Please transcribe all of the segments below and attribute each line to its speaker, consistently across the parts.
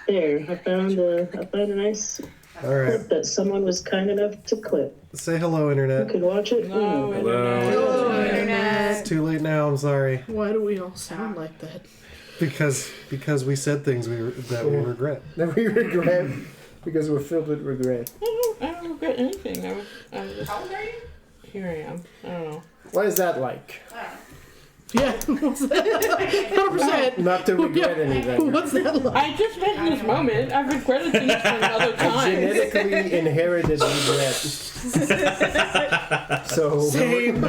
Speaker 1: There, I found a nice clip that someone was kind enough to clip.
Speaker 2: Say hello, Internet.
Speaker 1: You could watch it.
Speaker 3: Hello,
Speaker 4: Hello, Internet.
Speaker 2: It's too late now, I'm sorry.
Speaker 3: Why do we all sound like that?
Speaker 2: Because we said things that we regret.
Speaker 5: That we regret because we're filled with regret.
Speaker 4: I don't regret anything. How old are you? Here I am. I don't know.
Speaker 5: What is that like?
Speaker 3: Yeah, what's that? 100%.
Speaker 5: Not to regret anything.
Speaker 3: What's that like?
Speaker 4: I just met in this moment. I've regretted things for another time.
Speaker 5: Genetically inherited regret. So
Speaker 3: Same.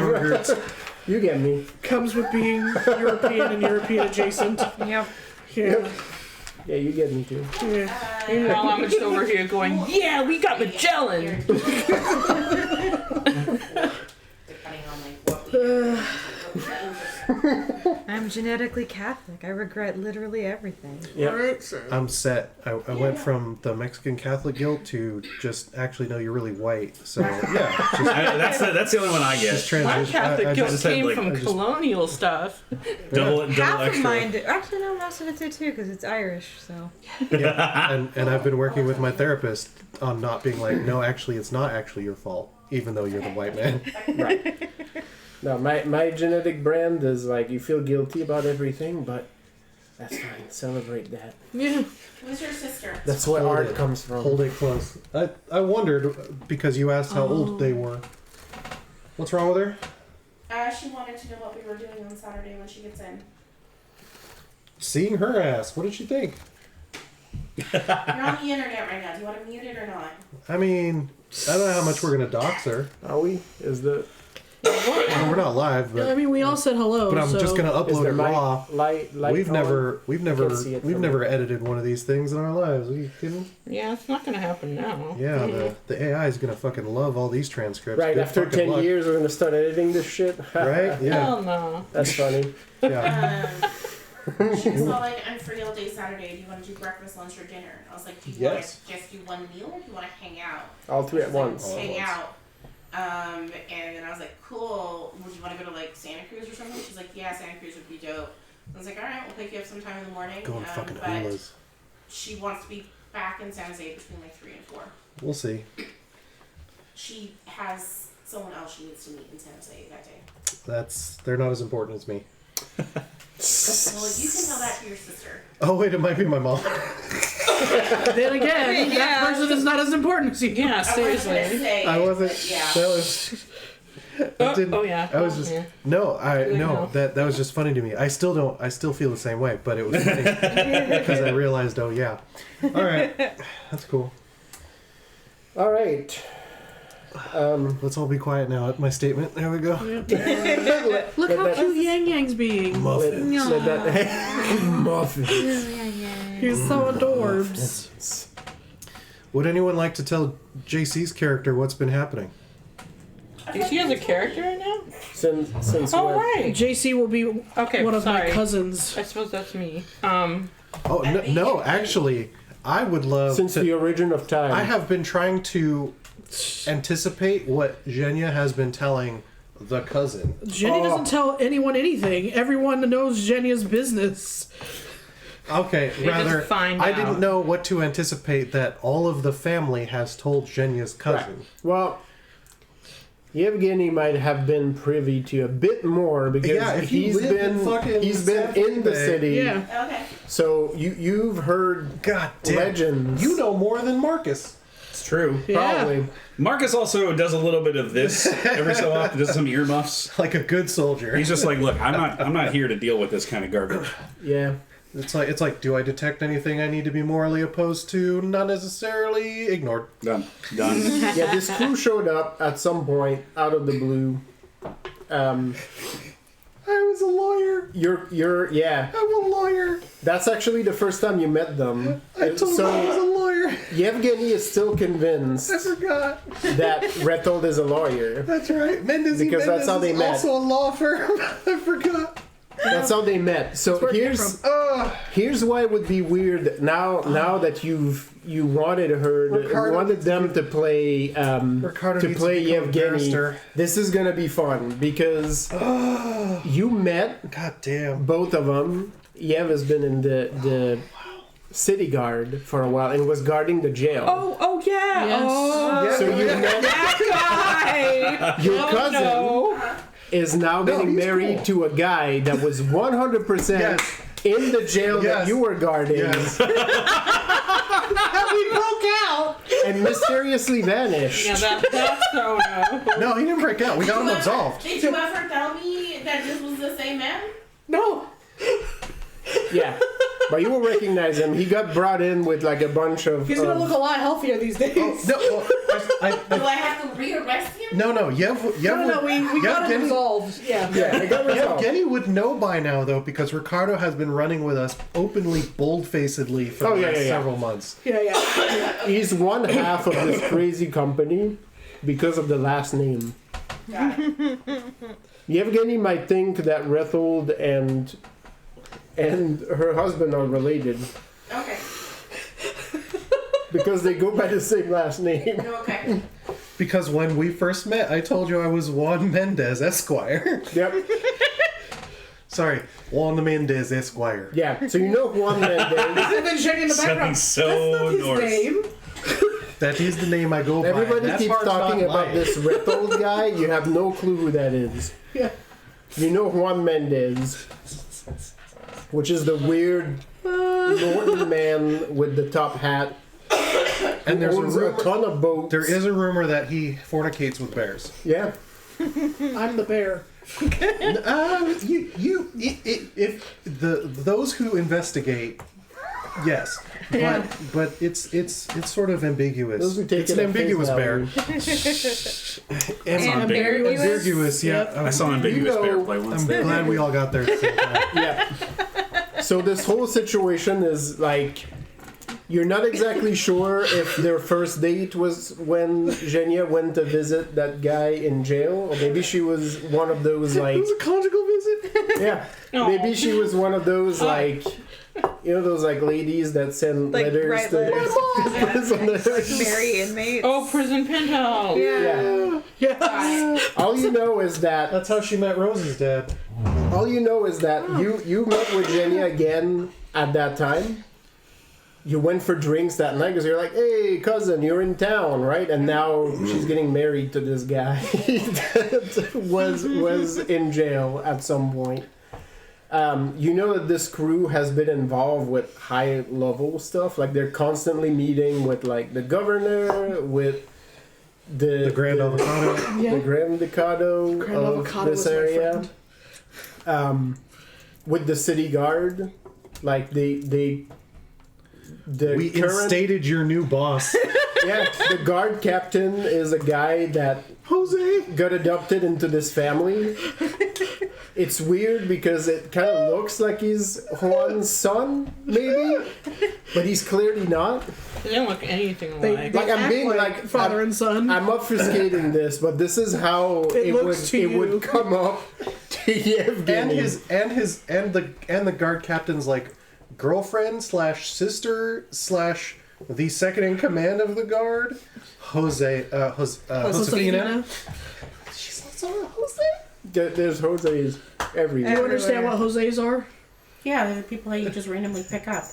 Speaker 5: you get me.
Speaker 3: Comes with being European and European adjacent.
Speaker 4: Yep.
Speaker 3: Yeah.
Speaker 5: Yeah, you get me too.
Speaker 3: Yeah.
Speaker 4: Meanwhile, I'm just over here going, yeah, we got Magellan.
Speaker 6: I'm genetically Catholic. I regret literally everything.
Speaker 5: Yep.
Speaker 2: I'm set. I went from the Mexican Catholic guilt to just actually, no, you're really white. So, yeah.
Speaker 7: That's the only one I get.
Speaker 2: Just
Speaker 4: My
Speaker 2: transition.
Speaker 4: Catholic guilt
Speaker 7: just had,
Speaker 4: came
Speaker 7: like,
Speaker 4: from colonial stuff.
Speaker 7: Double
Speaker 6: Half
Speaker 7: extra.
Speaker 6: of mine do. Actually, no, most of it do too, because it's Irish, so.
Speaker 2: Yeah. And I've been working with my therapist on not being like, no, actually, it's not actually your fault, even though you're the white man.
Speaker 5: Right. No, my genetic brand is like you feel guilty about everything, but that's fine. Celebrate that.
Speaker 3: Yeah.
Speaker 8: Who's your sister?
Speaker 5: That's where
Speaker 2: Hold
Speaker 5: art
Speaker 2: it.
Speaker 5: comes from.
Speaker 2: Hold it close. I wondered, because you asked how old they were. What's wrong with her?
Speaker 8: She wanted to know what we were doing on Saturday when she gets in.
Speaker 2: Seeing her ass. What did she think?
Speaker 8: You're on the internet right now. Do you want to mute it or not?
Speaker 2: I mean, I don't know how much we're going to dox her.
Speaker 5: Are we? Is the
Speaker 2: Well, we're not live,
Speaker 3: I
Speaker 2: but
Speaker 3: mean, we all said hello.
Speaker 2: I'm
Speaker 3: so.
Speaker 2: just gonna
Speaker 5: is
Speaker 2: upload
Speaker 5: there
Speaker 2: it raw.
Speaker 5: light
Speaker 2: We've
Speaker 5: on?
Speaker 2: never
Speaker 5: Can't see it from
Speaker 2: never edited one of these things in our lives. Are you kidding?
Speaker 4: Yeah, it's not going to happen now.
Speaker 2: Yeah, the AI is gonna fucking love all these transcripts.
Speaker 5: Right
Speaker 2: Good
Speaker 5: after
Speaker 2: fucking
Speaker 5: 10
Speaker 2: luck.
Speaker 5: years, we're gonna start editing this shit.
Speaker 2: Right? Yeah.
Speaker 4: Hell no.
Speaker 5: That's funny.
Speaker 2: Yeah.
Speaker 8: She was all like, I'm free all day Saturday. Do you want to do breakfast, lunch, or dinner? And I was like, do you want
Speaker 2: Yes.
Speaker 8: to just do one meal or do you want to hang out?
Speaker 5: All three at
Speaker 8: She's like,
Speaker 5: once.
Speaker 8: Hang out. And then I was like, cool. Would you want to go to like Santa Cruz or something? She's like, yeah, Santa Cruz would be dope. I was like, all right, we'll pick you up sometime in the morning.
Speaker 2: Going fucking
Speaker 8: but
Speaker 2: Ulas.
Speaker 8: she wants to be back in San Jose between like 3 and 4.
Speaker 2: We'll see.
Speaker 8: She has someone else she needs to meet in San Jose that day.
Speaker 2: They're not as important as me.
Speaker 8: Well, you can tell that to your sister.
Speaker 2: Oh wait, it might be my mom.
Speaker 3: Then again,
Speaker 6: Yeah.
Speaker 3: that person is not as important as you.
Speaker 4: Yeah, seriously.
Speaker 2: I wasn't.
Speaker 8: Yeah.
Speaker 2: That was. That didn't-
Speaker 4: Oh, yeah.
Speaker 2: I was just
Speaker 4: Yeah.
Speaker 2: no. That was just funny to me. I still feel the same way, but it was funny because I realized. Oh yeah. All right, that's cool.
Speaker 5: All right.
Speaker 2: Let's all be quiet now. At my statement. There we go.
Speaker 3: Look how cute Yang Yang's being.
Speaker 2: Muffin.
Speaker 5: Muffins.
Speaker 3: He's so adorbs.
Speaker 2: Would anyone like to tell JC's character what's been happening?
Speaker 4: She has a character right now?
Speaker 5: Since
Speaker 4: Oh,
Speaker 5: when?
Speaker 4: right.
Speaker 3: JC will be
Speaker 4: Okay,
Speaker 3: one of my
Speaker 4: sorry.
Speaker 3: cousins.
Speaker 4: I suppose that's me.
Speaker 2: Oh no, actually, I would love
Speaker 5: Since
Speaker 2: to.
Speaker 5: the origin of time.
Speaker 2: I have been trying to anticipate what Zhenya has been telling the cousin.
Speaker 3: Jenny doesn't tell anyone anything. Everyone knows Jenya's business.
Speaker 2: Okay,
Speaker 4: They
Speaker 2: rather,
Speaker 4: just find
Speaker 2: I
Speaker 4: out.
Speaker 2: didn't know what to anticipate that all of the family has told Zhenya's cousin.
Speaker 5: Well, Yevgeny might have been privy to a bit more because
Speaker 2: Yeah, if you
Speaker 5: he's
Speaker 2: lived in
Speaker 5: been
Speaker 2: fucking
Speaker 5: in the
Speaker 2: San
Speaker 5: city.
Speaker 3: Yeah.
Speaker 8: Okay.
Speaker 5: So you've heard
Speaker 2: God damn.
Speaker 5: legends.
Speaker 2: You know more than Marcus.
Speaker 7: It's true.
Speaker 5: Probably.
Speaker 7: Marcus also does a little bit of this every so often. Does some earmuffs.
Speaker 2: Like a good soldier.
Speaker 7: He's just like, look, I'm not here to deal with this kind of garbage.
Speaker 5: Yeah.
Speaker 2: It's like, do I detect anything I need to be morally opposed to? Not necessarily. Ignored.
Speaker 7: Done.
Speaker 5: Yeah, this crew showed up at some point out of the blue.
Speaker 2: I was a lawyer.
Speaker 5: You're yeah.
Speaker 2: I'm a lawyer.
Speaker 5: That's actually the first time you met them.
Speaker 2: I told him I was a lawyer.
Speaker 5: Yevgeny is still convinced
Speaker 2: I forgot.
Speaker 5: that Retold is a lawyer.
Speaker 2: That's right. Mendes
Speaker 5: Because that's how they
Speaker 2: is
Speaker 5: met.
Speaker 2: also a law firm. I forgot.
Speaker 5: That's how they met. So
Speaker 3: where it came
Speaker 5: here's why it would be weird now that you wanted
Speaker 2: Ricardo
Speaker 5: wanted them to play
Speaker 2: Ricardo
Speaker 5: to
Speaker 2: needs
Speaker 5: play
Speaker 2: to become a
Speaker 5: Yevgeny.
Speaker 2: barrister.
Speaker 5: This is gonna be fun because you met
Speaker 2: God damn.
Speaker 5: both of them. Yev has been in the city guard for a while and was guarding the jail.
Speaker 4: Oh yeah.
Speaker 3: Yes.
Speaker 4: Oh,
Speaker 5: So you met
Speaker 4: that guy.
Speaker 5: your cousin
Speaker 4: No.
Speaker 5: is now getting
Speaker 2: he's
Speaker 5: married
Speaker 2: cool.
Speaker 5: to a guy that was 100%
Speaker 2: Yes.
Speaker 5: in the jail that
Speaker 2: Yes.
Speaker 5: you were guarding
Speaker 2: Yes.
Speaker 3: We broke out.
Speaker 5: and mysteriously vanished.
Speaker 4: Yeah, that's so no.
Speaker 2: No, he didn't break out. We got him absolved.
Speaker 8: Did you ever tell me that this was the same man?
Speaker 3: No.
Speaker 5: Yeah. But you will recognize him. He got brought in with like a bunch of.
Speaker 3: He's gonna look a lot healthier these days.
Speaker 2: No, well,
Speaker 8: Do I have to rearrest him?
Speaker 2: no.
Speaker 3: No, we got it resolved. Yeah.
Speaker 5: Yeah, it got resolved.
Speaker 2: Yevgeny would know by now, though, because Ricardo has been running with us openly, bold-facedly for the last several months.
Speaker 3: Yeah.
Speaker 5: He's one half of this crazy company because of the last name.
Speaker 8: Got it.
Speaker 5: Yevgeny might think that Rethold and her husband are related
Speaker 8: Okay.
Speaker 5: because they go by the same last name.
Speaker 8: Okay.
Speaker 2: Because when we first met, I told you I was Juan Mendez Esquire.
Speaker 5: Yep.
Speaker 2: Sorry, Juan Mendez Esquire.
Speaker 5: Yeah. So you know Juan Mendez.
Speaker 3: And then Shaggy in the background.
Speaker 7: Something so
Speaker 3: That's not
Speaker 7: Norse.
Speaker 3: his name.
Speaker 2: That is the name I go by.
Speaker 5: Everybody
Speaker 2: That
Speaker 5: keeps
Speaker 2: part's
Speaker 5: talking
Speaker 2: not
Speaker 5: about
Speaker 2: lying.
Speaker 5: this Rethold guy. You have no clue who that is.
Speaker 3: Yeah.
Speaker 5: You know Juan Mendez, which is the weird Norton man with the top hat.
Speaker 2: And there's
Speaker 5: owns
Speaker 2: a
Speaker 5: a
Speaker 2: rumor,
Speaker 5: ton of boats.
Speaker 2: there is a rumor that he fornicates with bears.
Speaker 5: Yeah.
Speaker 3: I'm the bear.
Speaker 2: If those who investigate, yes,
Speaker 3: Yeah.
Speaker 2: but it's sort of ambiguous.
Speaker 5: Those who take
Speaker 2: It's
Speaker 5: it
Speaker 2: an
Speaker 5: at face
Speaker 2: ambiguous bear.
Speaker 3: Ambiguous.
Speaker 2: Ambiguous, yeah.
Speaker 7: I saw an ambiguous
Speaker 5: You know-
Speaker 7: bear play once.
Speaker 2: I'm glad we all got there. At the same time.
Speaker 5: Yeah. So this whole situation is like, you're not exactly sure if their first date was when Zhenya went to visit that guy in jail, or maybe she was one of those
Speaker 2: It
Speaker 5: like,
Speaker 2: was a conjugal visit.
Speaker 5: yeah, maybe she was one of those like, you know, those like ladies that send
Speaker 6: Like,
Speaker 5: letters
Speaker 6: write
Speaker 5: to
Speaker 6: letters.
Speaker 5: prisoners.
Speaker 6: Marry inmates.
Speaker 4: Oh, prison penthouse.
Speaker 6: Yeah.
Speaker 5: Yeah. All you know is that
Speaker 2: That's how she met Rose's dad.
Speaker 5: all you know is that you met with Zhenya again at that time. You went for drinks that night because you're like, hey, cousin, you're in town, right? And now she's getting married to this guy that was in jail at some point. You know that this crew has been involved with high-level stuff. Like, they're constantly meeting with, like, the governor, with the
Speaker 2: Grand Avocado.
Speaker 5: the Grand Ducado
Speaker 3: Grand
Speaker 5: of
Speaker 3: Avocado
Speaker 5: this
Speaker 3: was my
Speaker 5: area.
Speaker 3: friend.
Speaker 5: With the city guard. Like, the
Speaker 2: We
Speaker 5: current,
Speaker 2: instated your new boss,
Speaker 5: yeah, the guard captain is a guy that
Speaker 2: Jose.
Speaker 5: got adopted into this family. It's weird because it kind of looks like he's Juan's son, maybe, but he's clearly not.
Speaker 4: They don't look anything
Speaker 3: They,
Speaker 4: alike.
Speaker 3: they
Speaker 5: Like, I'm
Speaker 3: act
Speaker 5: being
Speaker 3: like
Speaker 5: like-
Speaker 3: father and son.
Speaker 5: I'm obfuscating this, but this is how
Speaker 3: It looks to
Speaker 5: it
Speaker 3: you.
Speaker 5: would come up to Yevgeny.
Speaker 2: And the guard captain's like girlfriend / sister / the second in command of the guard, Josefina.
Speaker 3: Josefina.
Speaker 2: She's also a Jose.
Speaker 5: There's Jose's everywhere.
Speaker 3: Do you understand what Jose's are?
Speaker 8: Yeah, they're the people that you just randomly pick up.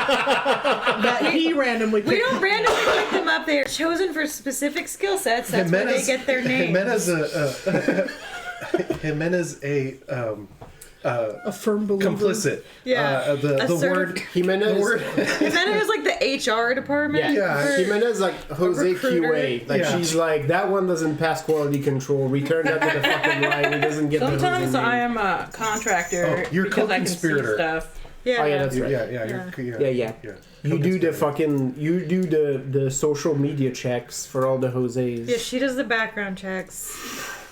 Speaker 3: That he randomly
Speaker 6: We
Speaker 3: picked.
Speaker 6: don't randomly pick them up. They are chosen for specific skill sets. That's where they get their name.
Speaker 2: Jimenez
Speaker 3: A firm believer.
Speaker 2: complicit.
Speaker 6: Yeah.
Speaker 2: The word.
Speaker 5: Jimenez.
Speaker 2: The word.
Speaker 6: Then it was like the HR department.
Speaker 5: Yeah,
Speaker 6: for-
Speaker 5: Jimenez like Jose
Speaker 6: recruiter.
Speaker 5: QA. Like
Speaker 2: Yeah.
Speaker 5: she's like, that one doesn't pass quality control. Return that to the fucking line. He doesn't get the
Speaker 4: Sometimes
Speaker 5: Jose
Speaker 4: I
Speaker 5: name.
Speaker 4: am a contractor
Speaker 2: Oh, you're
Speaker 4: because I can see
Speaker 2: co-conspirator.
Speaker 4: stuff.
Speaker 6: Yeah.
Speaker 5: Oh yeah, that's right.
Speaker 2: Yeah.
Speaker 5: You do the fucking the social media checks for all the Jose's.
Speaker 6: Yeah, she does the background checks.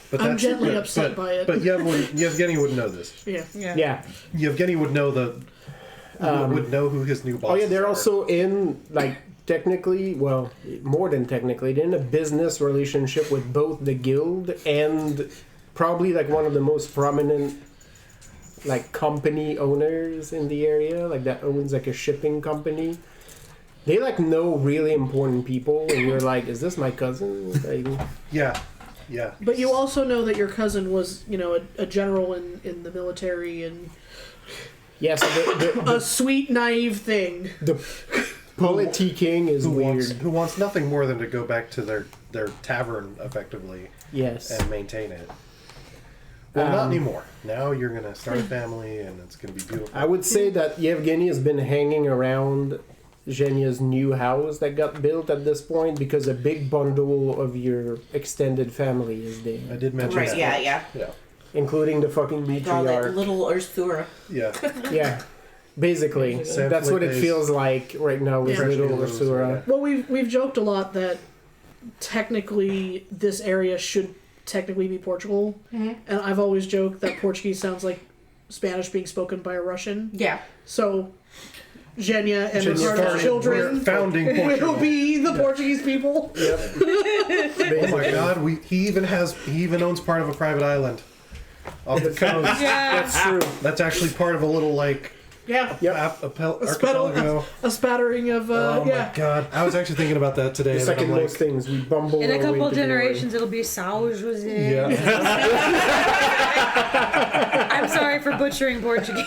Speaker 2: But
Speaker 3: I'm
Speaker 2: that's-
Speaker 3: gently
Speaker 2: but-
Speaker 3: upset
Speaker 2: but-
Speaker 3: by it.
Speaker 2: But Yevgeny would know this.
Speaker 3: Yeah.
Speaker 6: Yeah.
Speaker 5: Yeah.
Speaker 2: Yevgeny would know would know who his new boss.
Speaker 5: Oh yeah, they're also in like technically, well, more than technically, they're in a business relationship with both the guild and probably like one of the most prominent like company owners in the area, like that owns like a shipping company. They like know really important people, and you're like, is this my cousin? Like,
Speaker 2: Yeah.
Speaker 3: But you also know that your cousin was, a general in the military, and
Speaker 5: Yeah, so
Speaker 3: A sweet, naive thing.
Speaker 5: the politicking is weird.
Speaker 2: Who wants nothing more than to go back to their tavern effectively
Speaker 5: Yes.
Speaker 2: and maintain it. Well, not anymore. Now you're going to start a family and it's going to be beautiful.
Speaker 5: I would say that Yevgeny has been hanging around Zhenya's new house that got built at this point because a big bundle of your extended family is there.
Speaker 2: I did mention
Speaker 8: Right,
Speaker 2: that.
Speaker 8: yeah.
Speaker 5: Including the fucking
Speaker 4: Call it
Speaker 5: matriarch.
Speaker 4: little Ursura.
Speaker 2: Yeah.
Speaker 5: Yeah. Basically.
Speaker 2: Sam
Speaker 5: That's what it
Speaker 2: Felipe's
Speaker 5: feels like right now with
Speaker 3: Yeah.
Speaker 5: little Ursura.
Speaker 3: Well, we've joked a lot that technically this area should technically be Portugal, and I've always joked that Portuguese sounds like Spanish being spoken by a Russian.
Speaker 8: Yeah.
Speaker 3: So Zhenya and
Speaker 2: Just
Speaker 3: Ricardo's
Speaker 2: started- we're
Speaker 3: children
Speaker 2: founding Portugal.
Speaker 3: will be the Portuguese people.
Speaker 2: Oh my God! He even owns part of a private island off the coast.
Speaker 6: Yeah.
Speaker 5: That's true.
Speaker 2: That's actually part of a little like
Speaker 3: Yeah.
Speaker 2: archipelago.
Speaker 3: A spattering of
Speaker 2: Oh
Speaker 3: yeah.
Speaker 2: my God! I was actually thinking about that today.
Speaker 5: It's
Speaker 2: and
Speaker 5: like in
Speaker 2: I'm
Speaker 5: most things, we bumble
Speaker 6: In a
Speaker 5: our way
Speaker 6: couple
Speaker 5: to glory.
Speaker 6: generations, it'll be Sao Jose.
Speaker 2: Yeah.
Speaker 6: I'm sorry for butchering Portuguese.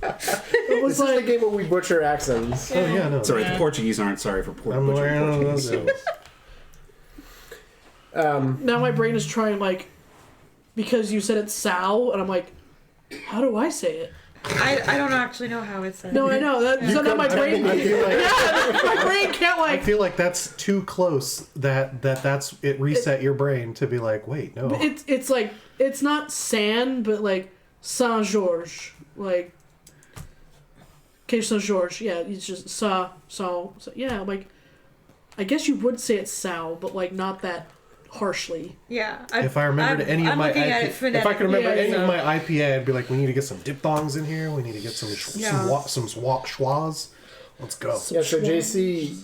Speaker 3: It was
Speaker 5: This is the
Speaker 3: like
Speaker 5: game where we butcher accents.
Speaker 2: Oh yeah, no.
Speaker 7: Sorry, the Portuguese aren't sorry for
Speaker 2: I'm
Speaker 7: butchering
Speaker 2: wearing
Speaker 7: Portuguese.
Speaker 2: those.
Speaker 3: now my brain is trying like because you said it's Sao and I'm like, how do I say it?
Speaker 6: I don't actually know how it's said.
Speaker 3: No, I know that. So now my brain,
Speaker 2: I feel like
Speaker 3: my brain can't
Speaker 2: I
Speaker 3: like.
Speaker 2: feel like that's too close. That's it. Reset your brain to be like, wait, no.
Speaker 3: It's like it's not San, but like Saint George, like. Okay, Saint George, yeah, it's just yeah. Like, I guess you would say it's Sao, but like not that harshly.
Speaker 6: Yeah.
Speaker 2: If I remembered any of my
Speaker 6: looking at it
Speaker 2: if I could remember
Speaker 3: Yeah,
Speaker 2: any
Speaker 3: so-
Speaker 2: of my IPA, I'd be like, we need to get some diphthongs in here. We need to get some schwas. Let's go.
Speaker 5: Yeah, so JC,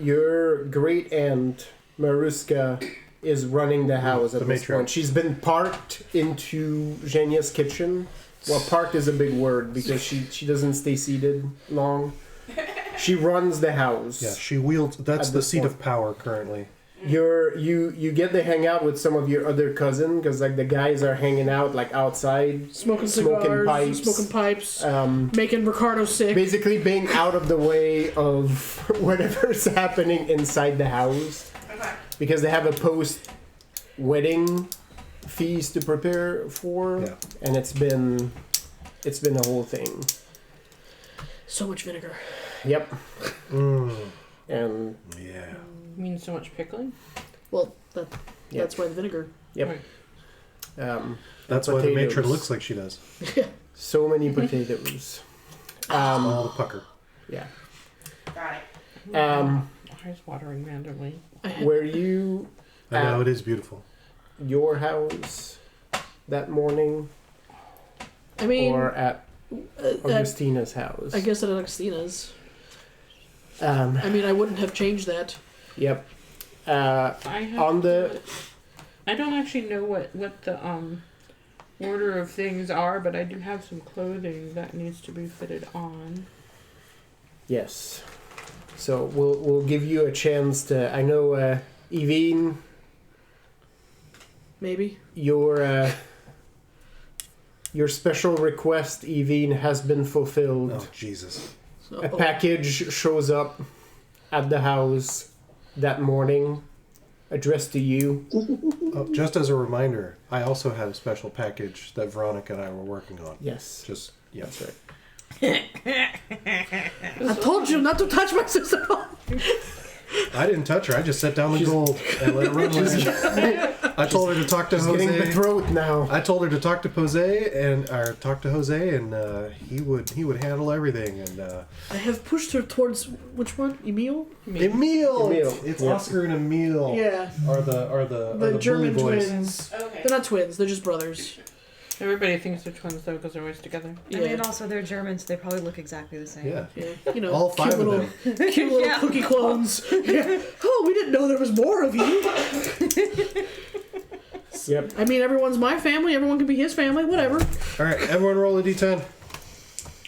Speaker 5: your great aunt Maruska is running the house at
Speaker 2: The
Speaker 5: this
Speaker 2: matriarch.
Speaker 5: point. She's been parked into Zhenya's kitchen. Well, parked is a big word because she doesn't stay seated long. She runs the house.
Speaker 2: Yeah, she wields. That's
Speaker 5: At
Speaker 2: the
Speaker 5: this
Speaker 2: seat
Speaker 5: point.
Speaker 2: of power currently.
Speaker 5: You get to hang out with some of your other cousin because like the guys are hanging out like outside,
Speaker 3: Smoking cigars,
Speaker 5: pipes.
Speaker 3: smoking pipes,
Speaker 5: um,
Speaker 3: making Ricardo sick.
Speaker 5: basically being out of the way of whatever's happening inside the house
Speaker 8: Okay.
Speaker 5: because they have a post-wedding feast to prepare for,
Speaker 2: Yeah.
Speaker 5: and it's been a whole thing.
Speaker 3: So much vinegar.
Speaker 5: Yep,
Speaker 2: Mm,
Speaker 5: and
Speaker 2: yeah.
Speaker 4: You mean so much pickling?
Speaker 3: Well,
Speaker 5: Yeah.
Speaker 3: that's why the vinegar.
Speaker 2: That's why the
Speaker 5: potatoes.
Speaker 2: matron looks like she does.
Speaker 5: So many potatoes.
Speaker 2: All the pucker.
Speaker 5: Yeah.
Speaker 8: Got it.
Speaker 4: Eyes watering randomly.
Speaker 5: Were you
Speaker 2: I know
Speaker 5: at
Speaker 2: it is beautiful.
Speaker 5: your house that morning
Speaker 3: I mean,
Speaker 5: or at
Speaker 3: at,
Speaker 5: Augustina's house?
Speaker 3: I guess at Augustina's.
Speaker 5: Um,
Speaker 3: I mean, I wouldn't have changed that.
Speaker 5: yep.
Speaker 4: I have
Speaker 5: On the
Speaker 4: I don't actually know what the order of things are, but I do have some clothing that needs to be fitted on.
Speaker 5: yes. So we'll give you a chance to. I know, Evine,
Speaker 3: Maybe.
Speaker 5: your special request, Evine, has been fulfilled.
Speaker 2: Oh Jesus.
Speaker 3: So,
Speaker 5: A package shows up at the house that morning, addressed to you.
Speaker 2: Oh, just as a reminder, I also had a special package that Veronica and I were working on.
Speaker 5: Yes,
Speaker 2: Just yeah.
Speaker 5: that's right.
Speaker 3: I told you not to touch my sister.
Speaker 2: I didn't touch her. I just set down the gold and let it run with it. I told her to talk to
Speaker 5: Getting
Speaker 2: Jose.
Speaker 5: betrothed now.
Speaker 2: I told her to talk to Jose, and he would handle everything. And
Speaker 3: I have pushed her towards which one? Emil?
Speaker 2: Emil,
Speaker 5: Emil.
Speaker 2: it's
Speaker 5: Yeah.
Speaker 2: Oscar and Emil.
Speaker 3: Yeah.
Speaker 2: Are the
Speaker 3: The German
Speaker 2: bully boys.
Speaker 3: twins.
Speaker 8: Okay.
Speaker 3: They're not twins. They're just brothers.
Speaker 4: Everybody thinks they're twins though because they're always together.
Speaker 6: I
Speaker 3: Yeah.
Speaker 6: mean, also they're Germans. They probably look exactly the same.
Speaker 2: Yeah.
Speaker 3: Yeah. You know,
Speaker 2: All five
Speaker 3: cute
Speaker 2: of
Speaker 3: little,
Speaker 2: them.
Speaker 3: cute little
Speaker 6: Yeah.
Speaker 3: cookie clones. Yeah. Oh, we didn't know there was more of you.
Speaker 5: Yep.
Speaker 3: I mean, everyone's my family. Everyone can be his family. Whatever.
Speaker 2: All right, everyone, roll a d10.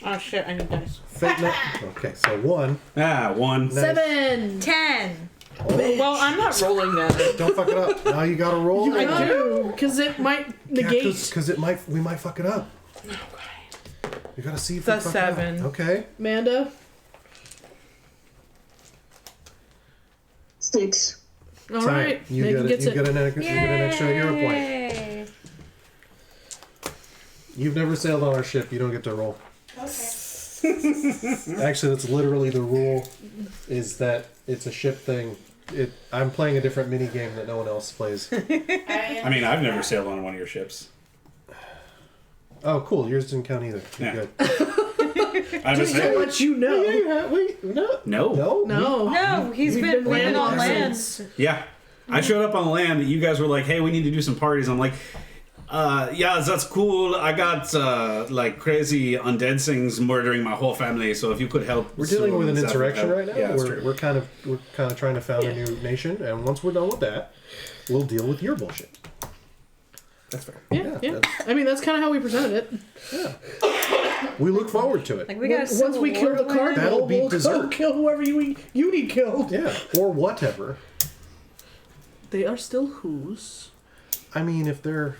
Speaker 4: Oh shit! I need dice.
Speaker 2: Fate no- Okay, so 1.
Speaker 7: Ah, one.
Speaker 2: Nice.
Speaker 3: 7.
Speaker 6: 10.
Speaker 4: Well, I'm not rolling that.
Speaker 2: Don't fuck it up. Now you gotta roll.
Speaker 3: I do, because it might negate.
Speaker 2: Because we might fuck it up. You gotta see if
Speaker 4: The
Speaker 2: you fuck up.
Speaker 4: 7.
Speaker 2: Okay.
Speaker 3: Amanda?
Speaker 1: 6.
Speaker 3: All
Speaker 2: Sorry,
Speaker 3: right.
Speaker 2: You
Speaker 3: Megan
Speaker 2: get
Speaker 3: gets
Speaker 2: you
Speaker 3: it.
Speaker 2: get an extra hero point.
Speaker 6: Yay.
Speaker 2: You've never sailed on our ship. You don't get to roll.
Speaker 8: Okay.
Speaker 2: Actually, that's literally the rule. Is that it's a ship thing. I'm playing a different mini game that no one else plays.
Speaker 7: I mean, I've never sailed on one of your ships.
Speaker 2: Oh, cool. Yours didn't count either. You're
Speaker 7: Yeah.
Speaker 2: good.
Speaker 7: I'm just
Speaker 3: Just to
Speaker 7: saying.
Speaker 3: let you know.
Speaker 2: Wait, no.
Speaker 7: No.
Speaker 2: No.
Speaker 3: No.
Speaker 6: No, he's
Speaker 3: We've
Speaker 6: been living on
Speaker 3: landing
Speaker 6: land.
Speaker 3: since-
Speaker 7: Yeah. I showed up on land. You guys were like, hey, we need to do some parties. I'm like, yeah, that's cool. I got like crazy undead things murdering my whole family. So if you could help,
Speaker 2: We're dealing with an
Speaker 7: that would
Speaker 2: insurrection
Speaker 7: help.
Speaker 2: right now.
Speaker 7: Yeah, that's
Speaker 2: we're,
Speaker 7: true.
Speaker 2: we're kind of trying to found a new nation, and once we're done with that, we'll deal with your bullshit.
Speaker 7: That's fair.
Speaker 3: Yeah, yeah.
Speaker 2: that's-
Speaker 3: I mean, that's kind of how we presented it.
Speaker 2: We look forward to it.
Speaker 6: Like we got a
Speaker 3: Once we kill the cardinal,
Speaker 2: That'll be
Speaker 3: we'll go
Speaker 2: dessert.
Speaker 3: kill whoever you need killed.
Speaker 2: Yeah, or whatever.
Speaker 3: They are still whose.
Speaker 2: I mean, if they're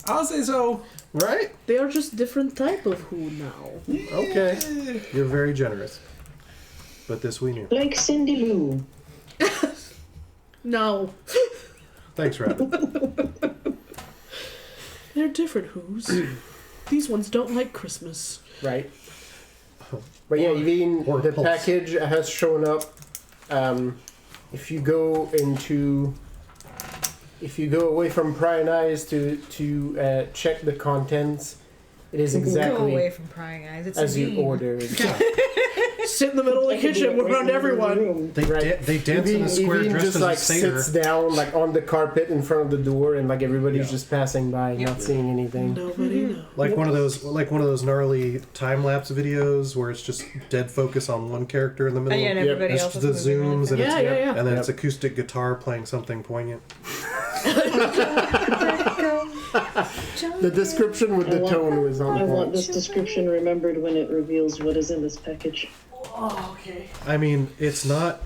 Speaker 7: I'll say so.
Speaker 2: right,
Speaker 3: They are just different type of who now.
Speaker 2: okay. You're very generous, but this we knew.
Speaker 1: Like Cindy Lou.
Speaker 3: No.
Speaker 2: Thanks, Rabbit.
Speaker 3: They're different whos. These ones don't like Christmas.
Speaker 5: Right. But yeah, even
Speaker 2: or
Speaker 5: the
Speaker 2: Pulse.
Speaker 5: package has shown up. If you go away from prying eyes to check the contents, it is
Speaker 6: Go away
Speaker 5: exactly
Speaker 6: from prying eyes. It's
Speaker 5: as you
Speaker 6: mean.
Speaker 5: ordered.
Speaker 3: Sit in the middle of the kitchen around everyone.
Speaker 2: They
Speaker 5: Right.
Speaker 2: they dance in a square
Speaker 5: Evine
Speaker 2: dressed
Speaker 5: just
Speaker 2: as
Speaker 5: like
Speaker 2: a satyr.
Speaker 5: sits down like on the carpet in front of the door, and like everybody's
Speaker 2: Yeah.
Speaker 5: just passing by, not seeing anything.
Speaker 3: Nobody knows.
Speaker 2: Like one of those gnarly time lapse videos where it's just dead focus on one character in the middle.
Speaker 6: Yeah, and
Speaker 5: Yep.
Speaker 6: everybody
Speaker 2: It's
Speaker 6: else
Speaker 2: just
Speaker 6: is
Speaker 2: the
Speaker 6: moving around.
Speaker 2: zooms and
Speaker 3: Yeah, yeah, yeah.
Speaker 2: and then
Speaker 5: Yep.
Speaker 2: it's acoustic guitar playing something poignant.
Speaker 5: The description with the tone was on
Speaker 1: I want
Speaker 5: point.
Speaker 1: this description remembered when it reveals what is in this package.
Speaker 3: Oh, okay.
Speaker 2: I mean, it's not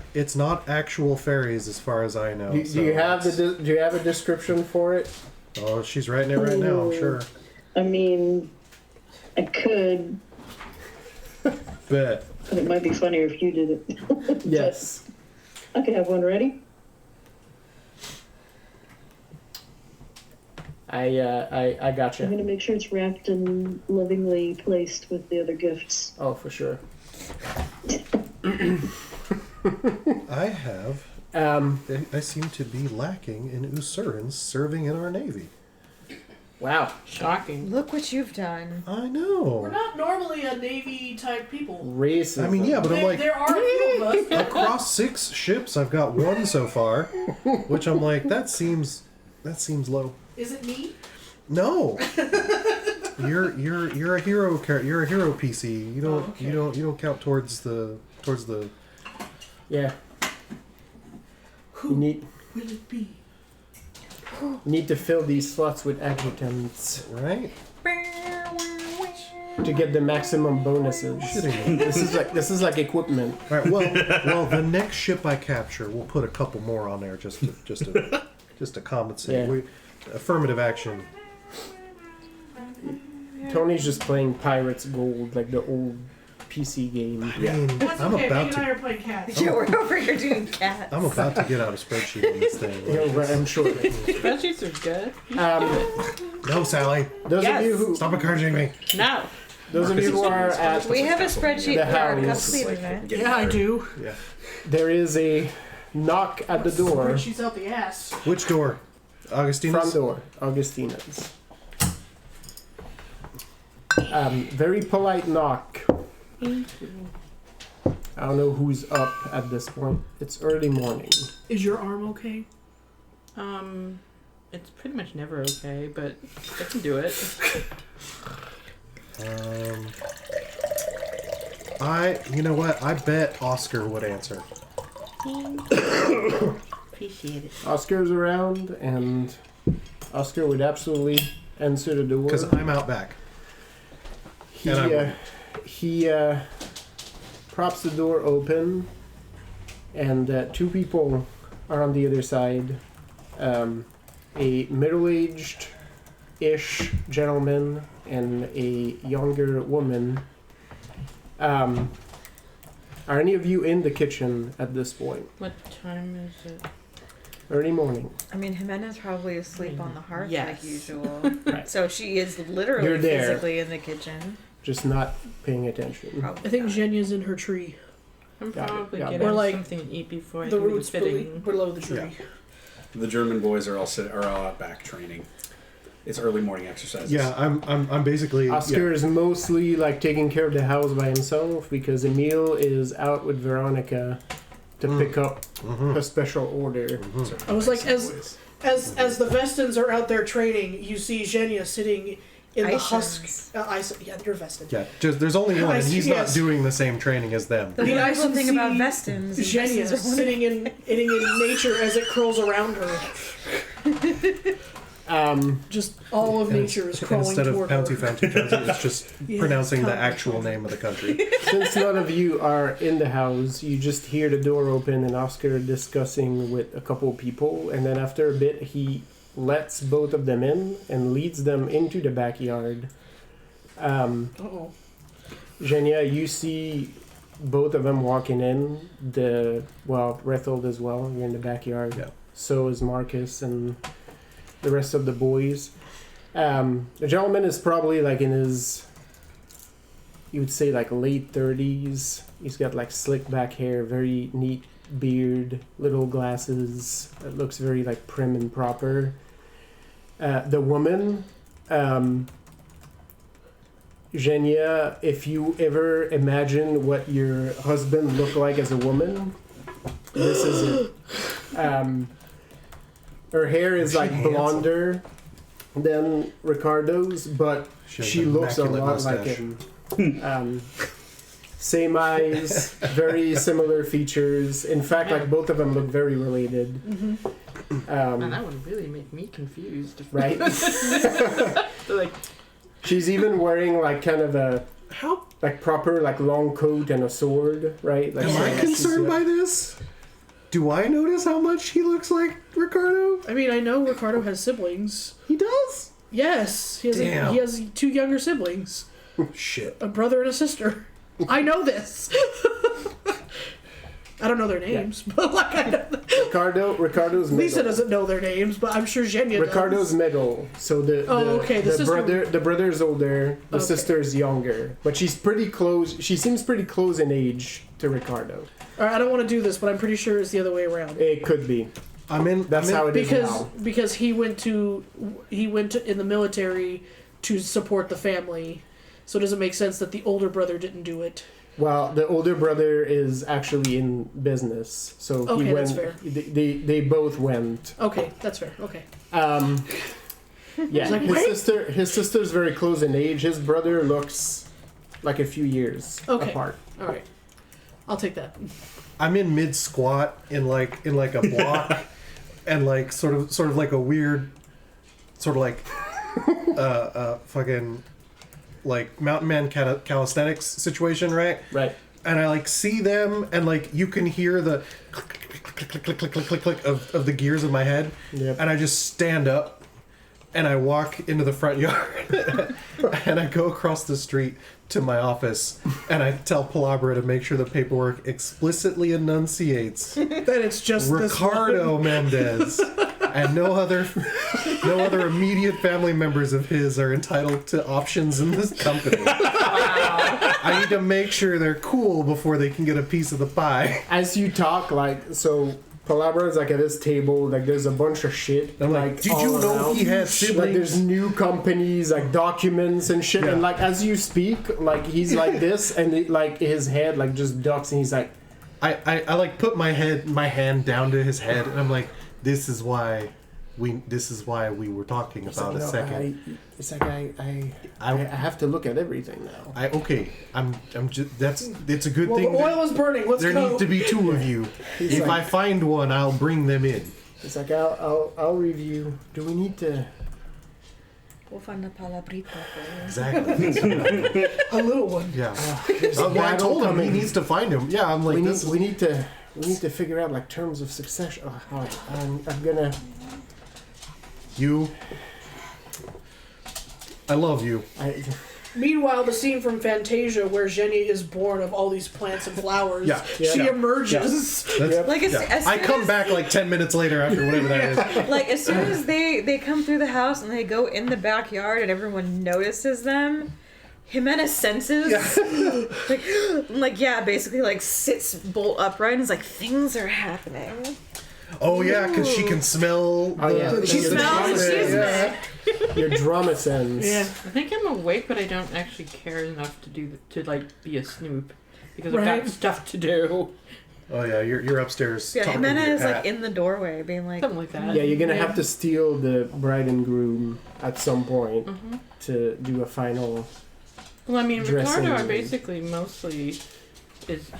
Speaker 2: actual fairies as far as I know.
Speaker 5: Do
Speaker 2: so
Speaker 5: you have
Speaker 2: it's-
Speaker 5: do you have a description for it?
Speaker 2: Oh, she's writing it right now. I'm sure.
Speaker 1: I mean, I could,
Speaker 2: Bet.
Speaker 1: but it might be funnier if you did it.
Speaker 5: Yes.
Speaker 1: I could have one ready.
Speaker 5: I gotcha.
Speaker 1: I'm gonna make sure it's wrapped and lovingly placed with the other gifts.
Speaker 5: Oh, for sure.
Speaker 2: I have. I seem to be lacking in Usurans serving in our navy.
Speaker 5: Wow.
Speaker 4: Shocking.
Speaker 6: Look what you've done.
Speaker 2: I
Speaker 3: We're
Speaker 2: know.
Speaker 3: not normally a Navy type people.
Speaker 5: Racism.
Speaker 2: I mean, yeah, but I'm like,
Speaker 3: there are a few of us.
Speaker 2: across 6 ships, I've got 1 so far, which I'm like, that seems low.
Speaker 3: Is it me?
Speaker 2: No. You're a hero you're a hero PC. You don't
Speaker 3: okay.
Speaker 2: you don't count towards the
Speaker 5: Yeah.
Speaker 3: Who
Speaker 5: You need
Speaker 3: will it be?
Speaker 5: need to fill these slots with adjutants
Speaker 2: right?
Speaker 5: to get the maximum bonuses.
Speaker 2: Shitting me.
Speaker 5: This is like equipment.
Speaker 2: All right. Well, the next ship I capture, we'll put a couple more on there just to compensate.
Speaker 5: Yeah.
Speaker 2: Affirmative action.
Speaker 5: Tony's just playing Pirates Gold, like the old PC game.
Speaker 2: I mean,
Speaker 3: That's
Speaker 2: I'm
Speaker 3: okay.
Speaker 2: about
Speaker 3: Meg and I
Speaker 2: to
Speaker 3: are playing cats.
Speaker 6: Yeah, we're over here doing cats.
Speaker 2: I'm about to get out a spreadsheet on this thing.
Speaker 5: Yeah, right, I'm sure.
Speaker 4: Spreadsheets are good.
Speaker 2: No, Sally,
Speaker 5: Those
Speaker 4: Yes.
Speaker 5: of you who
Speaker 2: stop encouraging me.
Speaker 4: No.
Speaker 5: those of you who are at
Speaker 6: We have a spreadsheet
Speaker 5: The
Speaker 6: for our cup
Speaker 5: house.
Speaker 6: cleaning, man.
Speaker 3: Yeah, I do.
Speaker 2: Yeah.
Speaker 5: there is a knock at the door.
Speaker 3: She's out the ass.
Speaker 2: Which door? Augustina's?
Speaker 5: Front door, Augustina's. Very polite knock. I don't know who's up at this point. It's early morning.
Speaker 3: Is your arm okay?
Speaker 4: It's pretty much never okay, but I can do it.
Speaker 2: You know what? I bet Oscar would answer.
Speaker 4: Appreciate it.
Speaker 5: Oscar's around, and Oscar would absolutely answer the door.
Speaker 2: Because I'm out back. and I wouldn't.
Speaker 5: He props the door open, and 2 people are on the other side. A middle-aged ish gentleman and a younger woman. Are any of you in the kitchen at this point?
Speaker 4: What time is it?
Speaker 5: Early morning.
Speaker 6: I mean, Jimena's probably asleep on the hearth
Speaker 4: Yes.
Speaker 6: like usual.
Speaker 5: Right.
Speaker 6: So she is literally
Speaker 5: You're there.
Speaker 6: physically in the kitchen.
Speaker 5: Just not paying attention.
Speaker 6: Probably
Speaker 3: I think
Speaker 6: not.
Speaker 3: Jenya's in her tree.
Speaker 4: I'm
Speaker 5: Got it,
Speaker 4: probably
Speaker 5: got it.
Speaker 4: getting
Speaker 3: Or, like,
Speaker 4: something to eat before I
Speaker 3: The
Speaker 4: can be
Speaker 3: roots
Speaker 4: fitting.
Speaker 3: below the tree.
Speaker 2: Yeah.
Speaker 7: The German boys are all out back training. It's early morning exercises.
Speaker 2: Yeah, I'm basically.
Speaker 5: Oscar is mostly like taking care of the house by himself because Emil is out with Veronica to pick up a special order.
Speaker 3: I was like,
Speaker 7: Boys.
Speaker 3: as the Vestons are out there training, you see Jenya sitting in the
Speaker 6: Isons.
Speaker 3: husk. Yeah, you're Veston.
Speaker 2: Yeah, just there's only one, and he's
Speaker 3: Yes.
Speaker 2: not doing the same training as them.
Speaker 6: The
Speaker 3: The
Speaker 6: wonderful
Speaker 3: Ison
Speaker 6: thing about
Speaker 3: see
Speaker 6: Vestons is
Speaker 3: Jenya
Speaker 6: Vestons are wonderful.
Speaker 3: sitting in nature as it curls around her. Just all of nature is crawling
Speaker 2: Instead of
Speaker 3: toward
Speaker 2: Pouncy
Speaker 3: her.
Speaker 2: Fancy Jonesy, it's just
Speaker 3: Yeah,
Speaker 2: pronouncing the
Speaker 3: Pouncy
Speaker 2: actual
Speaker 3: Fancy.
Speaker 2: name of the country.
Speaker 5: Since none of you are in the house, you just hear the door open and Oscar discussing with a couple of people, and then after a bit, he lets both of them in and leads them into the backyard.
Speaker 3: Uh-oh.
Speaker 5: Jenya, you see both of them walking in. Rethold as well. You're in the backyard.
Speaker 2: Yeah.
Speaker 5: So is Marcus and the rest of the boys. The gentleman is probably like in his, you would say like late 30s. He's got like slick back hair, very neat beard, little glasses. It looks very like prim and proper. The woman, Jenya, if you ever imagine what your husband looked like as a woman, this is it. Her hair is
Speaker 2: She
Speaker 5: like
Speaker 2: handsome.
Speaker 5: blonder than Ricardo's, but
Speaker 2: She has
Speaker 5: she
Speaker 2: an
Speaker 5: looks a
Speaker 2: immaculate
Speaker 5: lot like
Speaker 2: mustache.
Speaker 5: him. Same eyes, very similar features. In fact, like both of them look very related.
Speaker 4: Man, that would really make me confused.
Speaker 5: Right?
Speaker 4: Like,
Speaker 5: She's even wearing like kind of a
Speaker 2: How
Speaker 5: like proper like long coat and a sword, right? Like
Speaker 2: am I concerned by this? Do I notice how much he looks like Ricardo?
Speaker 3: I mean, I know Ricardo has siblings.
Speaker 2: He does?
Speaker 3: Yes,
Speaker 2: Damn.
Speaker 3: he has 2 younger siblings,
Speaker 2: Shit.
Speaker 3: a brother and a sister. I know this. I don't know their names, but like I know
Speaker 5: Ricardo's
Speaker 3: Lisa
Speaker 5: middle.
Speaker 3: doesn't know their names, but I'm sure Jenya
Speaker 5: Ricardo's
Speaker 3: does.
Speaker 5: middle. So the
Speaker 3: The sister-
Speaker 5: the brother's older, the
Speaker 3: Okay.
Speaker 5: sister's younger, but she's pretty close. She seems pretty close in age to Ricardo.
Speaker 3: All right, I don't want to do this, but I'm pretty sure it's the other way around.
Speaker 5: It could be. That's how it is now.
Speaker 3: Because he went to in the military to support the family, so it doesn't make sense that the older brother didn't do it.
Speaker 5: Well, the older brother is actually in business, so
Speaker 3: Okay,
Speaker 5: he went.
Speaker 3: that's fair.
Speaker 5: They both went.
Speaker 3: Okay, that's fair. Okay.
Speaker 5: Yeah,
Speaker 3: like,
Speaker 5: his
Speaker 3: "Wait."
Speaker 5: his sister's very close in age. His brother looks like a few years
Speaker 3: Okay.
Speaker 5: apart.
Speaker 3: All right. I'll take that.
Speaker 2: I'm in mid squat in like a block, and like sort of like a weird, sort of like, fucking, like mountain man calisthenics situation, right?
Speaker 5: Right.
Speaker 2: And I like see them, and like you can hear the click click click click click click click of the gears of my head,
Speaker 5: Yep.
Speaker 2: and I just stand up, and I walk into the front yard, and I go across the street to my office, and I tell Palabra to make sure the paperwork explicitly enunciates
Speaker 3: Then it's just
Speaker 2: Ricardo Mendez, and no other immediate family members of his are entitled to options in this company. I need to make sure they're cool before they can get a piece of the pie.
Speaker 5: As you talk, like, so Palabra is like at this table, like there's a bunch of shit.
Speaker 2: I'm like, did
Speaker 5: all
Speaker 2: you know
Speaker 5: around.
Speaker 2: he had
Speaker 5: Like there's
Speaker 2: siblings?
Speaker 5: new companies, like documents and shit.
Speaker 2: Yeah.
Speaker 5: And like as you speak, like he's like this, and like his head like just ducks, and he's like,
Speaker 2: I like put my hand down to his head, and I'm like, this is why we were talking
Speaker 5: he's
Speaker 2: about
Speaker 5: like,
Speaker 2: a
Speaker 5: "No,
Speaker 2: second.
Speaker 5: it's like I have to look at everything now.
Speaker 2: I'm just it's a good
Speaker 3: Well,
Speaker 2: thing.
Speaker 3: the oil is burning. Let's
Speaker 2: There
Speaker 3: go.
Speaker 2: need to be 2 of you.
Speaker 5: He's
Speaker 2: If
Speaker 5: like-
Speaker 2: I find one, I'll bring them in.
Speaker 5: It's like I'll review. Do we need to?
Speaker 6: We'll find a palabrita for you.
Speaker 2: Exactly.
Speaker 3: A little one.
Speaker 2: Yeah.
Speaker 5: There's a
Speaker 2: Well, I
Speaker 5: battle
Speaker 2: told him he
Speaker 5: coming.
Speaker 2: needs to find him. Yeah, I'm like,
Speaker 5: we
Speaker 2: this.
Speaker 5: need to figure out like terms of succession. All right, I'm gonna.
Speaker 2: You I love you.
Speaker 3: Meanwhile, the scene from Fantasia where Jenny is born of all these plants and flowers,
Speaker 2: Yeah.
Speaker 3: she emerges.
Speaker 2: That's,
Speaker 6: Like as
Speaker 2: I
Speaker 6: soon
Speaker 2: come
Speaker 6: as,
Speaker 2: back like 10 minutes later after whatever that is.
Speaker 6: like as soon as they come through the house and they go in the backyard and everyone notices them, Jimena senses basically like sits bolt upright and is like, things are happening.
Speaker 2: Oh yeah, because she can smell.
Speaker 6: She smells and she's mad.
Speaker 5: Your drama sense.
Speaker 3: Yeah.
Speaker 4: I think I'm awake, but I don't actually care enough to be a snoop because I've
Speaker 3: Right.
Speaker 4: got stuff to do.
Speaker 2: Oh yeah, you're upstairs.
Speaker 6: Yeah,
Speaker 2: talking to
Speaker 6: Jimena
Speaker 2: your
Speaker 6: is
Speaker 2: cat.
Speaker 6: like in the doorway being like,
Speaker 4: Something like that.
Speaker 5: Yeah, you're gonna have to steal the bride and groom at some point to do a final.
Speaker 4: Well, I mean,
Speaker 5: Dressing
Speaker 4: Ricardo,
Speaker 5: room.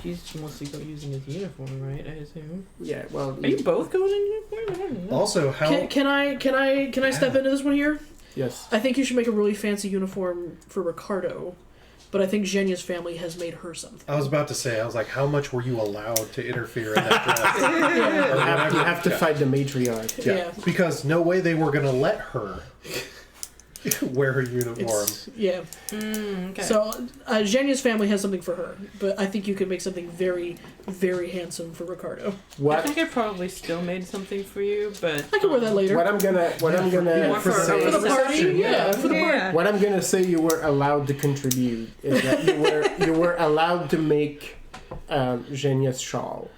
Speaker 4: he's mostly using his uniform, right? I assume.
Speaker 5: Yeah, well.
Speaker 4: Are you both going in uniform? I don't know.
Speaker 2: Also, how?
Speaker 3: Can I step into this one here?
Speaker 5: Yes.
Speaker 3: I think you should make a really fancy uniform for Ricardo, but I think Zhenya's family has made her something.
Speaker 2: I was about to say, I was like, how much were you allowed to interfere in that dress?
Speaker 5: You have to fight the matriarch.
Speaker 3: Yeah.
Speaker 2: Because no way they were gonna let her wear her uniform.
Speaker 3: Yeah.
Speaker 4: Okay.
Speaker 3: So Zhenya's family has something for her, but I think you could make something very, very handsome for Ricardo.
Speaker 4: I
Speaker 5: What?
Speaker 4: think I probably still made something for you, but
Speaker 3: I can wear that later.
Speaker 5: What I'm gonna.
Speaker 2: for the
Speaker 3: For the party,
Speaker 2: reception,
Speaker 3: yeah. For the party.
Speaker 6: yeah.
Speaker 5: What I'm gonna say you were allowed to contribute is that you were allowed to make Zhenya's shawl.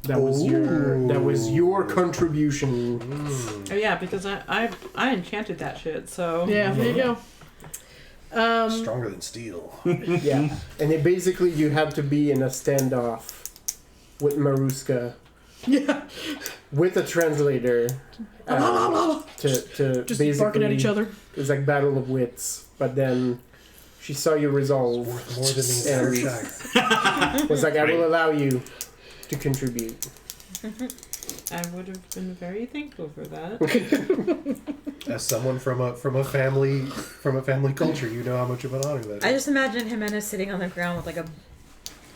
Speaker 5: That was your contribution.
Speaker 4: oh yeah, because I enchanted that shit. So
Speaker 3: Yeah, there you go.
Speaker 2: Stronger than steel.
Speaker 5: Yeah, and it basically you had to be in a standoff with Maruska
Speaker 3: Yeah.
Speaker 5: with a translator to
Speaker 3: Just
Speaker 5: basically
Speaker 3: barking at each other.
Speaker 5: It was like battle of wits, but then she saw your resolve.
Speaker 2: Worth more than the entire Shire.
Speaker 5: Was like, I will allow you to contribute.
Speaker 4: I would have been very thankful for that.
Speaker 2: As someone from a family culture, you know how much of an honor that is.
Speaker 6: I just imagine Jimena sitting on the ground with like a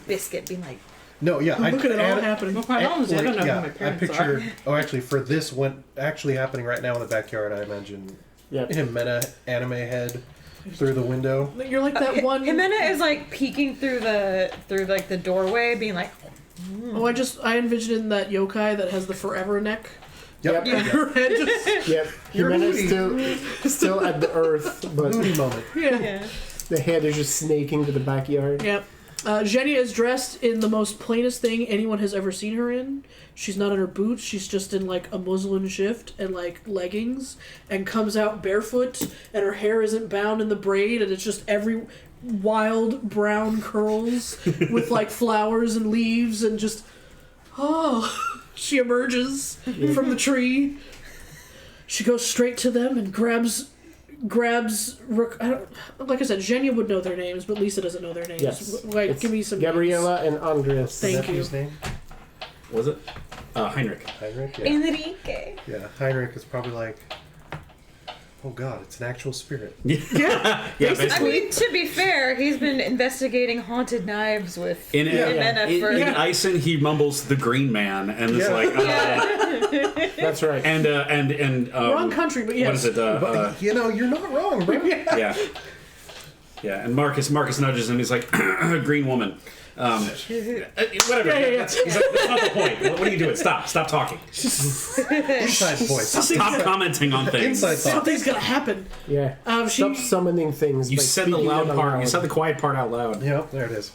Speaker 6: biscuit being like,
Speaker 2: No, yeah,
Speaker 3: Look at it all happening.
Speaker 4: Well, quite honestly, I don't know who my
Speaker 2: I
Speaker 4: parents
Speaker 2: picture.
Speaker 4: are.
Speaker 2: Oh, actually, for this one, actually happening right now in the backyard, I imagine
Speaker 5: Yep.
Speaker 2: Jimena anime head through the window.
Speaker 3: You're like that one.
Speaker 6: Jimena is like peeking through the doorway, being like,
Speaker 3: Oh, I envisioned that yokai that has the forever neck.
Speaker 2: Yep.
Speaker 3: And her head just.
Speaker 5: Yep.
Speaker 2: You're
Speaker 5: Jimena's still at the earth, but
Speaker 2: Moody moment.
Speaker 3: Yeah.
Speaker 6: yeah.
Speaker 5: the head is just snaking to the backyard.
Speaker 3: Yep. Zhenya is dressed in the most plainest thing anyone has ever seen her in. She's not in her boots. She's just in like a muslin shift and like leggings, and comes out barefoot, and her hair isn't bound in the braid, and it's just every wild brown curls with like flowers and leaves, and just she emerges from the tree. She goes straight to them and grabs. Like I said, Zhenya would know their names, but Lisa doesn't know their names.
Speaker 5: Yes.
Speaker 3: Like,
Speaker 5: It's
Speaker 3: give me some
Speaker 5: Gabriella and Andres.
Speaker 3: Thank
Speaker 2: Is that
Speaker 3: you.
Speaker 2: his name?
Speaker 7: Was it? Heinrich.
Speaker 2: Heinrich? Yeah.
Speaker 6: Enrique.
Speaker 2: Yeah, Heinrich is probably like, oh god, it's an actual spirit.
Speaker 7: Yeah.
Speaker 3: Yeah.
Speaker 7: Yeah,
Speaker 6: I
Speaker 7: basically.
Speaker 6: mean, to be fair, he's been investigating haunted knives with
Speaker 7: In
Speaker 6: Jimena for.
Speaker 7: in Ison, he mumbles the Green Man, and it's
Speaker 2: Yeah.
Speaker 7: like,
Speaker 5: That's right.
Speaker 7: and
Speaker 3: Wrong country, but yes.
Speaker 7: what is it?
Speaker 2: But, you know, you're not wrong, bro.
Speaker 7: Yeah, yeah. And Marcus nudges him. He's like, Green Woman. Whatever.
Speaker 3: Yeah.
Speaker 7: That's not the point. What are you doing? Stop talking.
Speaker 2: Inside voice.
Speaker 7: Stop commenting on things.
Speaker 2: Inside thought.
Speaker 3: Something's gonna happen.
Speaker 5: Yeah.
Speaker 3: She
Speaker 5: Stop summoning things.
Speaker 7: You
Speaker 5: by
Speaker 7: said the
Speaker 5: speaking
Speaker 7: loud
Speaker 5: them
Speaker 7: part. You
Speaker 5: aloud.
Speaker 7: said the quiet part out loud.
Speaker 2: Yep, there it is.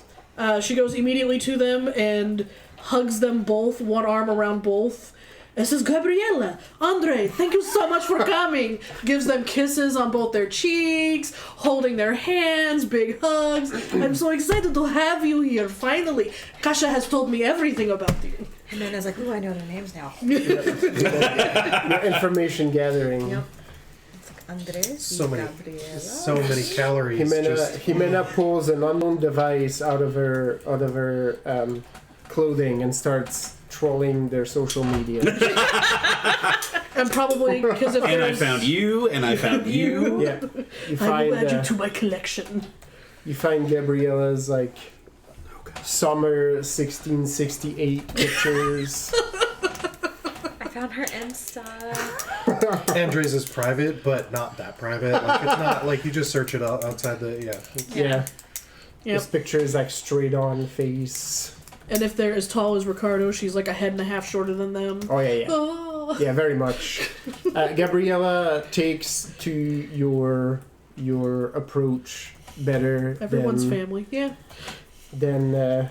Speaker 3: she goes immediately to them and hugs them both, one arm around both. And says, Gabriella, Andre, thank you so much for coming. Gives them kisses on both their cheeks, holding their hands, big hugs. I'm so excited to have you here, finally. Kasha has told me everything about you.
Speaker 6: Jimena's like, ooh, I know their names now.
Speaker 5: Your information gathering.
Speaker 6: Yep. It's like Andres,
Speaker 2: So many,
Speaker 6: Gabriela.
Speaker 2: so many calories. just-
Speaker 5: Jimena pulls an unknown device out of her clothing and starts trolling their social media.
Speaker 3: And probably because if
Speaker 7: And I
Speaker 3: there's...
Speaker 7: found you, and I found you.
Speaker 5: Yeah. You
Speaker 3: I will add you
Speaker 5: find
Speaker 3: to my collection.
Speaker 5: you find Gabriella's like summer 1668 pictures.
Speaker 6: found her Insta.
Speaker 2: Andres is private, but not that private. Like it's not like you just search it out outside the
Speaker 5: Yeah.
Speaker 3: Yep.
Speaker 5: This picture is like straight on face.
Speaker 3: And if they're as tall as Ricardo, she's like a head and a half shorter than them.
Speaker 5: Oh yeah.
Speaker 3: Oh.
Speaker 5: Yeah, very much. Gabriella takes to your approach better
Speaker 3: Everyone's
Speaker 5: than,
Speaker 3: family. Yeah.
Speaker 5: than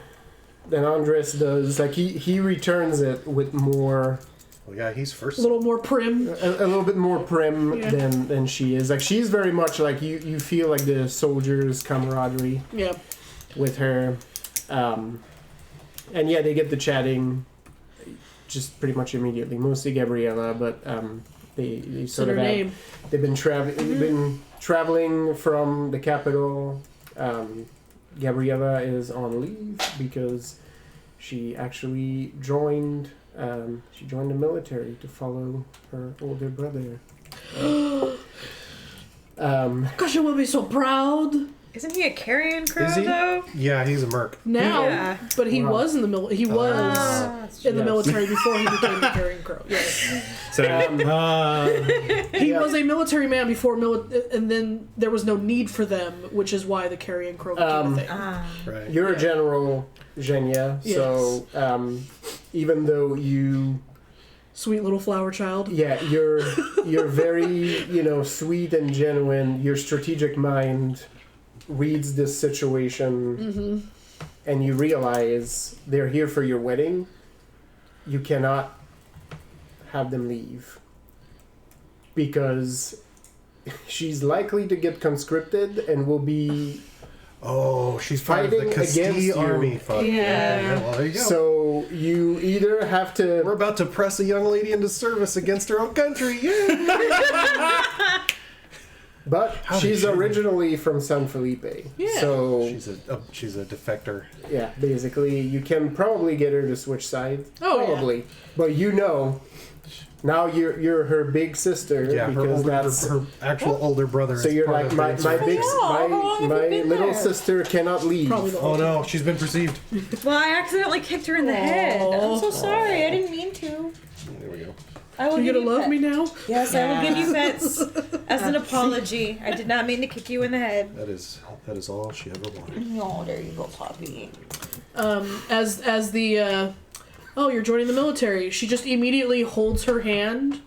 Speaker 5: Andres does. Like he returns it with more,
Speaker 2: Well, yeah, he's first.
Speaker 3: A little more prim.
Speaker 5: a little bit more prim
Speaker 3: Yeah.
Speaker 5: than she is. Like she's very much like you feel like the soldiers' camaraderie
Speaker 3: Yeah.
Speaker 5: with her, and yeah, they get to chatting just pretty much immediately. Mostly Gabriella, but they
Speaker 3: Said
Speaker 5: sort
Speaker 3: her
Speaker 5: of have,
Speaker 3: name.
Speaker 5: they've been traveling from the capital. Gabriella is on leave because she actually joined the military to follow her older brother.
Speaker 3: Kasha will be so proud
Speaker 6: Isn't he a carrion crow
Speaker 5: Is he?
Speaker 6: though?
Speaker 2: Yeah, he's a merc.
Speaker 3: now,
Speaker 6: Yeah.
Speaker 3: but he
Speaker 5: Wow.
Speaker 3: was in the he was
Speaker 6: that's
Speaker 3: in the
Speaker 5: Yes.
Speaker 3: military before he became the carrion crow. Yes.
Speaker 7: So,
Speaker 3: He
Speaker 5: Yeah.
Speaker 3: was a military man before and then there was no need for them, which is why the carrion crow became a thing.
Speaker 2: Right.
Speaker 5: You're a general, Zhenya, so even though you,
Speaker 3: Sweet little flower child.
Speaker 5: yeah, you're very, sweet and genuine. Your strategic mind reads this situation, and you realize they're here for your wedding. You cannot have them leave because she's likely to get conscripted and will be.
Speaker 2: Oh, she's part of the
Speaker 5: Fighting against
Speaker 2: Castile
Speaker 5: you.
Speaker 2: army. Fuck.
Speaker 3: Yeah.
Speaker 2: Well, there you go.
Speaker 5: So you either have
Speaker 2: We're
Speaker 5: to.
Speaker 2: about to press a young lady into service against her own country. Yeah.
Speaker 5: But
Speaker 2: How did
Speaker 5: she's
Speaker 2: she-
Speaker 5: originally from San Felipe.
Speaker 3: Yeah.
Speaker 5: So
Speaker 2: she's a defector.
Speaker 5: yeah, basically you can probably get her to switch sides.
Speaker 3: Oh, yeah.
Speaker 5: probably. But now you're her big sister
Speaker 2: Yeah,
Speaker 5: because that's
Speaker 2: her actual older brother.
Speaker 5: so
Speaker 2: is
Speaker 5: you're
Speaker 2: part
Speaker 5: like
Speaker 2: of
Speaker 5: my
Speaker 2: the
Speaker 5: my
Speaker 2: insurrection.
Speaker 5: big
Speaker 6: How long have you been
Speaker 5: little
Speaker 6: there?
Speaker 5: sister cannot leave.
Speaker 3: Probably the
Speaker 2: Oh no, she's been perceived.
Speaker 6: Well, I accidentally kicked her in the head. I'm so sorry. I didn't mean to.
Speaker 2: There we go.
Speaker 6: I will
Speaker 3: You
Speaker 6: give
Speaker 3: gonna love
Speaker 6: pet-
Speaker 3: me now?
Speaker 6: Yes, I will give you pets as an apology. I did not mean to kick you in the head.
Speaker 2: That is all she ever wanted.
Speaker 6: No, there you go, puppy.
Speaker 3: As the you're joining the military. She just immediately holds her hand,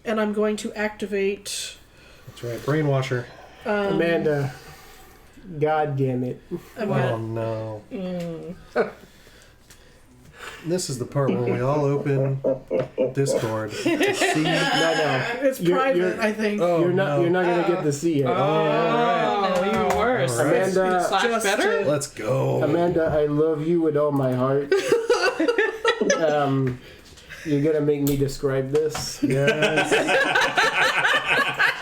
Speaker 3: and I'm going to activate.
Speaker 2: That's right. Brainwash her.
Speaker 5: Amanda, God damn it!
Speaker 3: I'm
Speaker 2: Oh
Speaker 3: gonna,
Speaker 2: no. This is the part where we all open Discord to see.
Speaker 5: No,
Speaker 3: it's
Speaker 5: You're-
Speaker 3: private,
Speaker 5: you're-
Speaker 3: I think.
Speaker 2: Oh,
Speaker 5: you're not gonna get to see it.
Speaker 4: Oh, even worse.
Speaker 2: All right.
Speaker 5: Amanda,
Speaker 4: Slash better?
Speaker 2: Let's go.
Speaker 5: Amanda, I love you with all my heart. You're gonna make me describe this.
Speaker 2: Yes.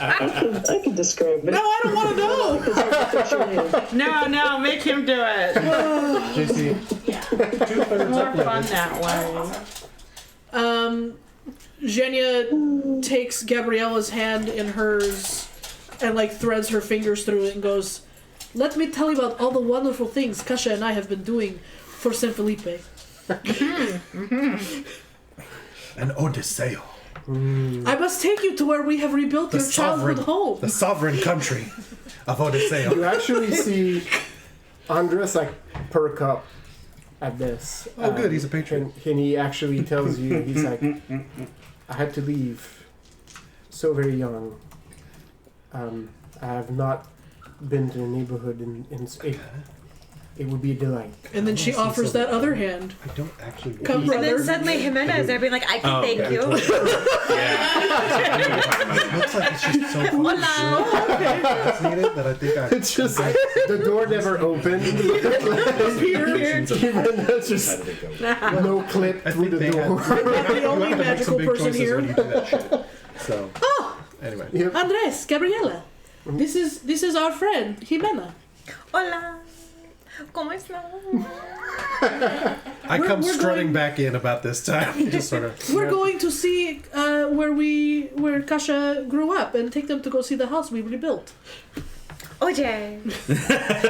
Speaker 1: I can describe it.
Speaker 3: No, I don't want to know.
Speaker 4: No, make him do it.
Speaker 2: JC.
Speaker 8: Yeah.
Speaker 2: 2/3
Speaker 4: More
Speaker 2: uploaded.
Speaker 4: fun that way.
Speaker 3: Zhenya takes Gabriella's hand in hers and like threads her fingers through it and goes, "Let me tell you about all the wonderful things Kasha and I have been doing for San Felipe."
Speaker 2: An Odisseo.
Speaker 3: I must take you to where we have rebuilt
Speaker 2: The
Speaker 3: your childhood home.
Speaker 2: The sovereign country of Odisseo.
Speaker 5: You actually see Andres like perk up at this.
Speaker 2: Oh, good, he's a patron.
Speaker 5: And he actually tells you, he's like, I had to leave so very young. I have not been to the neighborhood it would be a delight.
Speaker 3: And then she offers that other hand.
Speaker 2: I don't actually.
Speaker 3: Come,
Speaker 6: And then
Speaker 3: brother.
Speaker 6: suddenly Jimena is there being like, I can thank
Speaker 7: okay.
Speaker 6: you.
Speaker 2: It looks like it's just so full of shit that's needed that I think I.
Speaker 5: It's just the door never opened. Even that's just no clip
Speaker 2: I
Speaker 5: through
Speaker 2: think
Speaker 5: the
Speaker 2: they
Speaker 5: door.
Speaker 2: had.
Speaker 3: The only
Speaker 2: You have to make
Speaker 3: magical
Speaker 2: some big
Speaker 3: person
Speaker 2: choices
Speaker 3: here.
Speaker 2: when you do that shit. So. Anyway.
Speaker 5: Yep.
Speaker 3: Andres, Gabriela. This is our friend, Jimena.
Speaker 6: Hola. ¿Cómo estás?
Speaker 2: I come
Speaker 3: we're
Speaker 2: strutting
Speaker 3: going-
Speaker 2: back in about this time. Just sort of.
Speaker 3: We're going to see where Kasha grew up and take them to go see the house we rebuilt.
Speaker 6: Oye.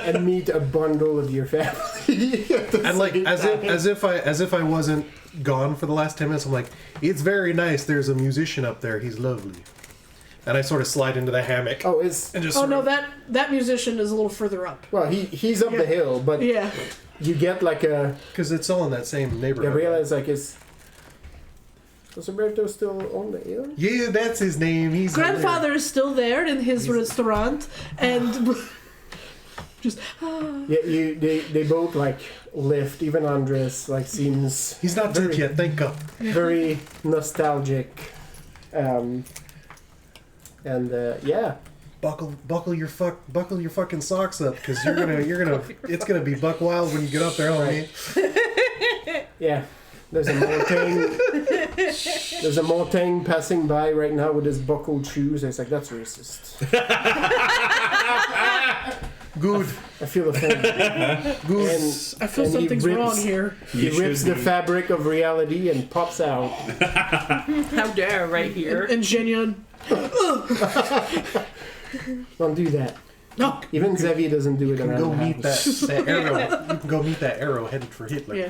Speaker 5: And meet a bundle of your family.
Speaker 2: And like as if I wasn't gone for the last 10 minutes, I'm like, it's very nice. There's a musician up there. He's lovely. And I sort of slide into the hammock.
Speaker 5: Oh, is
Speaker 2: and just
Speaker 3: Oh no, that musician is a little further up.
Speaker 5: well, he's up the hill, but
Speaker 3: Yeah.
Speaker 5: you get like a
Speaker 2: because it's all in that same neighborhood.
Speaker 5: Gabriela is like is Roberto still on the hill?
Speaker 2: Yeah, that's his name. He's
Speaker 3: Grandfather is still there in his restaurant, and just
Speaker 5: Yeah, they both like lift. Even Andres like seems
Speaker 2: He's not dead yet. Thank God.
Speaker 5: very nostalgic. Yeah.
Speaker 2: Buckle your fucking socks up, because it's gonna be buck wild when you get up there, homie.
Speaker 5: Yeah. There's a Montaigne passing by right now with his buckled shoes. It's like, that's racist.
Speaker 2: Good.
Speaker 5: I feel offended.
Speaker 2: Good.
Speaker 3: I feel
Speaker 5: and he
Speaker 3: something's
Speaker 5: rips-
Speaker 3: wrong here.
Speaker 5: He
Speaker 7: You
Speaker 5: rips
Speaker 7: should
Speaker 5: the
Speaker 7: be.
Speaker 5: fabric of reality and pops out.
Speaker 4: How dare, right here.
Speaker 3: And Genya,
Speaker 5: Don't do that.
Speaker 3: no,
Speaker 5: Even Zevi doesn't do it
Speaker 2: You can
Speaker 5: around
Speaker 2: go
Speaker 5: the
Speaker 2: meet
Speaker 5: house.
Speaker 2: that arrow. You can go meet that arrow headed for Hitler.
Speaker 3: yeah.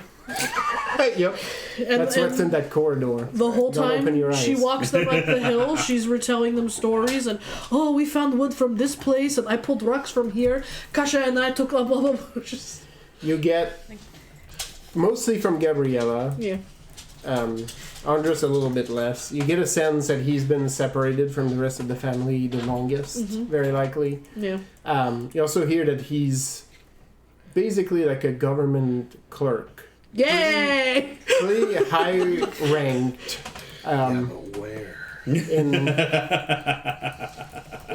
Speaker 5: Yep.
Speaker 3: And,
Speaker 5: That's what's in that corridor.
Speaker 3: the whole
Speaker 5: Don't open your
Speaker 3: time she
Speaker 5: eyes.
Speaker 3: walks them up the hill, she's retelling them stories, and oh, we found wood from this place, and I pulled rocks from here. Kasha and I took blah blah blah. Just,
Speaker 5: You get mostly from Gabriela.
Speaker 3: yeah.
Speaker 5: Andres a little bit less. You get a sense that he's been separated from the rest of the family the longest, very likely.
Speaker 3: Yeah.
Speaker 5: You also hear that he's basically like a government clerk.
Speaker 3: Yay!
Speaker 5: Pretty high ranked
Speaker 2: Yeah, but where?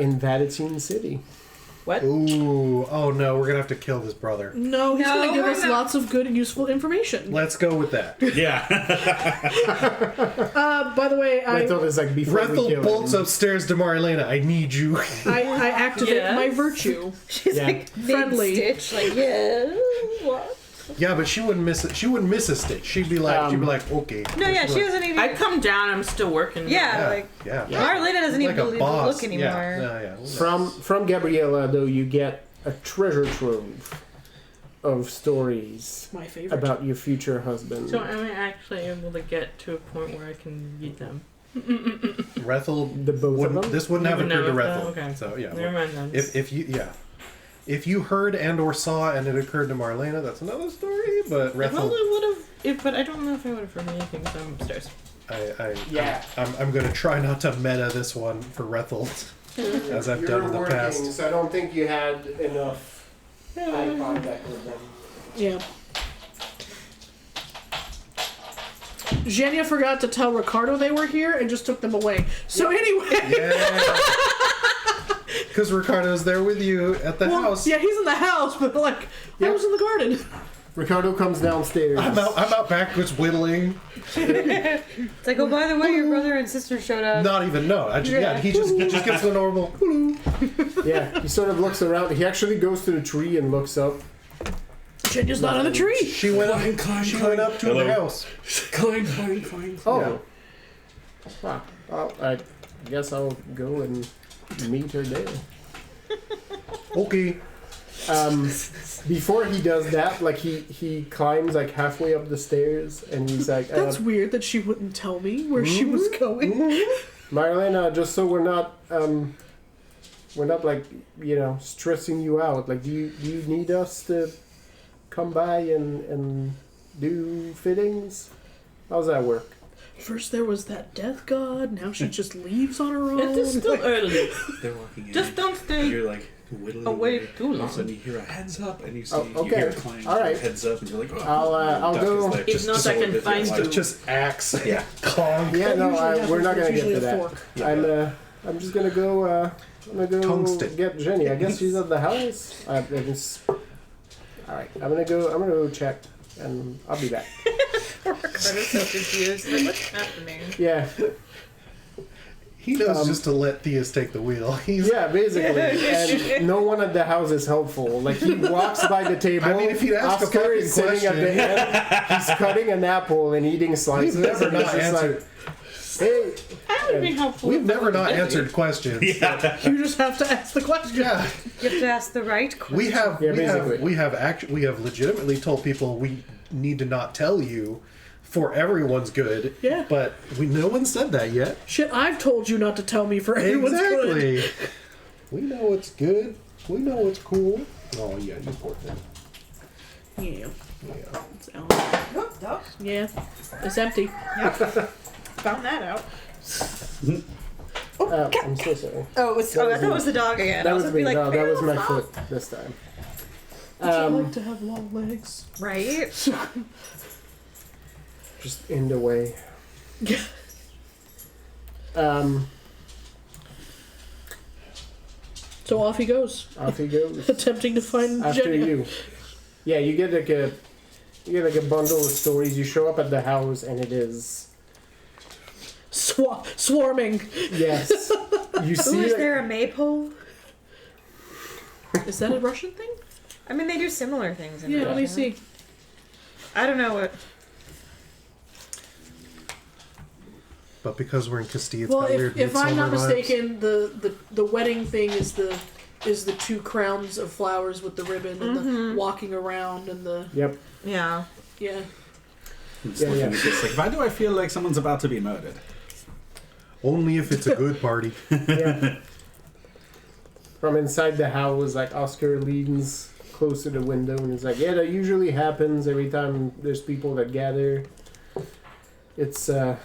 Speaker 5: in Vatican City.
Speaker 4: What?
Speaker 2: Ooh, oh no, we're gonna have to kill this brother.
Speaker 3: No, he's
Speaker 6: No,
Speaker 3: gonna give
Speaker 6: we're
Speaker 3: us
Speaker 6: not.
Speaker 3: lots of good and useful information.
Speaker 2: Let's go with that.
Speaker 7: Yeah.
Speaker 3: By the way,
Speaker 5: I thought it was like before we
Speaker 2: Rethel
Speaker 5: kill
Speaker 2: bolts
Speaker 5: him.
Speaker 2: upstairs to Marilena. I need you.
Speaker 3: I activate
Speaker 4: Yes.
Speaker 3: my virtue.
Speaker 6: She's
Speaker 5: Yeah.
Speaker 6: like
Speaker 3: Friendly.
Speaker 6: Stitch, like yeah. What?
Speaker 2: Yeah, but she wouldn't miss it. She wouldn't miss a stitch. She'd be like, okay.
Speaker 6: No, yeah, she doesn't even.
Speaker 4: I come down, I'm still working.
Speaker 6: Yeah,
Speaker 2: Yeah,
Speaker 6: like
Speaker 2: yeah.
Speaker 6: Marlena doesn't
Speaker 2: Like
Speaker 6: even
Speaker 2: a
Speaker 6: believe
Speaker 2: boss.
Speaker 6: look anymore.
Speaker 2: Yeah.
Speaker 5: From Gabriela, though, you get a treasure trove of stories
Speaker 3: My favorite.
Speaker 5: about your future husband.
Speaker 4: So am I actually able to get to a point where I can read them?
Speaker 2: Rethel,
Speaker 5: The both of
Speaker 2: wouldn't,
Speaker 5: them?
Speaker 2: this wouldn't have
Speaker 4: You would
Speaker 2: occurred to
Speaker 4: know
Speaker 2: Rethel.
Speaker 4: that? Okay.
Speaker 2: So yeah.
Speaker 4: Never mind then.
Speaker 2: If you heard and or saw and it occurred to Marlena, that's another story. But
Speaker 4: I probably
Speaker 2: Rethel,
Speaker 4: would have, but I don't know if I would have heard anything because I'm upstairs.
Speaker 5: Yeah.
Speaker 2: I'm gonna try not to meta this one for Rethel, as I've done in the past.
Speaker 5: so I don't think you had enough eye contact with them.
Speaker 3: Yeah. Genya forgot to tell Ricardo they were here and just took them away. So anyway,
Speaker 2: Yeah. Because Ricardo's there with you at the house.
Speaker 3: yeah, he's in the house, but like I
Speaker 5: Yeah.
Speaker 3: was in the garden.
Speaker 5: Ricardo comes downstairs.
Speaker 2: I'm out back just whittling.
Speaker 6: It's like, oh, by the way, your brother and sister showed up.
Speaker 2: Not even know. He just gets the normal.
Speaker 5: Yeah, he sort of looks around. He actually goes to the tree and looks up.
Speaker 3: Genya's not on the tree.
Speaker 2: She went up to
Speaker 7: Hello.
Speaker 2: the house.
Speaker 7: Clang.
Speaker 5: Oh. Wow. Well, I guess I'll go and meet her there.
Speaker 2: Okay.
Speaker 5: Before he does that, like he climbs like halfway up the stairs and he's like,
Speaker 3: That's weird that she wouldn't tell me where she was going.
Speaker 5: Marlena, just so we're not like, stressing you out. Like, do you need us to come by and do fittings? How's that work?
Speaker 3: First there was that death god, now she just leaves on her own.
Speaker 4: It is still early.
Speaker 7: They're walking in.
Speaker 4: Just don't stay
Speaker 7: You're like whittling
Speaker 4: away
Speaker 7: away.
Speaker 4: too
Speaker 7: All of a
Speaker 4: long.
Speaker 7: sudden you hear a heads up, and you see
Speaker 5: Oh,
Speaker 7: you hear
Speaker 5: okay.
Speaker 7: a clang.
Speaker 5: All right.
Speaker 7: Heads up, and you're like,
Speaker 5: I'll
Speaker 7: duck
Speaker 5: go-
Speaker 7: is there.
Speaker 4: If not,
Speaker 7: a
Speaker 4: I can
Speaker 7: little bit
Speaker 4: find
Speaker 7: like-
Speaker 4: you.
Speaker 2: Just axe.
Speaker 7: Yeah.
Speaker 2: Clonk.
Speaker 5: Yeah, no,
Speaker 3: Usually
Speaker 5: we're not gonna
Speaker 3: happens.
Speaker 5: get to
Speaker 3: Usually a
Speaker 5: that.
Speaker 3: fork.
Speaker 5: I'm just gonna go. I'm gonna go
Speaker 2: Tungsten.
Speaker 5: get Jenny. I guess she's at the house. All right, I'm gonna go check, and I'll be back.
Speaker 6: Ricardo's so confused. Like, what's happening?
Speaker 5: Yeah,
Speaker 2: He knows just to let Theus take the wheel. He's.
Speaker 5: yeah, basically. And no one at the house is helpful. Like he walks by the table.
Speaker 2: I mean, if he'd ask a
Speaker 5: Oscar is
Speaker 2: fucking
Speaker 5: sitting at the
Speaker 2: question.
Speaker 5: end. He's cutting an apple and eating slices.
Speaker 2: He's never
Speaker 5: and
Speaker 2: not
Speaker 5: he's just
Speaker 2: answered.
Speaker 5: Hey,
Speaker 4: That would be helpful.
Speaker 2: We've never not answered questions.
Speaker 7: Yeah.
Speaker 3: You just have to ask the question.
Speaker 2: Yeah.
Speaker 6: You have to ask the right question.
Speaker 2: We have
Speaker 5: Yeah, basically.
Speaker 2: we have legitimately told people we need to not tell you for everyone's good.
Speaker 3: Yeah.
Speaker 2: But no one said that yet.
Speaker 3: Shit, I've told you not to tell me for everyone's good.
Speaker 2: Exactly. We know what's good. We know what's cool. Oh yeah, you poor thing.
Speaker 3: Yeah.
Speaker 2: Yeah.
Speaker 3: It's
Speaker 6: Oh, dog.
Speaker 3: Yeah. It's empty.
Speaker 6: Found that out.
Speaker 5: I'm so sorry.
Speaker 6: Oh, I thought it was the dog again.
Speaker 5: That
Speaker 6: I
Speaker 5: was
Speaker 6: gonna
Speaker 5: me.
Speaker 6: be like,
Speaker 5: No, that was my
Speaker 6: "Meow."
Speaker 5: foot this time.
Speaker 3: Would you like to have long legs?
Speaker 6: Right?
Speaker 5: Just in the way.
Speaker 3: Yeah. So off he goes,
Speaker 5: Off he goes.
Speaker 3: attempting to find
Speaker 5: After
Speaker 3: Jenny.
Speaker 5: you. Yeah, you get like a bundle of stories. You show up at the house and it is
Speaker 3: Swarming.
Speaker 5: yes. You
Speaker 6: Ooh,
Speaker 5: see
Speaker 6: is
Speaker 5: like,
Speaker 6: there a maypole?
Speaker 3: Is that a Russian thing?
Speaker 6: I mean, they do similar things. In
Speaker 3: Yeah, let me
Speaker 6: Russia.
Speaker 3: see.
Speaker 6: I don't know what.
Speaker 2: But because we're in Castilla, it's
Speaker 3: Well,
Speaker 2: got weird
Speaker 3: if I'm not
Speaker 2: midsummer vibes.
Speaker 3: mistaken, the wedding thing is the two crowns of flowers with the ribbon and the walking around and the
Speaker 5: Yep.
Speaker 6: Yeah.
Speaker 3: yeah.
Speaker 7: It's
Speaker 5: Yeah,
Speaker 7: looking
Speaker 5: yeah.
Speaker 7: at this, like, why do I feel like someone's about to be murdered?
Speaker 2: Only if it's a good party.
Speaker 5: Yeah. From inside the house, like Oscar leans close to the window and he's like, "Yeah, that usually happens every time there's people that gather. It's I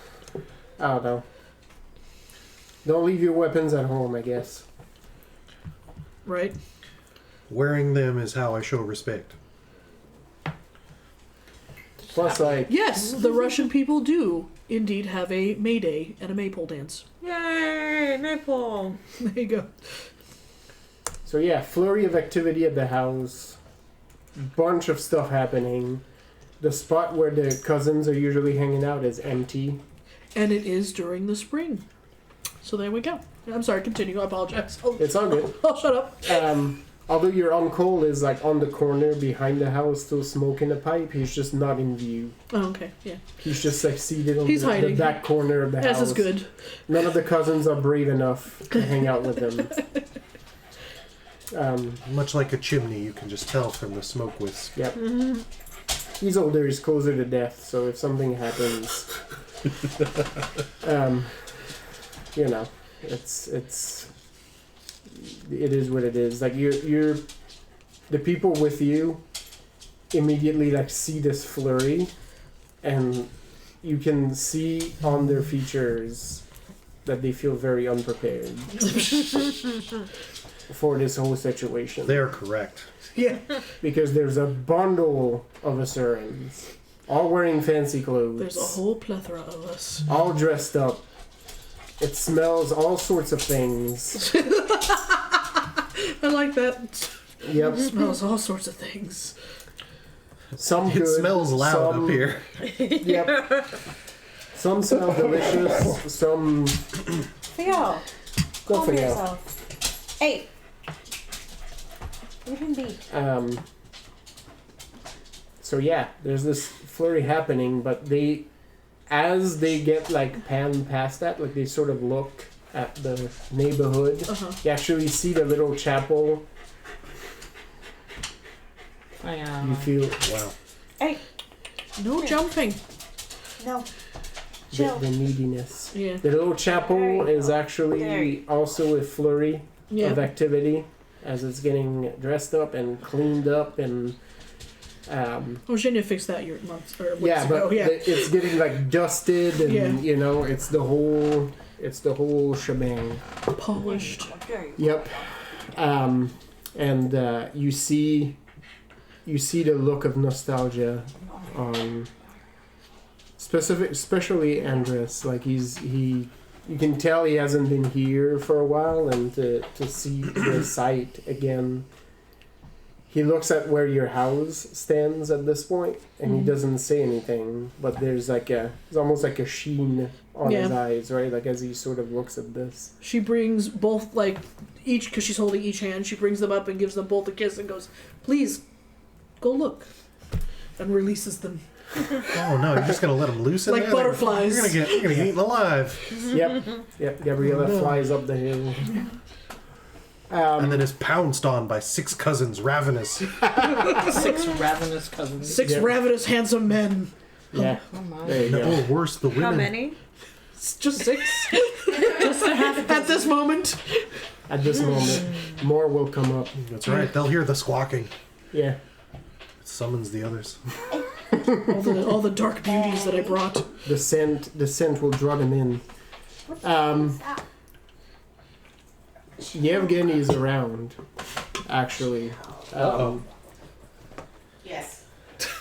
Speaker 5: don't know. Don't leave your weapons at home, I guess."
Speaker 3: Right.
Speaker 2: Wearing them is how I show respect.
Speaker 5: Plus, like,
Speaker 3: Yes, the Russian people do indeed have a May Day and a maypole dance.
Speaker 6: Yay, maypole.
Speaker 3: There you go.
Speaker 5: so yeah, flurry of activity at the house, bunch of stuff happening. The spot where the cousins are usually hanging out is empty.
Speaker 3: And it is during the spring. So there we go. I'm sorry, continue. I apologize.
Speaker 5: It's all good.
Speaker 3: Oh, shut up.
Speaker 5: Although your uncle is like on the corner behind the house, still smoking a pipe, he's just not in view.
Speaker 3: Oh, okay. Yeah.
Speaker 5: He's just like seated on
Speaker 3: He's
Speaker 5: the
Speaker 3: hiding.
Speaker 5: back corner of the
Speaker 3: As
Speaker 5: house.
Speaker 3: is good.
Speaker 5: None of the cousins are brave enough to hang out with him.
Speaker 2: Much like a chimney, you can just tell from the smoke wisp.
Speaker 5: Yep. He's older. He's closer to death. So if something happens, you know, it is what it is. Like you're the people with you immediately like see this flurry, and you can see on their features that they feel very unprepared for this whole situation.
Speaker 2: They're correct.
Speaker 3: Yeah.
Speaker 5: Because there's a bundle of Asurans, all wearing fancy clothes.
Speaker 3: There's a whole plethora of us.
Speaker 5: all dressed up. It smells all sorts of things.
Speaker 3: I like that.
Speaker 5: Yep.
Speaker 3: It smells all sorts of things.
Speaker 5: Some
Speaker 2: It
Speaker 5: good.
Speaker 2: smells loud
Speaker 5: some,
Speaker 2: up here.
Speaker 5: Yep. Some smell delicious. Some
Speaker 6: Theo,
Speaker 5: go
Speaker 6: calm
Speaker 5: for now.
Speaker 6: yourself. Hey. Leave him be.
Speaker 5: So yeah, there's this flurry happening, but as they get like panned past that, like they sort of look at the neighborhood. You actually see the little chapel. You feel
Speaker 2: Wow.
Speaker 6: Hey.
Speaker 3: No jumping.
Speaker 6: No. Chill.
Speaker 5: the neediness.
Speaker 3: Yeah.
Speaker 5: The little chapel
Speaker 6: There you
Speaker 5: is
Speaker 6: go. There
Speaker 5: actually
Speaker 6: you
Speaker 5: also a flurry of
Speaker 3: Yeah.
Speaker 5: activity as it's getting dressed up and cleaned up and
Speaker 3: Virginia fixed that year months or weeks
Speaker 5: yeah,
Speaker 3: ago.
Speaker 5: but
Speaker 3: Yeah.
Speaker 5: it's getting like dusted and
Speaker 3: Yeah.
Speaker 5: you know it's the whole shebang.
Speaker 3: Polished.
Speaker 5: Yep. And you see the look of nostalgia on especially Andres. Like you can tell he hasn't been here for a while, and to see the site again, he looks at where your house stands at this point, and he doesn't say anything, but there's almost like a sheen on his
Speaker 3: Yeah.
Speaker 5: eyes, right? Like as he sort of looks at this.
Speaker 3: She brings both, like, each, because she's holding each hand, she brings them up and gives them both a kiss and goes, please, go look. and releases them.
Speaker 2: Oh no, you're just gonna let them loose in
Speaker 3: Like
Speaker 2: there?
Speaker 3: butterflies.
Speaker 2: You're gonna get eaten alive.
Speaker 5: Yep. Gabriella flies up the hill.
Speaker 2: And then is pounced on by 6 cousins, ravenous.
Speaker 4: 6 ravenous cousins.
Speaker 3: 6 ravenous, handsome men.
Speaker 5: Yeah.
Speaker 4: Oh my.
Speaker 5: There you go.
Speaker 2: Or worse, the women.
Speaker 6: How many?
Speaker 3: It's just 6. Just a half at this moment.
Speaker 5: At this moment, more will come up.
Speaker 2: That's right. They'll hear the squawking.
Speaker 5: Yeah.
Speaker 2: It summons the others.
Speaker 3: All the dark beauties that I brought.
Speaker 5: The scent will draw them in. Yevgeny is around, actually.
Speaker 8: Yes.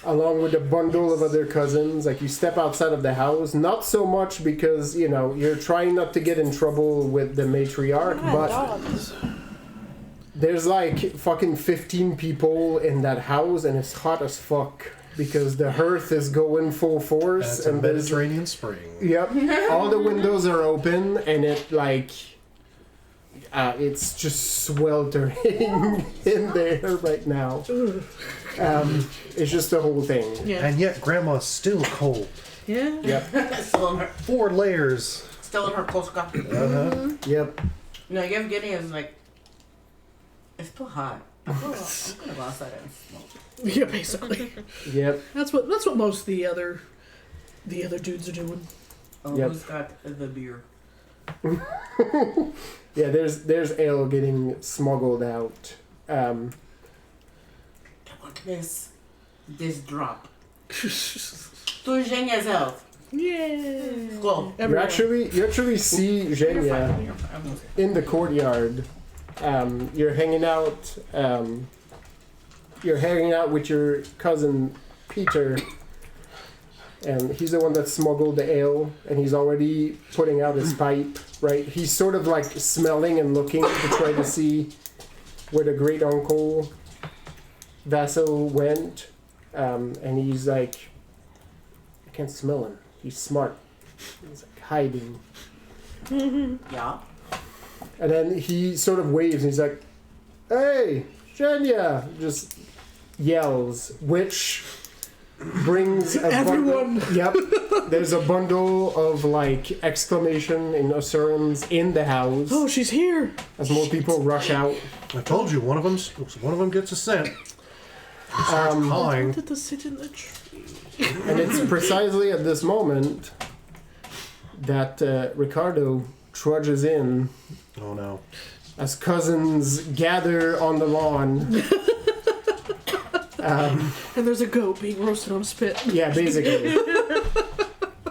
Speaker 5: Along with a bundle of other cousins. Like, you step outside of the house, not so much because, you know, you're trying not to get in trouble with the matriarch, but there's like fucking 15 people in that house and it's hot as fuck because the hearth is going full force.
Speaker 2: That's a
Speaker 5: and there's
Speaker 2: Mediterranean spring.
Speaker 5: Yep. All the windows are open and it like it's just sweltering in there right now. It's just the whole thing.
Speaker 3: Yeah.
Speaker 2: And yet Grandma's still cold.
Speaker 3: Yeah.
Speaker 5: Yep.
Speaker 8: Still in her,
Speaker 2: 4 layers.
Speaker 8: still in her Koska.
Speaker 2: Uh-huh.
Speaker 5: Yep.
Speaker 8: No, Yevgeny is like, it's too hot. I'm gonna go outside and smoke.
Speaker 3: Yeah, basically.
Speaker 5: Yep.
Speaker 3: That's what most of the other dudes are doing.
Speaker 8: Oh,
Speaker 5: Yep.
Speaker 8: who's got the beer?
Speaker 5: Yeah, there's ale getting smuggled out.
Speaker 8: This drop. To Zhenya's health.
Speaker 3: Yeah.
Speaker 8: Go.
Speaker 5: You actually see Zhenya in the courtyard. You're hanging out. You're hanging out with your cousin Peter, and he's the one that smuggled the ale, and he's already putting out his pipe. Right, he's sort of like smelling and looking to try to see where the great uncle Vasil went, and he's like, I can't smell him. He's smart. He's like hiding.
Speaker 8: Yeah.
Speaker 5: And then he sort of waves and he's like, hey, Zhenya! Just yells, which brings a
Speaker 3: Everyone.
Speaker 5: bundle. Yep. There's a bundle of like exclamation in Asuran's in the house
Speaker 3: Oh, she's here.
Speaker 5: as more people rush out.
Speaker 2: I told you, one of them gets a scent. He starts cawing.
Speaker 3: Wanted to sit in the tree.
Speaker 5: And it's precisely at this moment that Ricardo trudges in
Speaker 2: Oh no.
Speaker 5: as cousins gather on the lawn.
Speaker 3: And there's a goat being roasted on a spit.
Speaker 5: Yeah, basically.
Speaker 6: I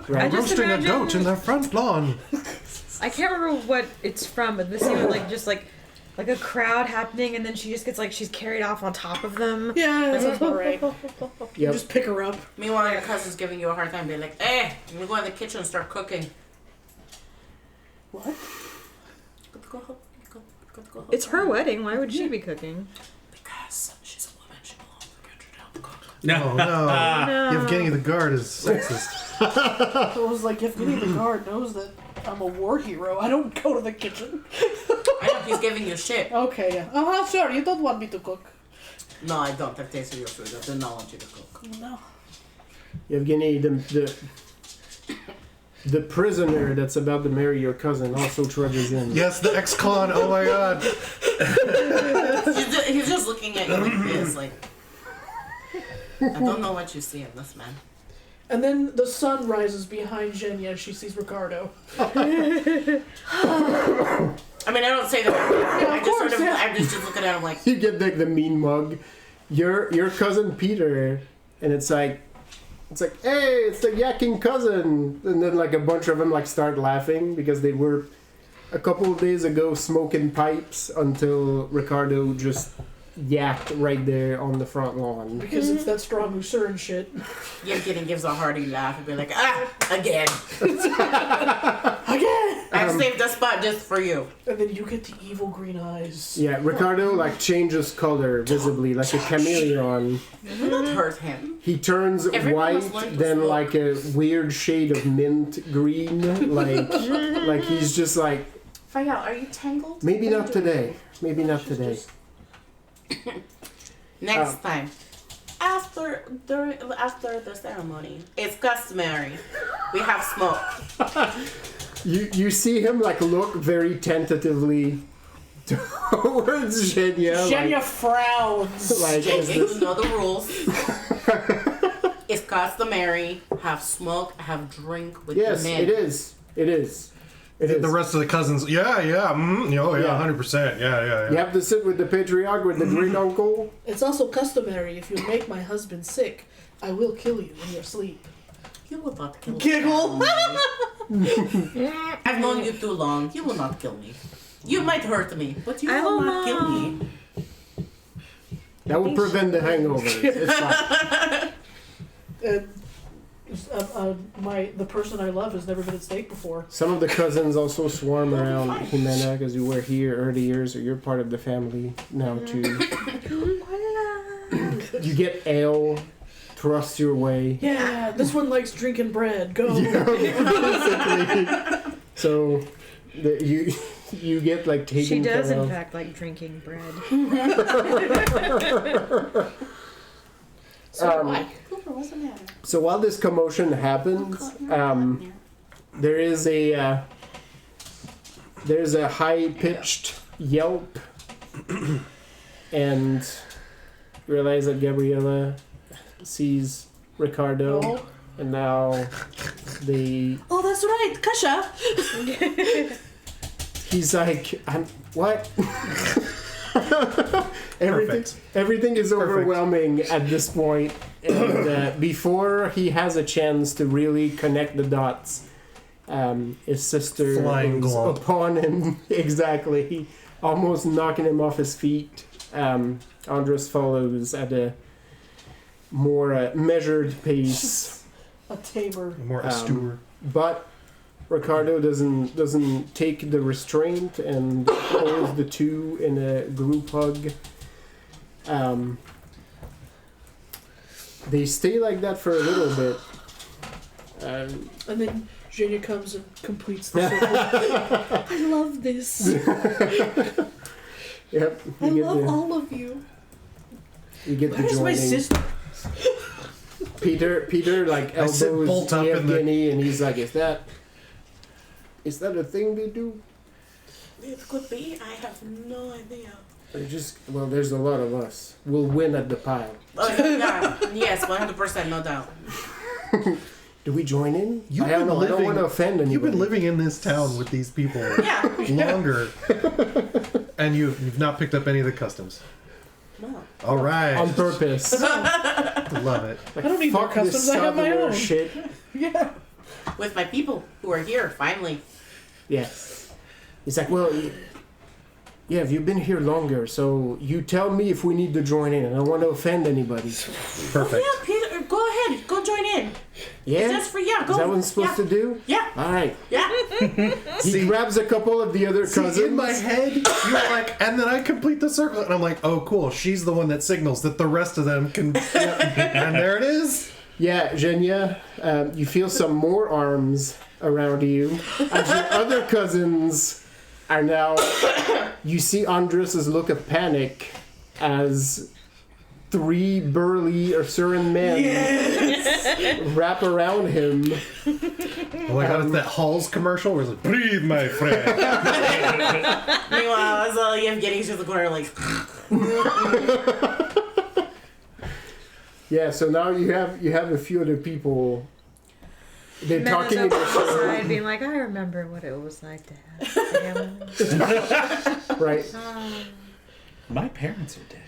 Speaker 5: Right.
Speaker 6: just
Speaker 2: Roasting a
Speaker 6: imagine-
Speaker 2: goat in their front lawn.
Speaker 6: I can't remember what it's from, but this seemed like just like a crowd happening, and then she just gets like she's carried off on top of them.
Speaker 3: Yeah, that sounds about right.
Speaker 5: Yep.
Speaker 3: Just pick her up.
Speaker 8: Meanwhile, your cousin's giving you a hard time, being like, hey, I'm gonna go in the kitchen and start cooking.
Speaker 3: What?
Speaker 8: Go help. Go help.
Speaker 6: It's her wedding. Why would she be cooking?
Speaker 8: Because she's a woman, she belongs to the country down the cook.
Speaker 2: Oh no. Yevgeny the guard is sexist.
Speaker 3: I was like, if any of the guard knows that I'm a war hero, I don't go to the kitchen.
Speaker 8: I know he's giving you shit.
Speaker 3: Okay, yeah. Sure, you don't want me to cook.
Speaker 8: No, I don't. I've tasted your food. I do not want you to cook.
Speaker 3: No.
Speaker 5: Yevgeny, the prisoner that's about to marry your cousin also trudges in.
Speaker 2: Yes, the ex-con. Oh my god.
Speaker 8: He's just looking at you like this, like, I don't know what you see in this man.
Speaker 3: And then the sun rises behind Zhenya. She sees Ricardo.
Speaker 8: I mean, I don't say that. I just
Speaker 3: course,
Speaker 8: sort of,
Speaker 3: yeah.
Speaker 8: I'm just looking at him like,
Speaker 5: You get the mean mug. Your cousin Peter, and it's like, hey, it's the yakking cousin. And then like a bunch of them like start laughing because they were a couple of days ago smoking pipes until Ricardo just yacked right there on the front lawn.
Speaker 3: Because it's that strong Usuran shit.
Speaker 8: Yevgeny gives a hearty laugh and be like, again.
Speaker 3: Again!
Speaker 8: I've saved a spot just for you.
Speaker 3: And then you get the evil green eyes.
Speaker 5: Yeah, Ricardo like changes color visibly like a chameleon.
Speaker 8: Do not hurt him.
Speaker 5: He turns
Speaker 8: Everyone must
Speaker 5: white,
Speaker 8: learn to
Speaker 5: then
Speaker 8: smoke.
Speaker 5: like a weird shade of mint green, like he's just like,
Speaker 8: Fayal, are you tangled?
Speaker 5: maybe not today, maybe not today.
Speaker 8: Next time. after the ceremony, it's customary. We have smoke.
Speaker 5: You see him like look very tentatively towards Zhenya.
Speaker 3: Zhenya frowns.
Speaker 5: Like, is
Speaker 8: You
Speaker 5: this,
Speaker 8: know the rules. It's customary. Have smoke. Have drink with
Speaker 5: yes,
Speaker 8: the men.
Speaker 5: it is. It is. It is.
Speaker 2: The rest of the cousins, yeah, 100%, yeah.
Speaker 5: You have to sit with the patriarch, with the great uncle.
Speaker 3: It's also customary if you make my husband sick, I will kill you in your sleep.
Speaker 8: You will not kill me.
Speaker 3: Giggle.
Speaker 8: I've known you too long. You will not kill me. You might hurt me, but you
Speaker 6: I
Speaker 8: will
Speaker 6: will
Speaker 8: not kill
Speaker 6: not.
Speaker 8: me.
Speaker 5: That will prevent the hangovers. It's fine.
Speaker 3: The person I love has never been at stake before.
Speaker 5: Some of the cousins also swarm around Jimena because you were here early years, or you're part of the family now too. You get ale thrust your way.
Speaker 3: Yeah, this one likes drinking bread. Go.
Speaker 5: Basically. So you get like taken
Speaker 6: She does,
Speaker 5: care
Speaker 6: in
Speaker 5: of.
Speaker 6: fact, like drinking bread.
Speaker 8: Cooper, what's the matter?
Speaker 5: So while this commotion happens, there's a high-pitched yelp, and you realize that Gabriella sees Ricardo,
Speaker 3: Oh.
Speaker 5: and now
Speaker 3: Oh, that's right, Kasha.
Speaker 5: he's like, what? Everything is overwhelming at this point, and before he has a chance to really connect the dots, his sister
Speaker 2: Flying
Speaker 5: is
Speaker 2: glove.
Speaker 5: upon him, exactly, almost knocking him off his feet. Andres follows at a more measured pace,
Speaker 3: A tamer.
Speaker 2: More austere.
Speaker 5: but Ricardo doesn't take the restraint and holds the two in a group hug. They stay like that for a little bit.
Speaker 3: And then Zhenya comes and completes the circle. I love this.
Speaker 5: Yep.
Speaker 3: I love all of you.
Speaker 5: You get the
Speaker 3: Where's my
Speaker 5: joining.
Speaker 3: sister?
Speaker 5: Peter like
Speaker 2: I sit
Speaker 5: elbows
Speaker 2: bolt up in the-
Speaker 5: Evgeny, and he's like, "Is that a thing they do?"
Speaker 8: It could be. I have no idea.
Speaker 5: There's a lot of us. We'll win at the pile.
Speaker 8: Oh, yeah. Yes, 100%, no doubt.
Speaker 5: Do we join in?
Speaker 2: You've
Speaker 5: I don't
Speaker 2: been
Speaker 5: know. I don't
Speaker 2: living-
Speaker 5: want to offend anybody.
Speaker 2: You've been living in this town with these people
Speaker 8: Yeah.
Speaker 2: longer, and you've not picked up any of the customs.
Speaker 8: No.
Speaker 2: All right,
Speaker 5: on purpose.
Speaker 2: love it.
Speaker 5: Like,
Speaker 3: I don't need more
Speaker 5: fuck this
Speaker 3: customs, I have my
Speaker 5: southerner
Speaker 3: own.
Speaker 5: shit.
Speaker 3: Yeah.
Speaker 8: With my people who are here, finally.
Speaker 5: Yes. He's like, well, yeah, you've been here longer, so you tell me if we need to join in. I don't want to offend anybody.
Speaker 2: Perfect.
Speaker 8: Yeah, Peter, go ahead. Go join in.
Speaker 5: Yeah?
Speaker 8: It's just for, yeah, go.
Speaker 5: Is that what I'm supposed to do?
Speaker 8: Yeah.
Speaker 5: All right.
Speaker 8: Yeah.
Speaker 5: He grabs a couple of the other cousins.
Speaker 2: See, in my head, you're like, and then I complete the circle, and I'm like, oh, cool. She's the one that signals that the rest of them can. And there it is.
Speaker 5: Yeah, Zhenya, you feel some more arms around you. As your other cousins are now... You see Andres' look of panic as 3 burly Ursuran men wrap around him.
Speaker 2: Oh my god, it's that Halls commercial where it's like, breathe, my friend.
Speaker 8: Meanwhile, as Yevgeny's just the corner, like.
Speaker 5: Yeah, so now you have a few other people. They're
Speaker 6: Men
Speaker 5: talking
Speaker 6: is
Speaker 5: in
Speaker 6: over the
Speaker 5: their
Speaker 6: side, being like, I remember what it was like to have family.
Speaker 5: right.
Speaker 7: My parents are dead.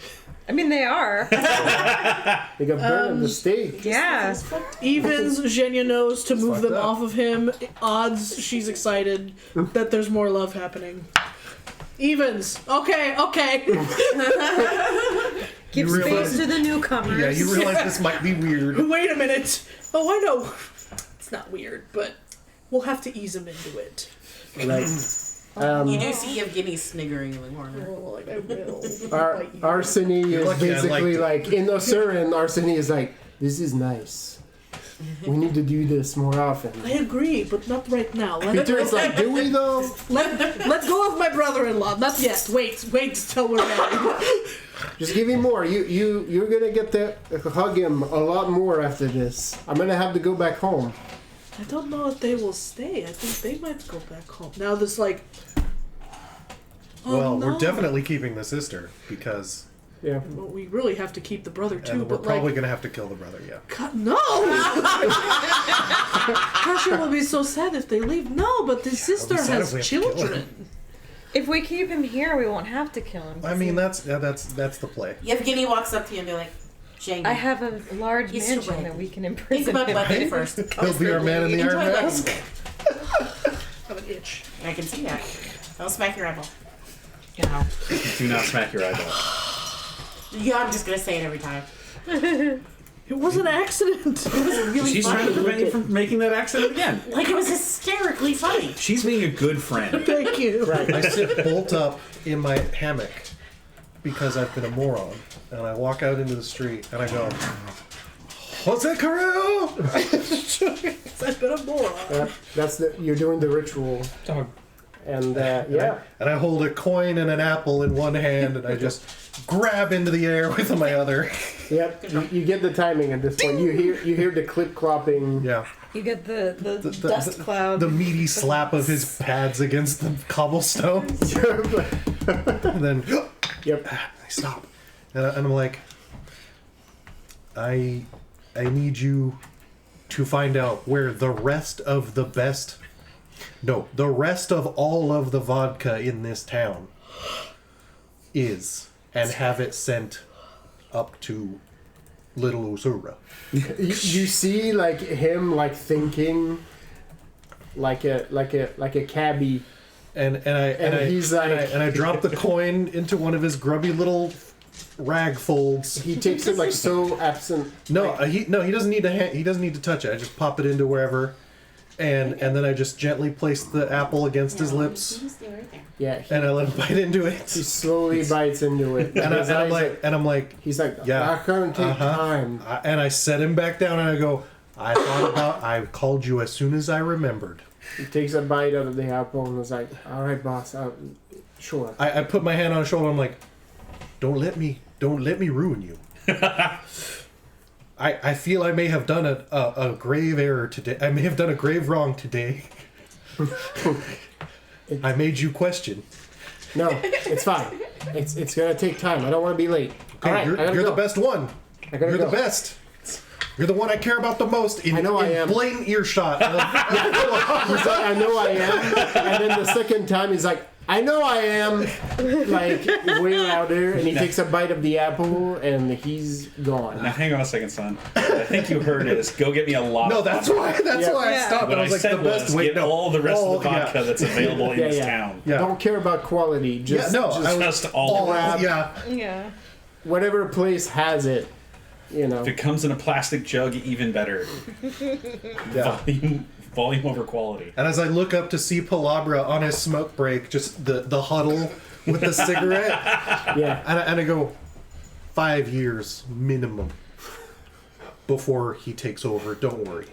Speaker 6: I mean, they are.
Speaker 5: They got burned at the stake.
Speaker 6: Yeah.
Speaker 3: Evens, Zhenya knows to move
Speaker 2: fucked
Speaker 3: them
Speaker 2: up.
Speaker 3: off of him. Odds, she's excited that there's more love happening. Evens. Okay.
Speaker 6: Give
Speaker 2: You
Speaker 6: space
Speaker 2: realize-
Speaker 6: to the newcomers.
Speaker 2: Yeah, you realize this might be weird.
Speaker 3: Wait a minute. Oh, I know. It's not weird, but we'll have to ease him into it.
Speaker 5: Right.
Speaker 8: You do see Yevgeny sniggering in the corner.
Speaker 3: Oh, like I will.
Speaker 5: Arseny is
Speaker 2: lucky I
Speaker 5: basically
Speaker 2: liked
Speaker 5: like in Osuran. Arseny is like, this is nice. We need to do this more often.
Speaker 3: I agree, but not right now.
Speaker 5: Peter's like, do we though?
Speaker 3: Let go of my brother-in-law. Not yet. Wait till we're married.
Speaker 5: Just give him more. You're gonna get to hug him a lot more after this. I'm gonna have to go back home.
Speaker 3: I don't know if they will stay. I think they might go back home. Now this like. Oh,
Speaker 2: Well,
Speaker 3: no.
Speaker 2: we're definitely keeping the sister because,
Speaker 5: Yeah.
Speaker 3: Well, we really have to keep the brother too.
Speaker 2: and we're
Speaker 3: but
Speaker 2: probably
Speaker 3: like,
Speaker 2: gonna have to kill the brother. Yeah.
Speaker 3: God, no. Kasha will be so sad if they leave. No, but the sister
Speaker 2: sad
Speaker 3: has
Speaker 2: if we have to kill him.
Speaker 3: children.
Speaker 6: If we keep him here, we won't have to kill him.
Speaker 2: I mean, that's the play.
Speaker 8: Yevgeny walks up to you and be like, Jane,
Speaker 6: I have a large
Speaker 8: He's
Speaker 6: mansion
Speaker 8: right.
Speaker 6: that we can
Speaker 8: think
Speaker 6: imprison
Speaker 8: about
Speaker 6: him.
Speaker 8: weapon first.
Speaker 2: He'll be our man in the
Speaker 8: Enjoy
Speaker 2: iron
Speaker 8: weapon.
Speaker 2: mask.
Speaker 3: I have an itch.
Speaker 8: I can see that. Don't smack your eyeball.
Speaker 4: Yeah.
Speaker 7: Do not smack your eyeball.
Speaker 8: Yeah, I'm just gonna say it every time.
Speaker 3: It was an accident.
Speaker 8: It was really
Speaker 7: She's trying
Speaker 8: funny.
Speaker 7: to prevent you from making that accident again.
Speaker 8: Like, it was hysterically funny.
Speaker 7: She's being a good friend.
Speaker 3: Thank you.
Speaker 2: I sit bolt up in my hammock because I've been a moron, and I walk out into the street and I go, Jose Carrero!
Speaker 3: I've been a moron.
Speaker 5: You're doing the ritual.
Speaker 7: Dog.
Speaker 5: And yeah.
Speaker 2: And I hold a coin and an apple in one hand, and I just grab into the air with my other.
Speaker 5: Yep. You get the timing at this point. You hear the clip clopping.
Speaker 2: Yeah.
Speaker 6: You get the dust cloud.
Speaker 2: The meaty slap of his pads against the cobblestone. And then,
Speaker 5: Yep.
Speaker 2: I stop. And I'm like, I need you to find out where the rest of the best... No, the rest of all of the vodka in this town is, and have it sent up to Little Usura.
Speaker 5: You see like him like thinking like a cabbie.
Speaker 2: And I drop the coin into one of his grubby little rag folds.
Speaker 5: He takes it like so absent.
Speaker 2: He doesn't need to he doesn't need to touch it. I just pop it into wherever, and then I just gently place the apple against his lips,
Speaker 5: Yeah.
Speaker 2: and I let him bite into it.
Speaker 5: He slowly bites into it.
Speaker 2: And I'm like,
Speaker 5: he's like,
Speaker 2: yeah,
Speaker 5: that's gonna take time.
Speaker 2: And I set him back down, and I go, I called you as soon as I remembered.
Speaker 5: He takes a bite out of the apple and is like, all right, boss, sure.
Speaker 2: I put my hand on his shoulder. I'm like, don't let me ruin you. I feel I may have done a grave error today. I may have done a grave wrong today. I made you question.
Speaker 5: No, it's fine. It's gonna take time. I don't want to be late.
Speaker 2: Okay,
Speaker 5: all right,
Speaker 2: you're the best one.
Speaker 5: I gotta
Speaker 2: You're
Speaker 5: go.
Speaker 2: the best. You're the one I care about the most.
Speaker 5: I know I am.
Speaker 2: Blatant earshot.
Speaker 5: He's like, I know I am. And then the second time he's like, I know I am. Like, way louder. And he takes a bite of the apple and he's gone.
Speaker 7: Now hang on a second, son. I think you heard it. Is go get me a lot.
Speaker 2: No,
Speaker 7: of
Speaker 2: that's
Speaker 7: vodka.
Speaker 2: why I stopped.
Speaker 7: What
Speaker 2: I
Speaker 7: I
Speaker 2: was like,
Speaker 7: said
Speaker 2: the best
Speaker 7: was
Speaker 2: way.
Speaker 7: get all the rest of the
Speaker 2: yeah.
Speaker 7: vodka that's available in this town.
Speaker 2: Yeah.
Speaker 5: Don't care about quality. Just,
Speaker 7: Just all
Speaker 5: grab
Speaker 6: Yeah.
Speaker 5: whatever place has it. You know.
Speaker 7: If it comes in a plastic jug, even better.
Speaker 2: Yeah.
Speaker 7: Volume over quality.
Speaker 2: And as I look up to see Palabra on his smoke break, just the huddle with the cigarette,
Speaker 5: Yeah.
Speaker 2: and I go, 5 years minimum before he takes over. Don't worry.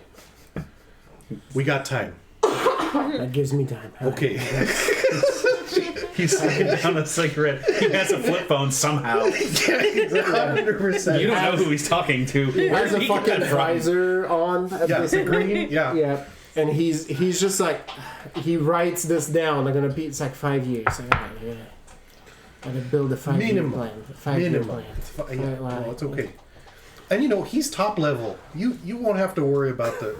Speaker 2: We got time.
Speaker 5: That gives me time.
Speaker 2: Okay.
Speaker 7: He's sucking down a cigarette. He has a flip phone somehow.
Speaker 2: 100%.
Speaker 7: You don't know who he's talking to.
Speaker 5: He has a
Speaker 7: Where'd he get
Speaker 5: fucking
Speaker 7: that from?
Speaker 5: visor on. At
Speaker 2: Yeah,
Speaker 5: this
Speaker 2: the green. Yeah.
Speaker 5: Yeah. And he's just like, he writes this down. They're gonna be. It's like 5 years. Like, yeah. Gotta build a 5-year
Speaker 2: Minimum.
Speaker 5: plan. A 5-year
Speaker 2: Minimum.
Speaker 5: plan.
Speaker 2: Yeah, well, it's okay. And he's top level. You won't have to worry about the.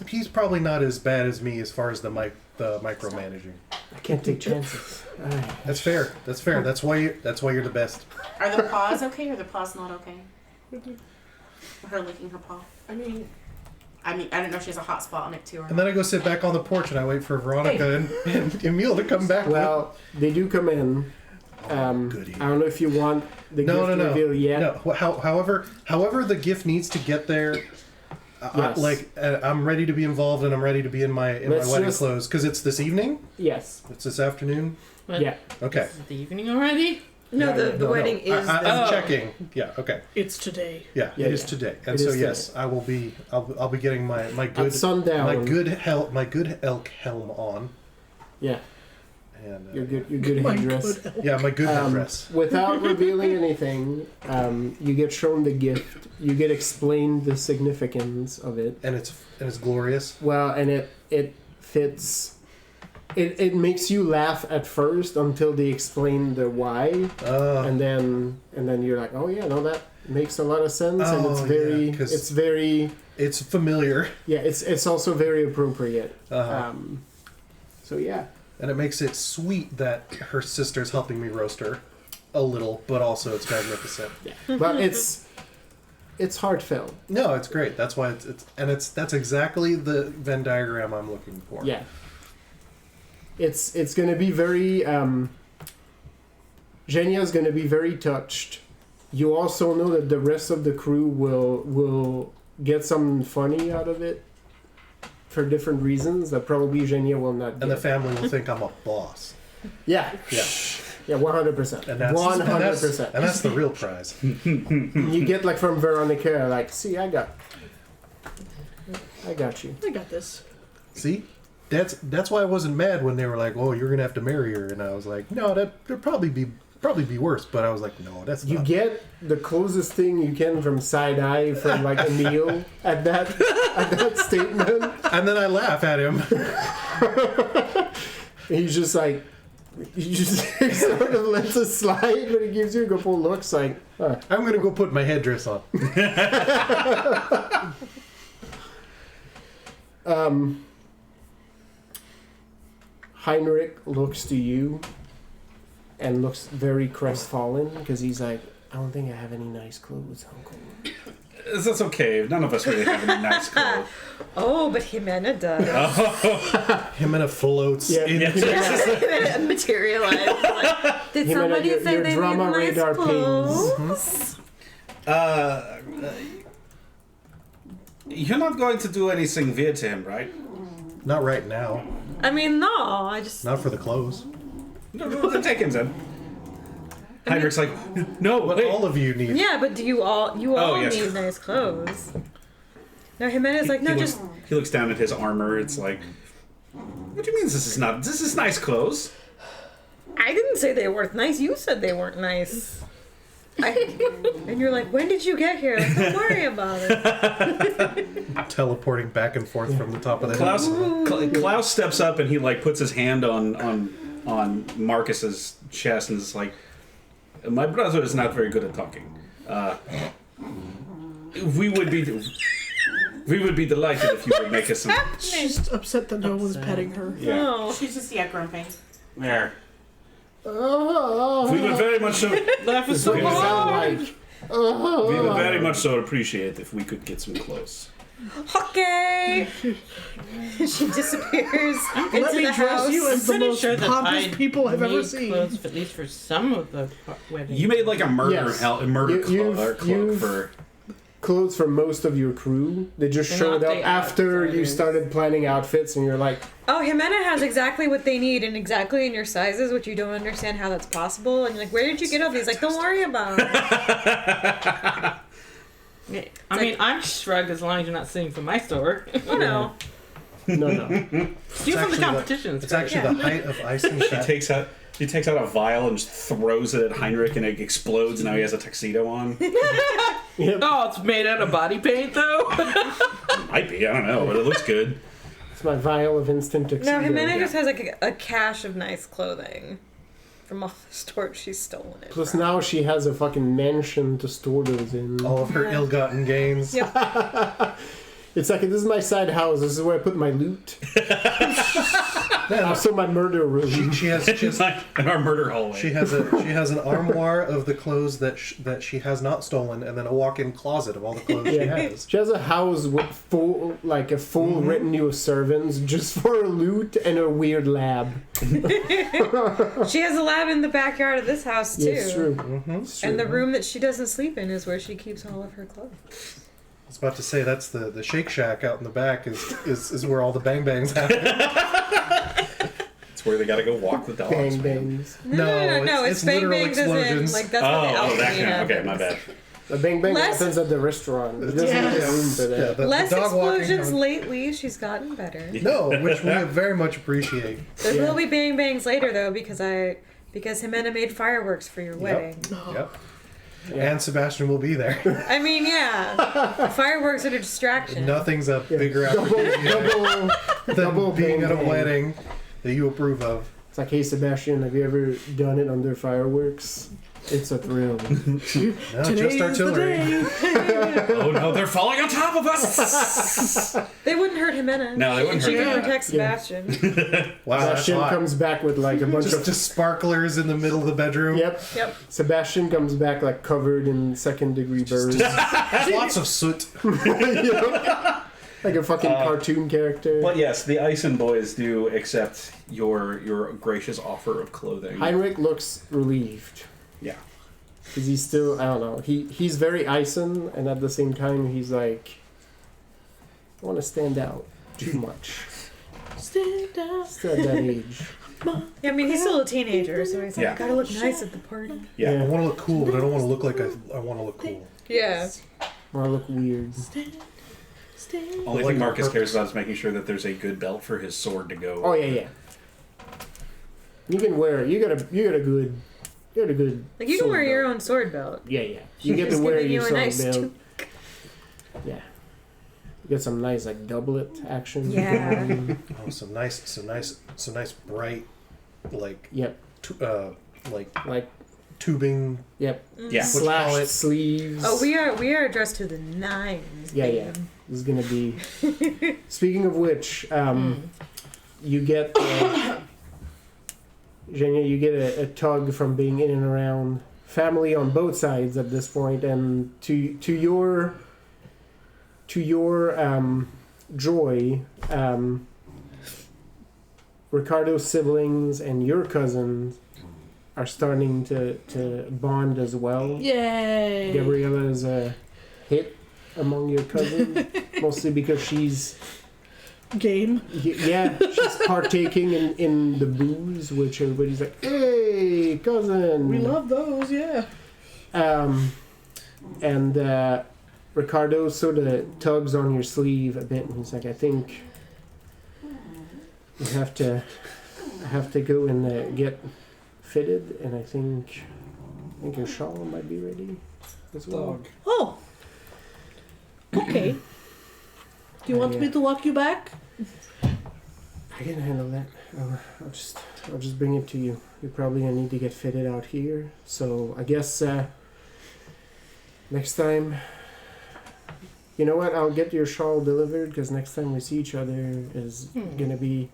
Speaker 2: He's probably not as bad as me as far as the micromanaging.
Speaker 5: I can't take chances. All right.
Speaker 2: That's fair. That's fair. That's why you're the best.
Speaker 8: Are the paws okay or the paws not okay? Her licking her paw.
Speaker 3: I mean,
Speaker 8: I don't know if she has a hot spot on it too or
Speaker 2: And
Speaker 8: not.
Speaker 2: then I go sit back on the porch and I wait for Veronica and Emil to come back.
Speaker 5: Well, they do come in.
Speaker 2: Goody.
Speaker 5: I don't know if you want the gift reveal yet.
Speaker 2: No. However, the gift needs to get there.
Speaker 5: Yes.
Speaker 2: I'm ready to be involved and I'm ready to be in my wedding
Speaker 5: just-
Speaker 2: clothes because it's this evening.
Speaker 5: Yes.
Speaker 2: It's this afternoon.
Speaker 4: But
Speaker 5: Yeah.
Speaker 2: Okay.
Speaker 4: Is it the evening already?
Speaker 6: No, the wedding is.
Speaker 2: I'm checking. Yeah. Okay.
Speaker 3: It's today.
Speaker 2: Yeah,
Speaker 5: Yeah,
Speaker 2: it is
Speaker 5: yeah.
Speaker 2: today, and
Speaker 5: It
Speaker 2: so
Speaker 5: is
Speaker 2: yes,
Speaker 5: today.
Speaker 2: I will be. I'll be getting my good
Speaker 5: At sundown.
Speaker 2: my good elk helm on,
Speaker 5: Yeah,
Speaker 2: and
Speaker 5: your good
Speaker 3: My
Speaker 5: headdress.
Speaker 3: good
Speaker 2: yeah, my good headdress.
Speaker 5: Without revealing anything, you get shown the gift. You get explained the significance of it.
Speaker 2: And it's glorious.
Speaker 5: Well, and it fits. It makes you laugh at first until they explain the why, and then you're like, oh yeah, no, that makes a lot of sense, and it's
Speaker 2: Oh,
Speaker 5: very,
Speaker 2: yeah, 'cause-
Speaker 5: it's very,
Speaker 2: It's familiar,
Speaker 5: yeah, it's also very appropriate.
Speaker 2: Uh-huh.
Speaker 5: So yeah,
Speaker 2: and it makes it sweet that her sister's helping me roast her a little, but also it's magnificent.
Speaker 5: but it's heartfelt.
Speaker 2: No, it's great. That's why that's exactly the Venn diagram I'm looking for.
Speaker 5: Yeah. It's going to be very. Genia's going to be very touched. You also know that the rest of the crew will get something funny out of it for different reasons that probably Genia will not get.
Speaker 2: And the family will think I'm a boss.
Speaker 5: Yeah.
Speaker 2: Yeah.
Speaker 5: Yeah, 100%.
Speaker 2: And that's
Speaker 5: 100%.
Speaker 2: And that's the real prize.
Speaker 5: You get like from Veronica, like, see, I got you.
Speaker 3: I got this.
Speaker 2: See? That's why I wasn't mad when they were like, "Oh, you're gonna have to marry her," and I was like, "No, that'd probably be worse." But I was like, "No, that's
Speaker 5: You
Speaker 2: not."
Speaker 5: get the closest thing you can from side eye from like Emil at that statement.
Speaker 2: And then I laugh at him.
Speaker 5: He's just like, he just sort of lets it slide, but he gives you a couple looks like, huh.
Speaker 2: I'm gonna go put my headdress on.
Speaker 5: Heinrich looks to you and looks very crestfallen because he's like, I don't think I have any nice clothes, Uncle.
Speaker 7: That's okay. None of us really have any nice clothes.
Speaker 6: Oh, but Jimena does.
Speaker 2: Him floats
Speaker 5: Yeah.
Speaker 2: into
Speaker 6: Jimena materialized. Like, did
Speaker 5: Jimena,
Speaker 6: somebody
Speaker 5: your
Speaker 6: say they
Speaker 5: drama
Speaker 6: need nice
Speaker 5: radar
Speaker 6: clothes?
Speaker 7: You're not going to do anything weird to him, right?
Speaker 2: Not right now.
Speaker 6: I mean, no. I just.
Speaker 2: Not for the clothes.
Speaker 7: No, then take him then. Heinrich's like, no,
Speaker 2: But
Speaker 7: wait.
Speaker 2: all of you need.
Speaker 6: Yeah, but do you all
Speaker 7: yes.
Speaker 6: need nice clothes? No, Jimena's like, no, just.
Speaker 7: He looks down at his armor. It's like, what do you mean this is not? This is nice clothes.
Speaker 6: I didn't say they weren't nice. You said they weren't nice. And you're like, when did you get here? Like, don't worry about it.
Speaker 2: Teleporting back and forth from the top of the
Speaker 7: Klaus,
Speaker 2: hill.
Speaker 7: Klaus steps up and he like puts his hand on Marcus's chest and is like, my brother is not very good at talking. We would be delighted if you would make us some.
Speaker 3: She's upset that no one's petting her.
Speaker 7: Yeah.
Speaker 6: No.
Speaker 8: She's just grumpy.
Speaker 7: There. We would very much so.
Speaker 4: That was so
Speaker 7: We
Speaker 4: hard.
Speaker 7: would very much so appreciate if we could get some clothes.
Speaker 6: Okay. She disappears
Speaker 3: Let
Speaker 6: into
Speaker 3: me
Speaker 6: the
Speaker 3: dress
Speaker 6: house.
Speaker 3: you as the
Speaker 4: Pretty
Speaker 3: most
Speaker 4: sure that
Speaker 3: pompous
Speaker 4: I
Speaker 3: people I've ever
Speaker 4: made
Speaker 3: seen.
Speaker 4: clothes, at least for some of the wedding.
Speaker 7: You made like a murder
Speaker 5: Yes.
Speaker 7: cloak
Speaker 5: You've-
Speaker 7: for.
Speaker 5: Clothes for most of your crew. They just
Speaker 4: They're
Speaker 5: showed
Speaker 4: not
Speaker 5: up
Speaker 4: the
Speaker 5: after you
Speaker 4: outsiders.
Speaker 5: started planning outfits, and you're like,
Speaker 6: Oh, Jimena has exactly what they need and exactly in your sizes, which you don't understand how that's possible. And you're like, where did you get all these? Like, don't worry about it.
Speaker 4: Yeah, I mean, I'm shrug as long as you're not singing from my store.
Speaker 6: Oh, no.
Speaker 5: no.
Speaker 4: Do from the
Speaker 2: actually
Speaker 4: competitions.
Speaker 2: It's actually the height of icing.
Speaker 7: He takes out a vial and just throws it at Heinrich and it explodes and now he has a tuxedo on.
Speaker 4: Oh, it's made out of body paint, though?
Speaker 7: Might be, I don't know, but it looks good.
Speaker 5: It's my vial of instant tuxedo.
Speaker 6: No, Jimena just has like a cache of nice clothing from all the stores she's stolen it.
Speaker 5: Plus
Speaker 6: from.
Speaker 5: now she has a fucking mansion to store those in.
Speaker 2: All of her ill-gotten gains.
Speaker 6: Yep.
Speaker 5: It's like, this is my side house. This is where I put my loot. Also my murder room.
Speaker 2: She has
Speaker 7: It's like in our murder hallway.
Speaker 2: She has an armoire of the clothes that she has not stolen, and then a walk-in closet of all the clothes she has.
Speaker 5: She has a house with full retinue of servants just for her loot and a weird lab.
Speaker 6: She has a lab in the backyard of this house, too.
Speaker 5: Yeah, it's true. It's true.
Speaker 6: And the room that she doesn't sleep in is where she keeps all of her clothes.
Speaker 2: I was about to say that's the Shake Shack out in the back is where all the bang bangs happen.
Speaker 7: It's where they gotta go walk the dogs.
Speaker 5: Bang
Speaker 7: man.
Speaker 5: bangs.
Speaker 6: No, it's bang
Speaker 2: literal
Speaker 6: bangs as in,
Speaker 2: explosions.
Speaker 6: like, that's what the
Speaker 7: Oh,
Speaker 6: alchemy
Speaker 7: that kind of, okay,
Speaker 6: happens.
Speaker 7: my bad.
Speaker 5: The bang bang
Speaker 6: Less-
Speaker 5: happens at the restaurant. It doesn't
Speaker 3: Yes.
Speaker 5: have room for that.
Speaker 2: Yeah, the
Speaker 6: Less
Speaker 2: dog walking
Speaker 6: explosions
Speaker 2: haven't-
Speaker 6: lately. She's gotten better.
Speaker 2: No, which we very much appreciate.
Speaker 6: There
Speaker 5: Yeah.
Speaker 6: will be bang bangs later though because Jimena made fireworks for your wedding.
Speaker 2: Yep.
Speaker 5: Yeah.
Speaker 2: And Sebastian will be there.
Speaker 6: I mean, yeah, fireworks are a distraction.
Speaker 2: Nothing's a bigger
Speaker 5: double,
Speaker 2: opportunity
Speaker 5: double
Speaker 2: than being
Speaker 5: bang
Speaker 2: at a
Speaker 5: bang.
Speaker 2: wedding that you approve of.
Speaker 5: It's like, hey Sebastian, have you ever done it under fireworks? It's a thrill.
Speaker 2: No,
Speaker 3: Today
Speaker 2: just
Speaker 3: is the
Speaker 2: artillery.
Speaker 3: day.
Speaker 7: Oh no, they're falling on top of us!
Speaker 6: They wouldn't hurt Jimena.
Speaker 7: No, they wouldn't
Speaker 6: She
Speaker 7: hurt
Speaker 6: can
Speaker 7: Jimena.
Speaker 6: protect Sebastian.
Speaker 2: Wow, that's
Speaker 5: Sebastian
Speaker 2: hot.
Speaker 5: comes back with like a bunch of
Speaker 2: Just sparklers in the middle of the bedroom.
Speaker 5: Yep.
Speaker 6: Yep.
Speaker 5: Sebastian comes back like covered in second-degree burns,
Speaker 2: Lots of soot.
Speaker 5: you know? Like a fucking cartoon character.
Speaker 7: But yes, the Ison boys do accept your gracious offer of clothing.
Speaker 5: Heinrich looks relieved
Speaker 7: Yeah.
Speaker 5: because he's still, I don't know, he's very Ison, and at the same time he's like, I want to stand out too much.
Speaker 3: Stand up.
Speaker 5: Still at that age.
Speaker 6: Yeah, I mean, he's still a teenager, so he's like,
Speaker 7: Yeah.
Speaker 6: I gotta look nice at the party.
Speaker 2: I
Speaker 7: Yeah.
Speaker 2: want to look cool, but I don't want to look like I want to look cool.
Speaker 6: Yeah.
Speaker 5: Or I look weird.
Speaker 3: Stand.
Speaker 7: Only
Speaker 2: Like
Speaker 7: thing
Speaker 2: on
Speaker 7: Marcus
Speaker 2: purpose.
Speaker 7: cares about is making sure that there's a good belt for his sword to go.
Speaker 5: Oh yeah. You can wear. You got a good.
Speaker 6: Like, you can
Speaker 5: sword
Speaker 6: wear your
Speaker 5: belt.
Speaker 6: own sword belt.
Speaker 5: Yeah. You get
Speaker 6: Just
Speaker 5: to wear
Speaker 6: giving
Speaker 5: your
Speaker 6: you a
Speaker 5: sword
Speaker 6: nice
Speaker 5: belt.
Speaker 6: toque.
Speaker 5: Yeah. You get some nice like doublet action.
Speaker 6: Yeah.
Speaker 2: Oh, some nice bright, like
Speaker 5: Yep.
Speaker 2: like tubing.
Speaker 5: Yep.
Speaker 7: Yeah.
Speaker 2: What you call
Speaker 5: Slashed
Speaker 2: it?
Speaker 5: sleeves.
Speaker 6: Oh, we are dressed to the nines.
Speaker 5: Yeah,
Speaker 6: babe.
Speaker 5: yeah. This is gonna be. Speaking of which, you get. Zhenya, you get a tug from being in and around family on both sides at this point, and to your joy, Ricardo's siblings and your cousins are starting to bond as well.
Speaker 3: Yay.
Speaker 5: Gabriella is a hit among your cousins, mostly because she's
Speaker 3: Game.
Speaker 5: yeah, she's partaking in the booze, which everybody's like, hey, cousin.
Speaker 3: We love those, yeah.
Speaker 5: And Ricardo sort of tugs on your sleeve a bit, and he's like, I think you have to go and get fitted, and I think your shawl might be ready as well.
Speaker 3: Oh. Okay. Do you want me to walk you back?
Speaker 5: I can handle that. I'll just bring it to you. You're probably gonna need to get fitted out here. So I guess next time, you know what? I'll get your shawl delivered because next time we see each other is gonna be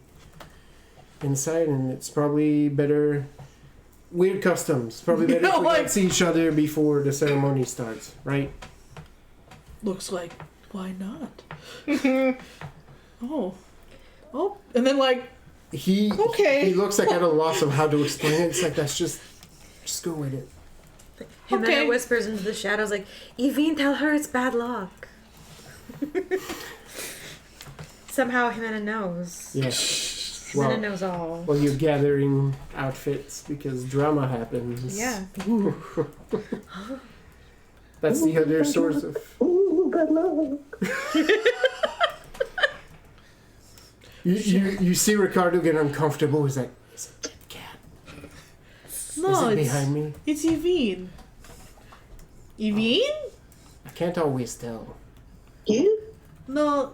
Speaker 5: inside, and it's probably better. Weird customs. Probably better if we don't see each other before the ceremony starts, right?
Speaker 3: Looks like, why not? Oh, and then like,
Speaker 5: He looks like at a loss of how to explain it. It's like just go with it.
Speaker 6: Jimena
Speaker 3: Okay.
Speaker 6: whispers into the shadows like, Evine, tell her it's bad luck. Somehow Jimena knows.
Speaker 5: Yes.
Speaker 6: Jimena knows all.
Speaker 5: Well, you're gathering outfits because drama happens.
Speaker 6: Yeah.
Speaker 5: That's the other source of.
Speaker 1: Ooh, good luck.
Speaker 5: You see Ricardo get uncomfortable. He's like, "Is it a cat?
Speaker 3: no,
Speaker 5: Is it
Speaker 3: it's
Speaker 5: behind me?
Speaker 3: Evine. Evine?
Speaker 5: I can't always tell."
Speaker 1: You?
Speaker 3: No.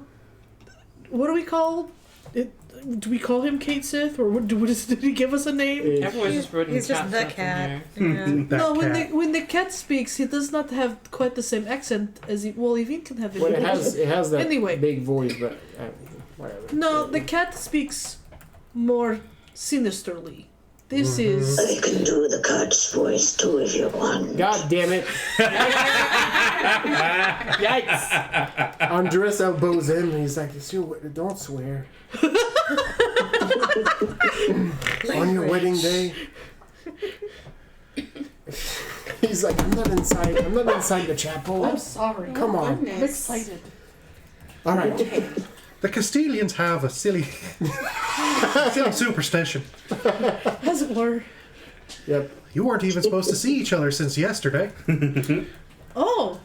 Speaker 3: What do we call it? Do we call him Kate Sith, or did he give us a name?
Speaker 4: Everyone's just putting
Speaker 6: He's just
Speaker 4: cat
Speaker 6: the
Speaker 4: stuff in
Speaker 6: cat.
Speaker 4: here.
Speaker 6: Yeah.
Speaker 2: That
Speaker 3: No,
Speaker 2: cat.
Speaker 3: when the cat speaks, he does not have quite the same accent as Evine can have.
Speaker 5: Well, it has that
Speaker 3: Anyway.
Speaker 5: big voice, but whatever.
Speaker 3: No, the cat speaks more sinisterly. This is.
Speaker 1: I can do the cat's voice too if you want.
Speaker 5: God damn it!
Speaker 3: Yikes!
Speaker 5: Andres elbows him, and he's like, "Don't swear on your wedding day." He's like, "I'm not inside the chapel."
Speaker 3: I'm sorry.
Speaker 5: Come on.
Speaker 3: I'm excited.
Speaker 5: All right.
Speaker 2: The Castilians have a silly. Silly superstition.
Speaker 3: As it were.
Speaker 5: Yep.
Speaker 2: You weren't even supposed to see each other since yesterday.
Speaker 3: Oh.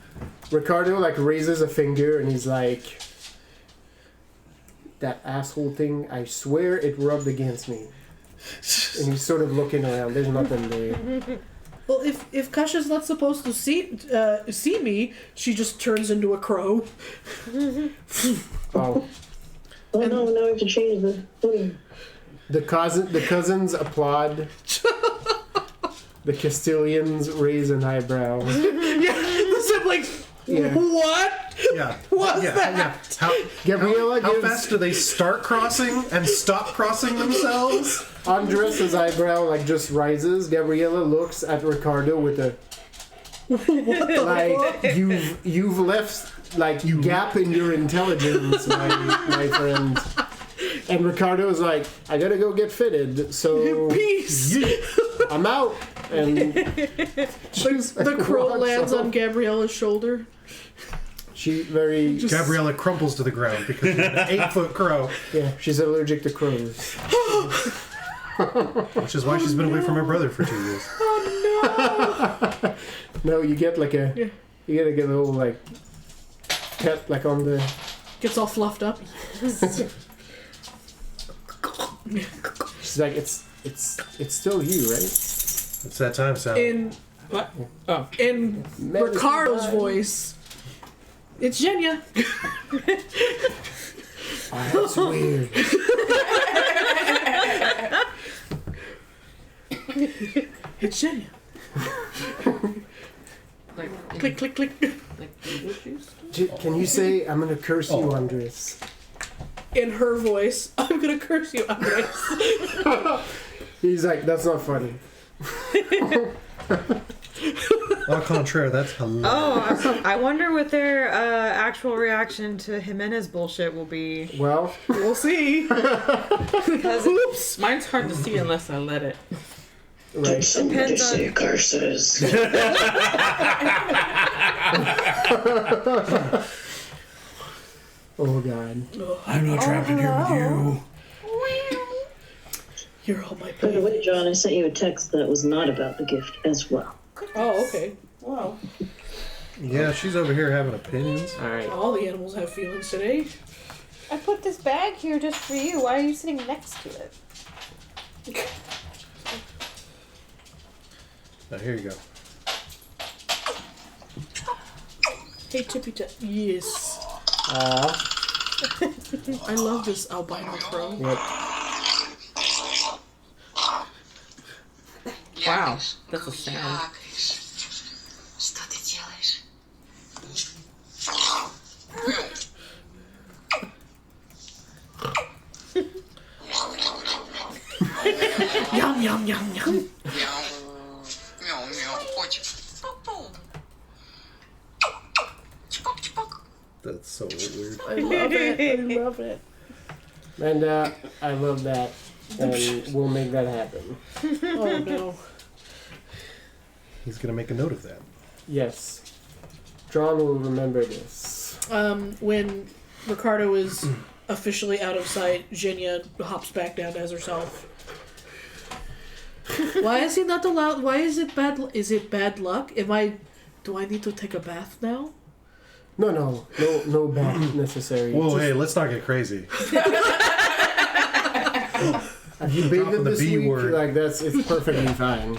Speaker 5: Ricardo like raises a finger and he's like, that asshole thing, I swear it rubbed against me. And he's sort of looking around. There's nothing there.
Speaker 3: Well, if Kasha's not supposed to see me, she just turns into a crow.
Speaker 5: Oh.
Speaker 1: Oh no, now we have to change the footing.
Speaker 5: The cousins applaud. The Castilians raise an eyebrow.
Speaker 3: Yeah, the siblings.
Speaker 5: Yeah.
Speaker 3: What?
Speaker 2: Yeah.
Speaker 3: What's that?
Speaker 2: Yeah.
Speaker 5: Gabriella
Speaker 2: How
Speaker 5: gives
Speaker 2: fast do they start crossing and stop crossing themselves?
Speaker 5: Andres' eyebrow like just rises. Gabriella looks at Ricardo with a like you've left like gap in your intelligence, my friend. And Ricardo's like, I gotta go get fitted, so
Speaker 3: Peace.
Speaker 5: I'm out. And she's
Speaker 3: The crow
Speaker 5: walks
Speaker 3: lands
Speaker 5: off.
Speaker 3: on Gabriella's shoulder.
Speaker 5: She very
Speaker 2: Gabriella crumples to the ground because she's an 8-foot crow,
Speaker 5: yeah. She's allergic to crows.
Speaker 2: which is why she's been away from her brother for 2 years.
Speaker 5: No, you get like a you gotta get a little like pet like on the.
Speaker 3: Gets all fluffed up.
Speaker 5: She's like it's still you, right?
Speaker 2: It's that time, Sal.
Speaker 3: In
Speaker 4: What? Oh.
Speaker 3: in
Speaker 5: Medicine
Speaker 3: Ricardo's
Speaker 5: time.
Speaker 3: voice, it's Genya.
Speaker 5: Oh, that's weird.
Speaker 3: It's Genya.
Speaker 4: Like,
Speaker 3: Click, click, click.
Speaker 4: like Beetlejuice?
Speaker 5: Can you say I'm gonna curse you, Andres?
Speaker 3: In her voice, I'm gonna curse you, Andres.
Speaker 5: He's like, that's not funny.
Speaker 2: Au contraire, that's hilarious.
Speaker 6: Oh, I wonder what their actual reaction to Jimenez bullshit will be.
Speaker 5: Well,
Speaker 3: We'll see.
Speaker 4: Oops. Mine's hard to see unless I let it.
Speaker 5: right.
Speaker 1: Somebody
Speaker 6: Depends on-
Speaker 1: say curses.
Speaker 5: Oh god.
Speaker 7: I'm not trapped in here with you.
Speaker 3: You're all my
Speaker 1: By the
Speaker 3: pain.
Speaker 1: way, John, I sent you a text that was not about the gift as well.
Speaker 3: Oh, okay. Wow.
Speaker 2: Yeah, she's over here having opinions.
Speaker 5: All right.
Speaker 3: All the animals have feelings today.
Speaker 6: I put this bag here just for you. Why are you sitting next to it?
Speaker 2: Now, here you go.
Speaker 3: Hey, Tippy Tap. Yes. I love this albino crow.
Speaker 5: Yep.
Speaker 4: Wow. That's a sound.
Speaker 9: Что ты делаешь?
Speaker 3: Yum, yum, yum, yum.
Speaker 9: Мяу. Мяу, мяу. Котик. Пу-пу. Чпок-чпок.
Speaker 2: That's so weird.
Speaker 3: I love it. I love it.
Speaker 5: And I love that. And we'll make that happen.
Speaker 3: Oh, no.
Speaker 2: He's gonna make a note of that.
Speaker 5: Yes. John will remember this.
Speaker 3: When Ricardo is officially out of sight, Genya hops back down as herself. Why is he not allowed? Why is it bad? Is it bad luck? Do I need to take a bath now?
Speaker 5: No bath necessary.
Speaker 2: Whoa,
Speaker 5: Just-
Speaker 2: hey, let's not get crazy.
Speaker 5: Have you
Speaker 2: Dropping
Speaker 5: bathed
Speaker 2: the
Speaker 5: this
Speaker 2: B
Speaker 5: week?
Speaker 2: word.
Speaker 5: Like it's perfectly fine.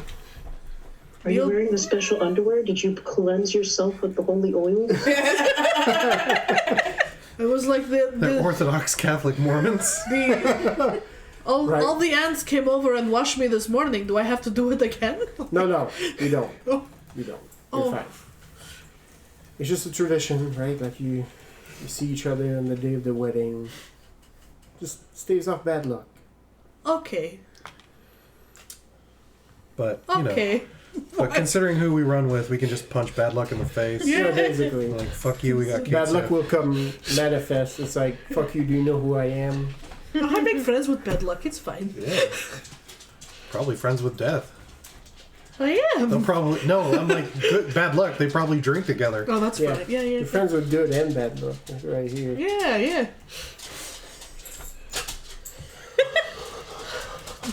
Speaker 1: Are you wearing the special underwear? Did you cleanse yourself with the holy oil?
Speaker 3: It was like
Speaker 2: They're
Speaker 3: the
Speaker 2: Orthodox Catholic Mormons.
Speaker 3: all
Speaker 5: Right.
Speaker 3: all the ants came over and washed me this morning. Do I have to do it again?
Speaker 5: No, you don't.
Speaker 3: Oh.
Speaker 5: You don't.
Speaker 3: Oh.
Speaker 5: You're fine. It's just a tradition, right? Like you see each other on the day of the wedding. Just staves off bad luck.
Speaker 3: Okay.
Speaker 2: But, you know.
Speaker 3: Okay.
Speaker 2: But considering who we run with, we can just punch bad luck in the face.
Speaker 3: Yeah.
Speaker 5: So basically,
Speaker 2: Like, fuck you, we got kids.
Speaker 5: bad luck will come manifest. It's like, fuck you, do you know who I am?
Speaker 3: I make friends with bad luck. It's fine.
Speaker 2: Yeah. Probably friends with death.
Speaker 3: I
Speaker 2: They'll
Speaker 3: am.
Speaker 2: probably... No, I'm like, good, bad luck. They probably drink together.
Speaker 3: Oh, that's
Speaker 5: Yeah.
Speaker 3: fine. Yeah, yeah.
Speaker 5: You're friends with good and bad luck. That's right here.
Speaker 3: Yeah, yeah.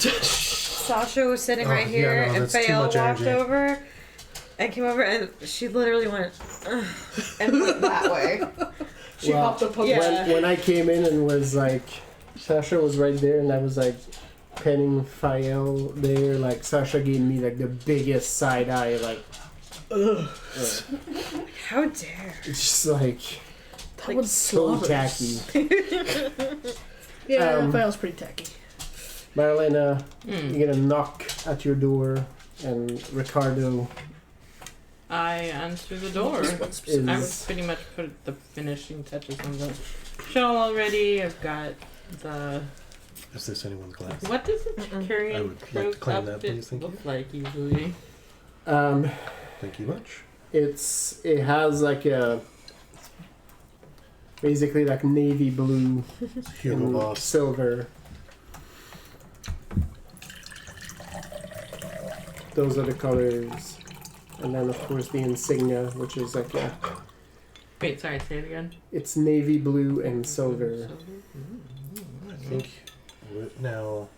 Speaker 6: Sasha was sitting
Speaker 2: Oh,
Speaker 6: right here,
Speaker 2: yeah, no,
Speaker 6: and
Speaker 2: that's too
Speaker 6: Fael
Speaker 2: much
Speaker 6: walked
Speaker 2: energy.
Speaker 6: over and came over, and she literally went and went that way.
Speaker 3: She
Speaker 5: Well,
Speaker 3: hopped up on
Speaker 6: yeah.
Speaker 5: When I came in and was like, Sasha was right there, and I was like penning Fael there, like Sasha gave me like the biggest side eye, like
Speaker 6: How dare.
Speaker 5: it's just like
Speaker 3: that
Speaker 6: like,
Speaker 3: was
Speaker 5: so
Speaker 3: slobber.
Speaker 5: tacky.
Speaker 3: Yeah, Fael's pretty tacky.
Speaker 5: Marlena, you get a knock at your door, and Ricardo
Speaker 4: I answer the door. I would
Speaker 5: is
Speaker 4: pretty much put the finishing touches on the shawl already. I've got the.
Speaker 2: Is this anyone's glass?
Speaker 4: What does it
Speaker 2: I
Speaker 4: carrying
Speaker 2: would like to claim that, please. Thank you.
Speaker 4: look like usually?
Speaker 2: Thank you much.
Speaker 5: it has like a basically like navy blue
Speaker 2: Hugo
Speaker 5: and
Speaker 2: Boss.
Speaker 5: silver. Those are the colors. And then of course the insignia, which is like a
Speaker 4: Wait, sorry, say it again.
Speaker 5: it's navy blue and silver.
Speaker 2: I think now.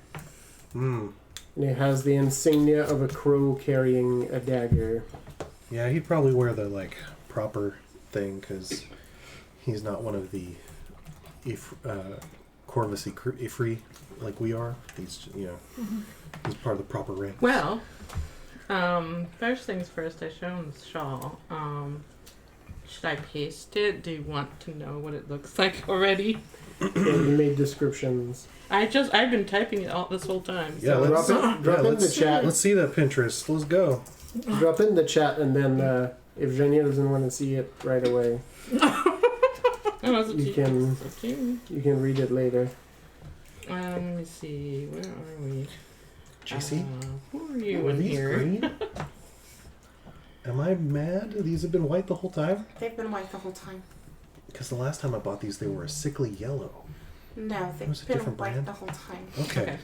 Speaker 5: And it has the insignia of a crow carrying a dagger.
Speaker 2: Yeah, he'd probably wear the like proper thing because he's not one of the Corvus Ifri like we are. He's he's part of the proper rank.
Speaker 4: Well, first things first, I show him the shawl. Should I paste it? Do you want to know what it looks like already?
Speaker 5: Yeah, you made descriptions.
Speaker 4: I've been typing it all this whole time.
Speaker 2: Yeah,
Speaker 4: so-
Speaker 2: let's
Speaker 5: Drop in the chat.
Speaker 2: Let's see that Pinterest. Let's go.
Speaker 5: Drop in the chat, and then if Zhenya doesn't want to see it right away, you can read it later.
Speaker 4: Let me see. Where are we?
Speaker 2: JC?
Speaker 4: Who are you
Speaker 2: Are
Speaker 4: in
Speaker 2: these
Speaker 4: here?
Speaker 2: green? Am I mad? These have been white the whole time?
Speaker 8: They've been white the whole time.
Speaker 2: Because the last time I bought these, they were a sickly yellow.
Speaker 8: No,
Speaker 2: It was a
Speaker 8: they've been
Speaker 2: different
Speaker 8: white
Speaker 2: brand.
Speaker 8: the whole time.
Speaker 2: Okay.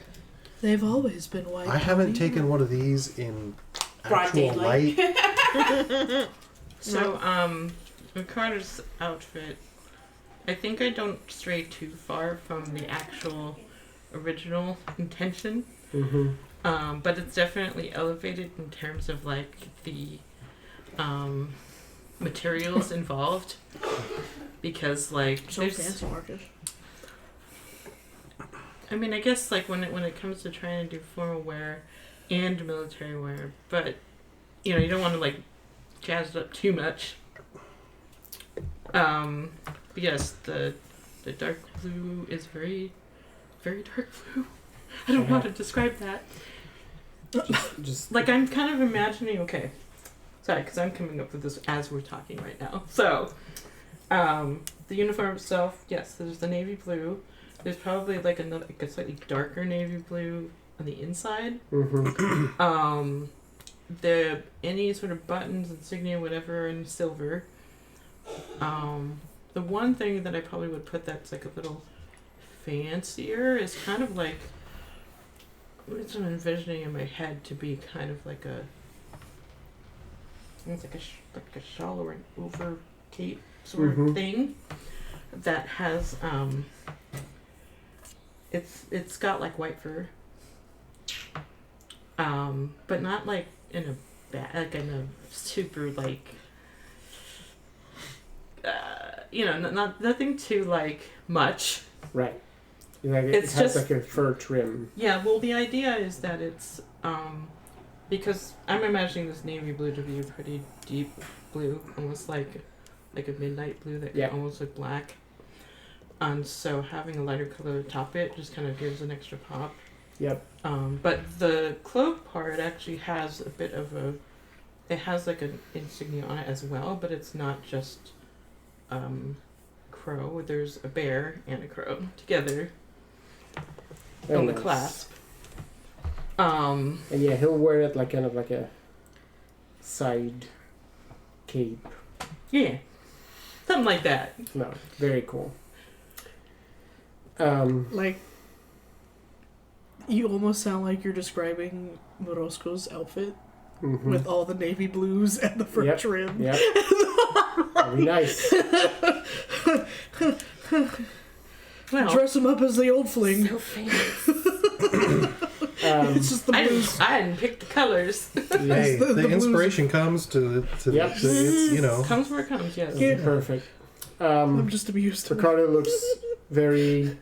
Speaker 3: They've always been white.
Speaker 2: I haven't
Speaker 3: honey.
Speaker 2: taken one of these in
Speaker 8: Broad
Speaker 2: actual
Speaker 8: daylight.
Speaker 2: light.
Speaker 4: So, Ricardo's outfit, I think I don't stray too far from the actual original intention.
Speaker 5: Mm-hmm.
Speaker 4: But it's definitely elevated in terms of like the materials involved, because like
Speaker 3: So
Speaker 4: there's,
Speaker 3: fancy, Marcus.
Speaker 4: I mean, I guess like when it comes to trying to do formal wear and military wear, but you don't want to like jazz it up too much. But yes, the dark blue is very, very dark blue. I don't know how to describe that.
Speaker 5: Just
Speaker 4: Like, I'm kind of imagining, okay. Sorry, because I'm coming up with this as we're talking right now. So, the uniform itself, yes, there's the navy blue. There's probably like a slightly darker navy blue on the inside.
Speaker 5: mm-hmm.
Speaker 4: Any sort of buttons, insignia, whatever, in silver. The one thing that I probably would put that's like a little fancier is kind of like, what I'm envisioning in my head to be kind of like a, it's like a shawl or an over cape sort of
Speaker 5: Mhm.
Speaker 4: thing that has it's got like white fur, but not like in a like in a super like nothing too like much.
Speaker 5: Right. Like it
Speaker 4: It's
Speaker 5: has
Speaker 4: just-
Speaker 5: like a fur trim.
Speaker 4: Yeah, well, the idea is that it's because I'm imagining this navy blue to be a pretty deep blue, almost like a midnight blue that
Speaker 5: Yeah.
Speaker 4: can almost look black. And so having a lighter color top it just kind of gives an extra pop.
Speaker 5: Yep.
Speaker 4: But the cloak part actually has a bit of it has like an insignia on it as well, but it's not just crow. There's a bear and a crow together
Speaker 5: Very
Speaker 4: on the
Speaker 5: nice.
Speaker 4: clasp.
Speaker 5: And yeah, he'll wear it like kind of like a side cape.
Speaker 4: Yeah. Something like that.
Speaker 5: No, very cool.
Speaker 3: Like, you almost sound like you're describing Morosco's outfit
Speaker 5: Mhm.
Speaker 3: with all the navy blues and the fur
Speaker 5: Yep.
Speaker 3: trim.
Speaker 5: Yep. Very nice.
Speaker 4: Well,
Speaker 3: Dress him up as the old fling.
Speaker 6: So famous.
Speaker 3: It's just the blues.
Speaker 4: I didn't pick the colors.
Speaker 2: Hey,
Speaker 3: the
Speaker 2: the
Speaker 3: blues.
Speaker 2: inspiration comes to
Speaker 5: Yep.
Speaker 2: it's, you know.
Speaker 4: Comes where it comes, yes.
Speaker 3: Yeah.
Speaker 5: Perfect.
Speaker 3: I'm just amused.
Speaker 5: Ricardo looks very,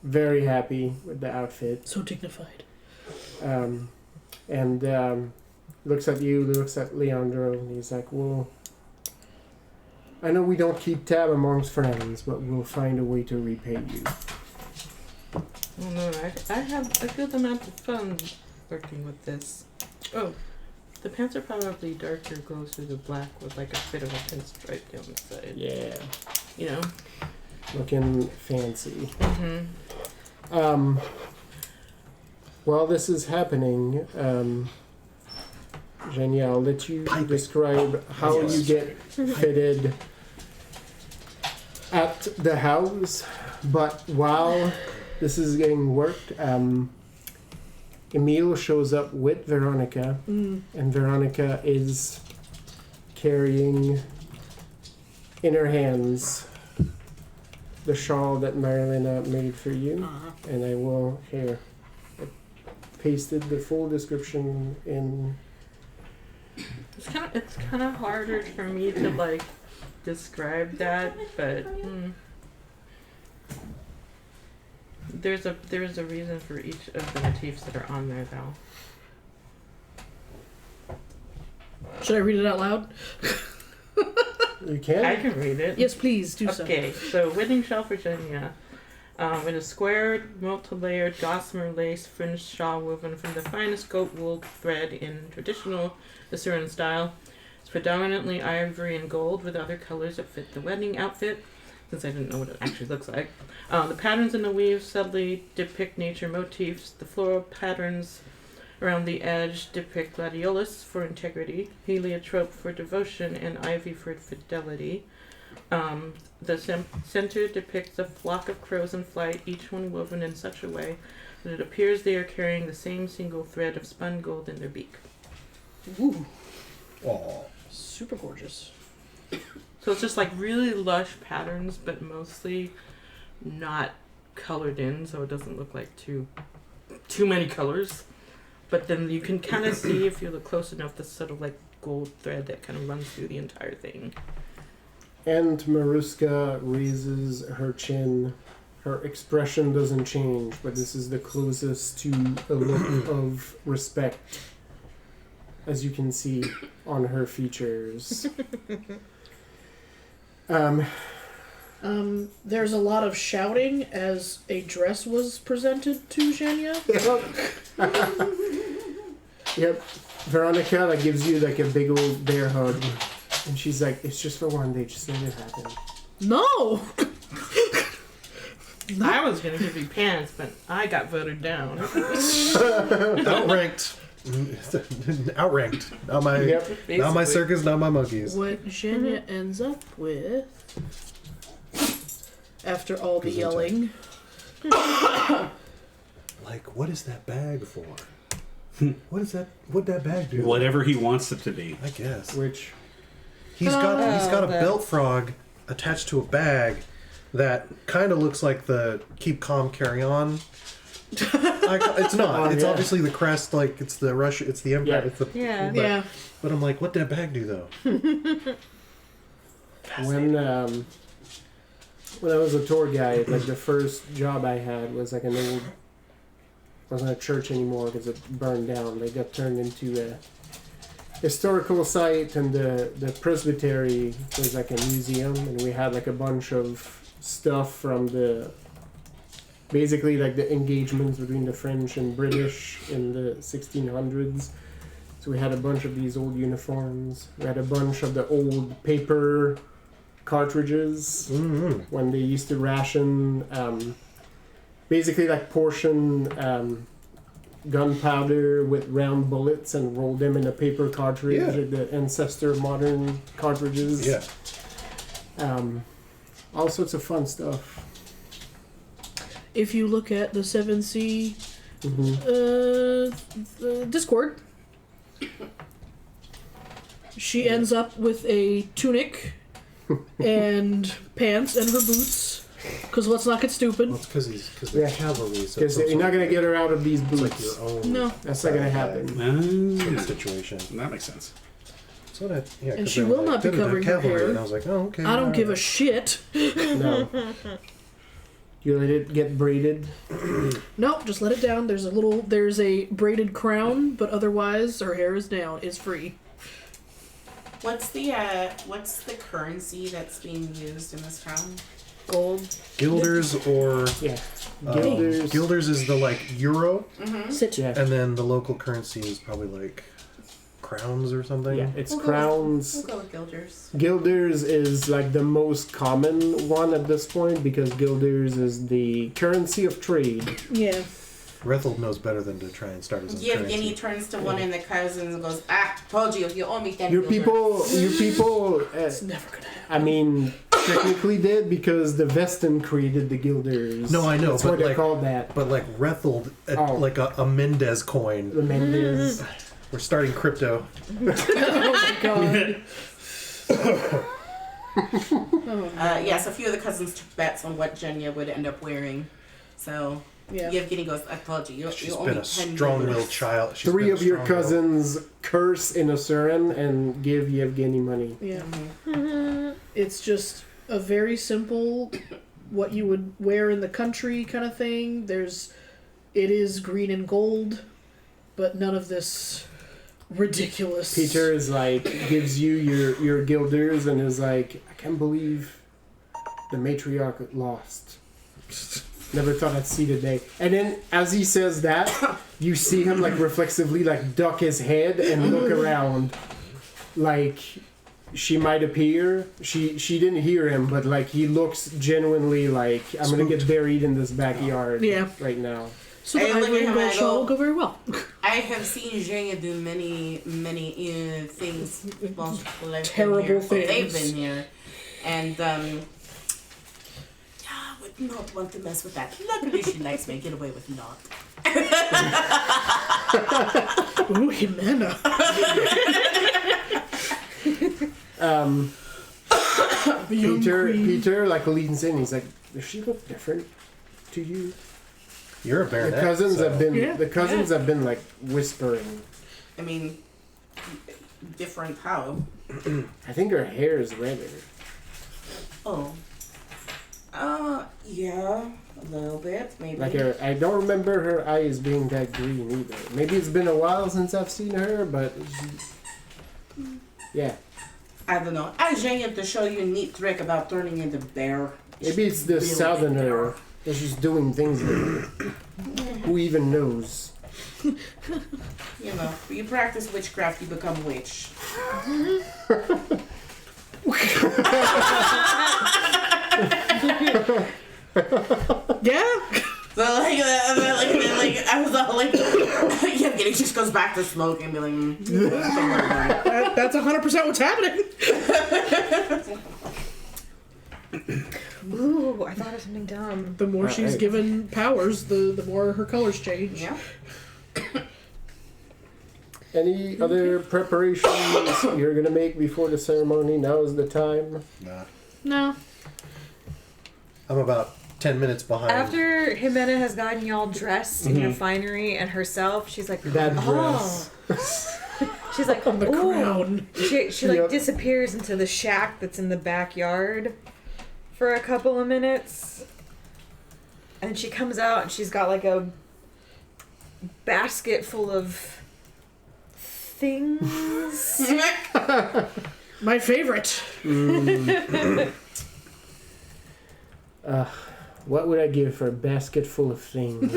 Speaker 5: very happy with the outfit.
Speaker 3: So dignified.
Speaker 5: And looks at you, looks at Leandro, and he's like, well, I know we don't keep tab amongst friends, but we'll find a way to repay you.
Speaker 4: Oh no, I have a good amount of fun working with this. Oh, the pants are probably darker, goes through the black with like a bit of a pinstripe down the side.
Speaker 5: Yeah.
Speaker 4: You know?
Speaker 5: Looking fancy.
Speaker 4: Mm-hmm.
Speaker 5: While this is happening, Jenny, I'll let you describe how you get fitted at the house. But while this is getting worked, Emil shows up with Veronica, and Veronica is carrying in her hands the shawl that Marilena made for you. And I will here. I pasted the full description in.
Speaker 4: It's kind of harder for me to like describe that, but there's a reason for each of the motifs that are on there, though.
Speaker 3: Should I read it out loud?
Speaker 5: You can.
Speaker 4: I can read it.
Speaker 3: Yes, please do so.
Speaker 4: Okay, so Wedding Shawl, Virginia. It is squared, multi-layered gossamer lace fringed shawl woven from the finest goat wool thread in traditional Assyrian style. It's predominantly ivory and gold with other colors that fit the wedding outfit, since I didn't know what it actually looks like. The patterns in the weave subtly depict nature motifs. The floral patterns around the edge depict gladiolus for integrity, heliotrope for devotion, and ivy for fidelity. The center depicts a flock of crows in flight, each one woven in such a way that it appears they are carrying the same single thread of spun gold in their beak.
Speaker 3: Ooh,
Speaker 2: Aw.
Speaker 3: super gorgeous.
Speaker 4: So it's just like really lush patterns, but mostly not colored in, so it doesn't look like too many colors. But then you can kind of see, if you look close enough, the sort of like gold thread that kind of runs through the entire thing.
Speaker 5: And Maruska raises her chin. Her expression doesn't change, but this is the closest to a look of respect, as you can see on her features.
Speaker 3: There's a lot of shouting as a dress was presented to Zhenya.
Speaker 5: Yep. Veronica like gives you like a big old bear hug, and she's like, "It's just for one day. Just let it happen."
Speaker 3: No!
Speaker 4: I was gonna give you pants, but I got voted down.
Speaker 2: Outranked. Outranked. Not my,
Speaker 5: Yep.
Speaker 2: not my circus, not my monkeys.
Speaker 3: What Zhenya ends up with, after all the yelling,
Speaker 2: Like, what is that bag for? What is that? What'd that bag do?
Speaker 7: Whatever he wants it to be.
Speaker 2: I guess.
Speaker 5: Which
Speaker 2: He's got a belt frog attached to a bag that kind of looks like the keep calm, carry on. It's not. It's obviously the crest. Like it's the Russia. It's the empire.
Speaker 5: Yeah.
Speaker 2: It's the,
Speaker 4: Yeah.
Speaker 2: But,
Speaker 3: yeah.
Speaker 2: But I'm like, what did that bag do though?
Speaker 5: when I was a tour guide, like the first job I had was like an old. Wasn't a church anymore because it burned down. They got turned into a historical site, and the presbytery was like a museum, and we had like a bunch of stuff from the basically like the engagements between the French and British in the 1600s. So we had a bunch of these old uniforms. We had a bunch of the old paper cartridges when they used to ration basically like portion gunpowder with round bullets and roll them in a paper cartridge, like the ancestor modern cartridges.
Speaker 2: Yeah.
Speaker 5: All sorts of fun stuff.
Speaker 3: If you look at the 7C Discord, she ends up with a tunic and pants and her boots Because let's not get stupid.
Speaker 2: Well, it's because they're
Speaker 5: Yeah.
Speaker 2: cavalry, so
Speaker 5: Because
Speaker 2: it's
Speaker 5: you're not gonna get her out of these
Speaker 2: it's like
Speaker 5: boots.
Speaker 2: your own.
Speaker 3: No.
Speaker 5: That's not gonna happen.
Speaker 2: Sort of situation.
Speaker 7: That makes sense.
Speaker 2: So that, yeah,
Speaker 3: And
Speaker 2: 'cause
Speaker 3: she
Speaker 2: they were
Speaker 3: will not be
Speaker 2: "Da-da-da,
Speaker 3: covering her
Speaker 2: cavalry,"
Speaker 3: hair.
Speaker 2: And I was like, oh, okay.
Speaker 3: I don't give a
Speaker 2: alright.
Speaker 3: shit.
Speaker 5: No. You let it get braided.
Speaker 3: Nope, just let it down. There's a braided crown, but otherwise her hair is down. It's free.
Speaker 8: What's the currency that's being used in this town?
Speaker 6: Gold.
Speaker 2: Guilders or
Speaker 5: Yeah. Guilders.
Speaker 2: Guilders is the like euro,
Speaker 3: Sit.
Speaker 5: Yeah.
Speaker 2: and then the local currency is probably like crowns or something.
Speaker 5: Yeah, it's
Speaker 8: We'll
Speaker 5: crowns.
Speaker 8: We'll go with Guilders.
Speaker 5: Guilders is like the most common one at this point because Guilders is the currency of trade.
Speaker 3: Yeah.
Speaker 2: Rethel knows better than to try and start his own
Speaker 8: Yevgeny
Speaker 2: currency.
Speaker 8: turns to one of the cousins and goes, told you, you owe me 10
Speaker 5: Your
Speaker 8: Guilders."
Speaker 5: people,
Speaker 3: It's never gonna happen.
Speaker 5: I mean, technically did because the Veston created the Guilders.
Speaker 2: No, I know,
Speaker 5: That's
Speaker 2: but
Speaker 5: why they're
Speaker 2: like-
Speaker 5: called that.
Speaker 2: But like Rethel,
Speaker 5: Oh.
Speaker 2: like a Mendez coin.
Speaker 5: The Mendes.
Speaker 2: We're starting crypto.
Speaker 3: Oh my god.
Speaker 8: Yes, a few of the cousins took bets on what Jenya would end up wearing. So
Speaker 3: Yeah.
Speaker 8: Yevgeny goes, I told you,
Speaker 2: She's
Speaker 8: you owe
Speaker 2: been
Speaker 8: me
Speaker 2: a
Speaker 8: 10
Speaker 2: strong-willed
Speaker 8: Guilders."
Speaker 2: child. She's
Speaker 5: Three
Speaker 2: been a
Speaker 5: of your
Speaker 2: strong-willed-
Speaker 5: cousins curse in Asuran and give Yevgeny money.
Speaker 3: Yeah. It's just a very simple, what you would wear in the country kind of thing. It is green and gold, but none of this ridiculous.
Speaker 5: Peter is like, gives you your Guilders and is like, I can't believe the matriarch lost. Never thought I'd see the day. And then as he says that, you see him like reflexively like duck his head and look around. Like she might appear. She didn't hear him, but like he looks genuinely like I'm gonna get buried in this backyard
Speaker 3: Yeah.
Speaker 5: right now.
Speaker 3: So the
Speaker 8: I look
Speaker 3: ivory
Speaker 8: at
Speaker 3: and
Speaker 8: him
Speaker 3: gold
Speaker 8: and I
Speaker 3: shawl
Speaker 8: go-
Speaker 3: will go very well.
Speaker 8: I have seen Jenya do many things. Well, they've
Speaker 3: Terrible
Speaker 8: been here. Well, they've
Speaker 3: things.
Speaker 8: been here. And, I would not want to mess with that. Luckily, she likes me. Get away with not.
Speaker 3: Ooh, Jimena. The young queen.
Speaker 5: Peter like leans in. He's like, does she look different to you?
Speaker 2: You're a
Speaker 5: The
Speaker 2: baronet.
Speaker 5: cousins
Speaker 2: so-
Speaker 5: have been
Speaker 3: Yeah.
Speaker 5: have been like whispering.
Speaker 8: I mean, different how?
Speaker 5: I think her hair is redder.
Speaker 8: Oh. Yeah, a little bit, maybe.
Speaker 5: Like I don't remember her eyes being that green either. Maybe it's been a while since I've seen her, but yeah.
Speaker 8: I don't know. I Jenya to show you a neat trick about turning into bear.
Speaker 5: Maybe it's the
Speaker 8: Really
Speaker 5: southerner that's just doing things with her. Who even knows?
Speaker 8: You know, you practice witchcraft, you become a witch.
Speaker 3: Yeah.
Speaker 8: So like I was all like, yeah, it just goes back to smoking and be like, don't worry about it.
Speaker 3: That's 100% what's happening.
Speaker 6: Ooh, I thought of something dumb.
Speaker 3: The more she's
Speaker 5: Right.
Speaker 3: given powers, the more her colors change.
Speaker 8: Yeah.
Speaker 5: Any other preparations you're gonna make before the ceremony? Now is the time.
Speaker 2: Nah.
Speaker 3: No.
Speaker 2: I'm about 10 minutes behind.
Speaker 6: After Jimena has gotten y'all dressed in your finery and herself, she's like,
Speaker 5: That
Speaker 6: oh. She's like,
Speaker 3: On the
Speaker 6: ooh.
Speaker 3: crown.
Speaker 6: She like
Speaker 5: Yep.
Speaker 6: disappears into the shack that's in the backyard for a couple of minutes. And she comes out and she's got like a basket full of things.
Speaker 3: My favorite.
Speaker 5: What would I give for a basket full of things?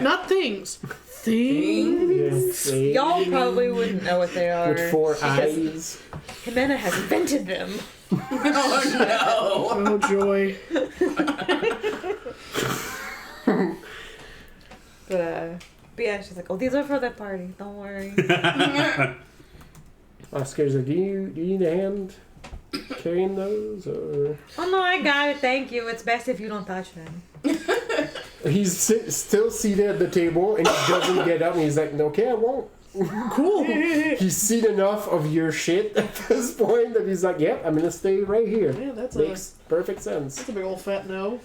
Speaker 3: Not things. Things.
Speaker 5: Yeah,
Speaker 6: Y'all probably wouldn't know what they are.
Speaker 5: with 4
Speaker 6: because
Speaker 5: eyes.
Speaker 6: Jimena has invented them.
Speaker 8: Oh
Speaker 3: Oh, joy.
Speaker 6: But yeah, she's like, oh, these are for the party. Don't worry.
Speaker 5: Oscar's like, do you need a hand carrying those, or
Speaker 6: Oh no, I got it. Thank you. It's best if you don't touch them.
Speaker 5: he's still seated at the table and he doesn't get up and he's like, okay, I won't.
Speaker 3: Cool.
Speaker 5: He's seen enough of your shit at this point that he's like, yep, I'm gonna stay right here.
Speaker 3: Yeah, that's
Speaker 5: Makes perfect sense.
Speaker 3: a big old fat no.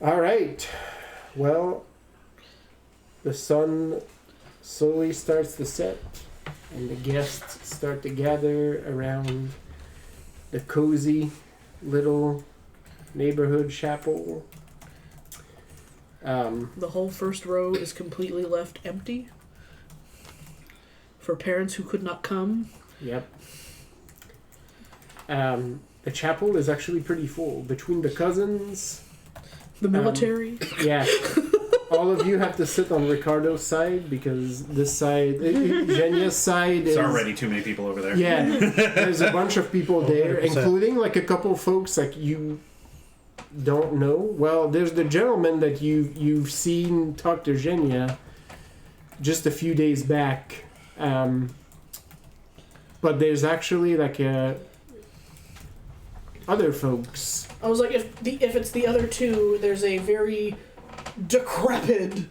Speaker 5: All right. Well, the sun slowly starts to set, and the guests start to gather around the cozy little neighborhood chapel.
Speaker 3: The whole first row is completely left empty for parents who could not come.
Speaker 5: Yep. The chapel is actually pretty full. Between the cousins,
Speaker 3: The military.
Speaker 5: yeah, all of you have to sit on Ricardo's side because this side, Genia's side,
Speaker 7: It's
Speaker 5: is
Speaker 7: already too many people over there.
Speaker 5: Yeah, there's a bunch of people there,
Speaker 2: 100%.
Speaker 5: including like a couple folks like you don't know. Well, there's the gentleman that you've seen talk to Genia just a few days back, but there's actually like other folks.
Speaker 3: I was like, if it's the other two, there's a very decrepit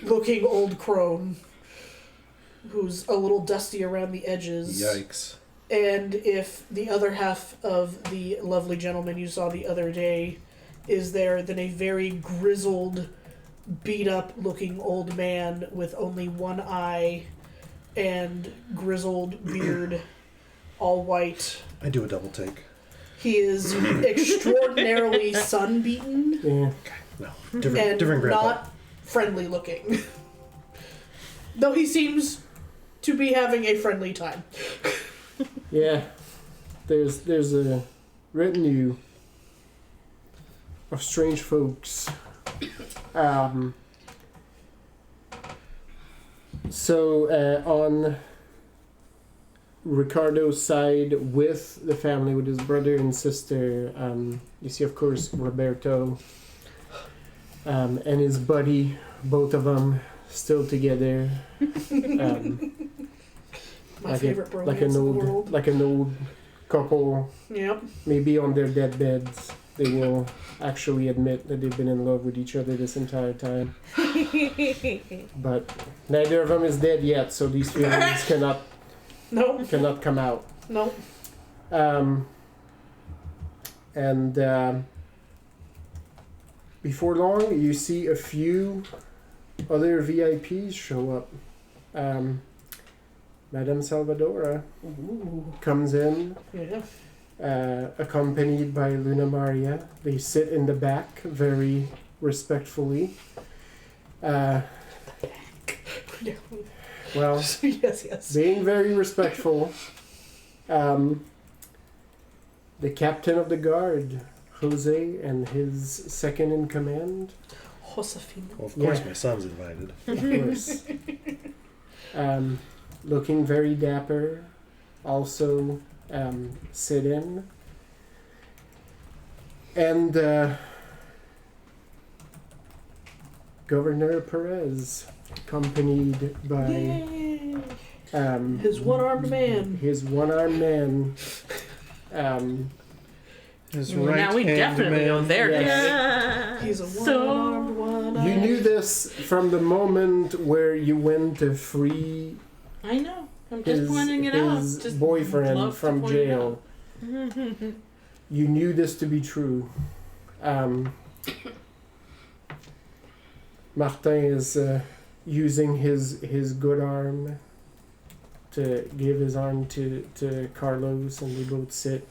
Speaker 3: looking old crone who's a little dusty around the edges.
Speaker 2: Yikes.
Speaker 3: And if the other half of the lovely gentleman you saw the other day is there, then a very grizzled, beat up looking old man with only one eye and grizzled beard, all white.
Speaker 2: I do a double take.
Speaker 3: He is extraordinarily sunbeaten
Speaker 5: Yeah,
Speaker 2: No,
Speaker 3: and
Speaker 2: different grandpa.
Speaker 3: not friendly looking. Though he seems to be having a friendly time.
Speaker 5: yeah. There's a retinue of strange folks. So on Ricardo's side with the family, with his brother and sister, you see, of course, Roberto and his buddy, both of them still together.
Speaker 3: My favorite bromance
Speaker 5: like an
Speaker 3: in the
Speaker 5: old,
Speaker 3: world.
Speaker 5: like an old couple.
Speaker 3: Yep.
Speaker 5: Maybe on their deathbeds, they will actually admit that they've been in love with each other this entire time. But neither of them is dead yet, so these feelings cannot come out.
Speaker 3: Nope.
Speaker 5: And before long, you see a few other VIPs show up. Madame Salvadora comes in,
Speaker 3: Yeah.
Speaker 5: accompanied by Luna Maria. They sit in the back very respectfully. Well,
Speaker 3: yes.
Speaker 5: being very respectful, the captain of the guard, Jose, and his second in command,
Speaker 3: Josefina.
Speaker 2: Well, of course,
Speaker 5: Yeah.
Speaker 2: my son's invited.
Speaker 5: of course, looking very dapper, also sit in. And Governor Perez, accompanied by
Speaker 3: Yay. His one-armed man.
Speaker 5: his one-armed man.
Speaker 2: His
Speaker 4: Now we definitely know their
Speaker 5: Yes.
Speaker 4: name.
Speaker 6: Yeah.
Speaker 3: He's a
Speaker 4: So-
Speaker 3: one-armed one.
Speaker 5: You knew this from the moment where you went to free
Speaker 4: I know. I'm just
Speaker 5: his,
Speaker 4: pointing it out.
Speaker 5: his
Speaker 4: Just
Speaker 5: boyfriend
Speaker 4: love to
Speaker 5: from
Speaker 4: point it
Speaker 5: jail. You knew this to be true. Martin is using his good arm to give his arm to Carlos, and they both sit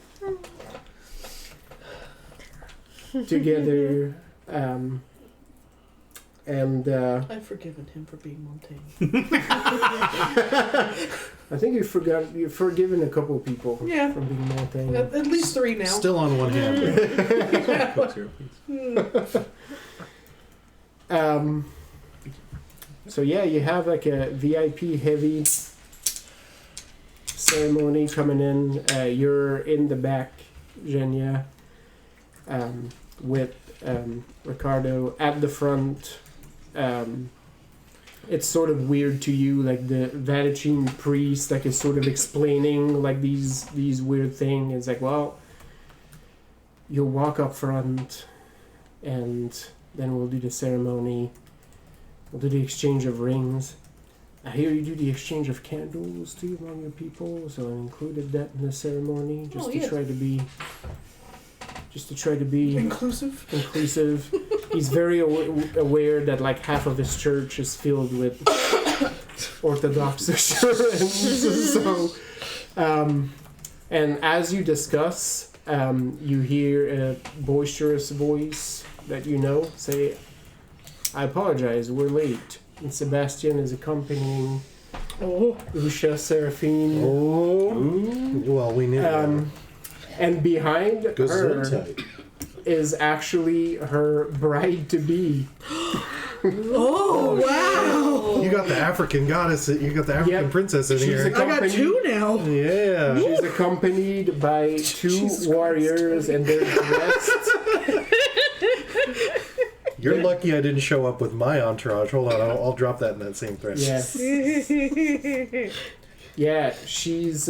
Speaker 5: together. And
Speaker 3: I've forgiven him for being Montaigne.
Speaker 5: I think you've forgiven a couple people
Speaker 3: Yeah.
Speaker 5: from being Montaigne.
Speaker 3: At least 3 now.
Speaker 2: Still on one hand.
Speaker 5: So yeah, you have like a VIP heavy ceremony coming in. You're in the back, Genia, with Ricardo at the front. It's sort of weird to you, like the Vatican priest, like is sort of explaining like these weird things. It's like, well, you'll walk up front, and then we'll do the ceremony. We'll do the exchange of rings. I hear you do the exchange of candles too among your people, so I included that in the ceremony just to try to be
Speaker 3: Inclusive.
Speaker 5: inclusive. He's very aware that like half of his church is filled with Orthodox assurance. So, and as you discuss, you hear a boisterous voice that you know say, "I apologize, we're late." And Sebastian is accompanying Usha Seraphine.
Speaker 2: Well, we knew that.
Speaker 5: And behind her
Speaker 2: Gesundheit.
Speaker 5: is actually her bride-to-be.
Speaker 3: Oh, wow!
Speaker 2: You got the African goddess. You got the African princess in
Speaker 5: She's
Speaker 2: here.
Speaker 5: a-
Speaker 3: I got two now.
Speaker 2: Yeah.
Speaker 5: She's accompanied by two warriors, and they're dressed.
Speaker 2: You're lucky I didn't show up with my entourage. Hold on, I'll drop that in that same thread.
Speaker 5: Yes. Yeah, she's.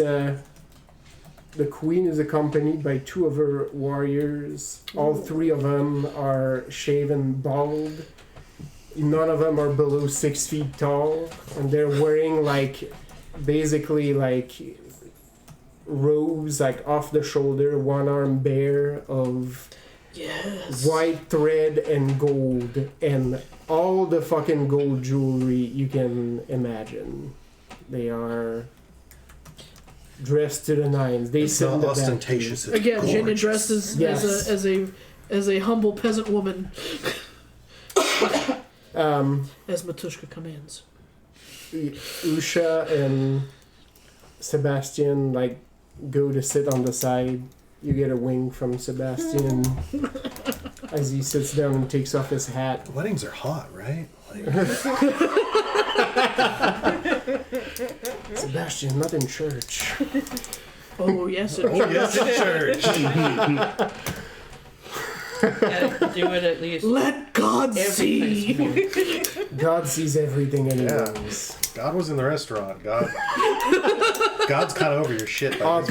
Speaker 5: The queen is accompanied by two of her warriors. All three of them are shaven bald. None of them are below 6 feet tall, and they're wearing basically robes off the shoulder, one arm bare of white thread and gold, and all the fucking gold jewelry you can imagine. They are dressed to the nines. They
Speaker 2: It's
Speaker 5: sit
Speaker 2: not
Speaker 5: in the back.
Speaker 2: ostentatious. It's
Speaker 3: Again, Jenna
Speaker 2: gorgeous.
Speaker 3: dressed
Speaker 5: Yes.
Speaker 3: as a humble peasant woman, as Matushka commands.
Speaker 5: Usha and Sebastian go to sit on the side. You get a wink from Sebastian as he sits down and takes off his hat.
Speaker 2: Weddings are hot, right?
Speaker 5: Sebastian, not in church.
Speaker 3: Oh yes, it
Speaker 2: Oh yes, in church.
Speaker 4: Yeah, do it at least.
Speaker 3: Let God
Speaker 4: Every
Speaker 3: see.
Speaker 4: place we go.
Speaker 5: God sees everything and he
Speaker 2: Yeah.
Speaker 5: knows.
Speaker 2: God was in the restaurant. God's kind of over your shit.
Speaker 5: Oh,
Speaker 2: Like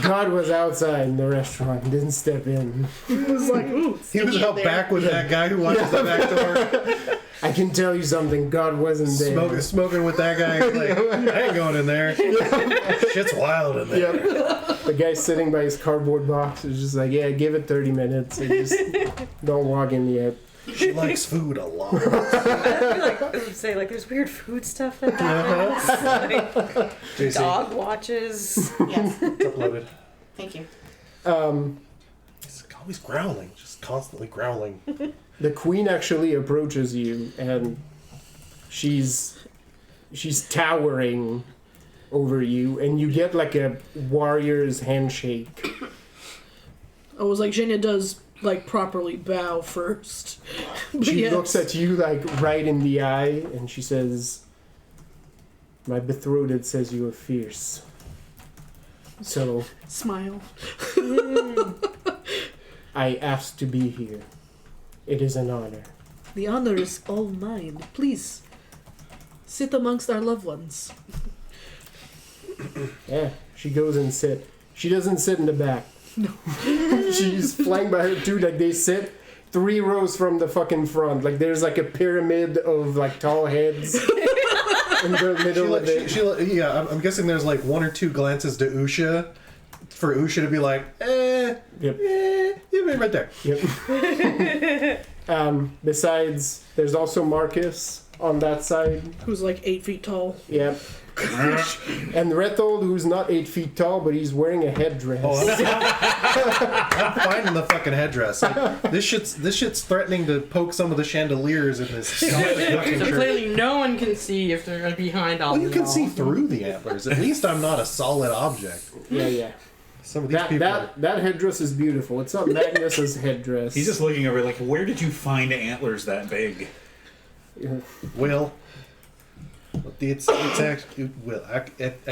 Speaker 5: God was outside in the restaurant and didn't step in.
Speaker 3: It was like, ooh,
Speaker 2: he was out back with that guy who watches the back door,
Speaker 5: I can tell you something, God wasn't there.
Speaker 2: smoking with that guy. Like, I ain't going in there. Shit's wild in there.
Speaker 5: Yep. The guy sitting by his cardboard box is just like, yeah, give it 30 minutes. And just don't walk in yet.
Speaker 2: She likes food a lot.
Speaker 6: I would say there's weird food stuff that happens.
Speaker 2: JC,
Speaker 6: Dog watches.
Speaker 8: Yes.
Speaker 2: it's uploaded.
Speaker 8: Thank you.
Speaker 2: He's always growling, just constantly growling.
Speaker 5: The queen actually approaches you, and she's towering over you, and you get a warrior's handshake.
Speaker 3: I was like, Jenna does properly bow first. But
Speaker 5: She
Speaker 3: yes.
Speaker 5: looks at you right in the eye, and she says, "My betrothed says you are fierce. So
Speaker 3: Smile.
Speaker 5: I asked to be here. It is an honor."
Speaker 3: The honor is all mine. Please sit amongst our loved ones.
Speaker 5: Yeah, she goes and sit. She doesn't sit in the back. No. She's flanked by her two. They sit 3 rows from the fucking front. There's a pyramid of tall heads in the middle of it.
Speaker 2: Yeah, I'm guessing there's 1 or 2 glances to Usha for Usha to be like,
Speaker 5: Yep.
Speaker 2: yeah, right there.
Speaker 5: Yep. Besides, there's also Marcus on that side.
Speaker 3: Who's 8 feet tall.
Speaker 5: Yep. And Rethold, who's not 8 feet tall, but he's wearing a headdress.
Speaker 2: I'm finding the fucking headdress. This shit's threatening to poke some of the chandeliers in this fucking
Speaker 4: So
Speaker 2: church.
Speaker 4: clearly no one can see if they're behind all
Speaker 2: Well, you
Speaker 4: of
Speaker 2: can
Speaker 4: y'all.
Speaker 2: see through the antlers. At least I'm not a solid object.
Speaker 5: Yeah.
Speaker 2: Some of these people.
Speaker 5: That headdress is beautiful. It's not Magnus's headdress.
Speaker 7: He's just looking over where did you find antlers that big?
Speaker 2: Well, it's actually well. I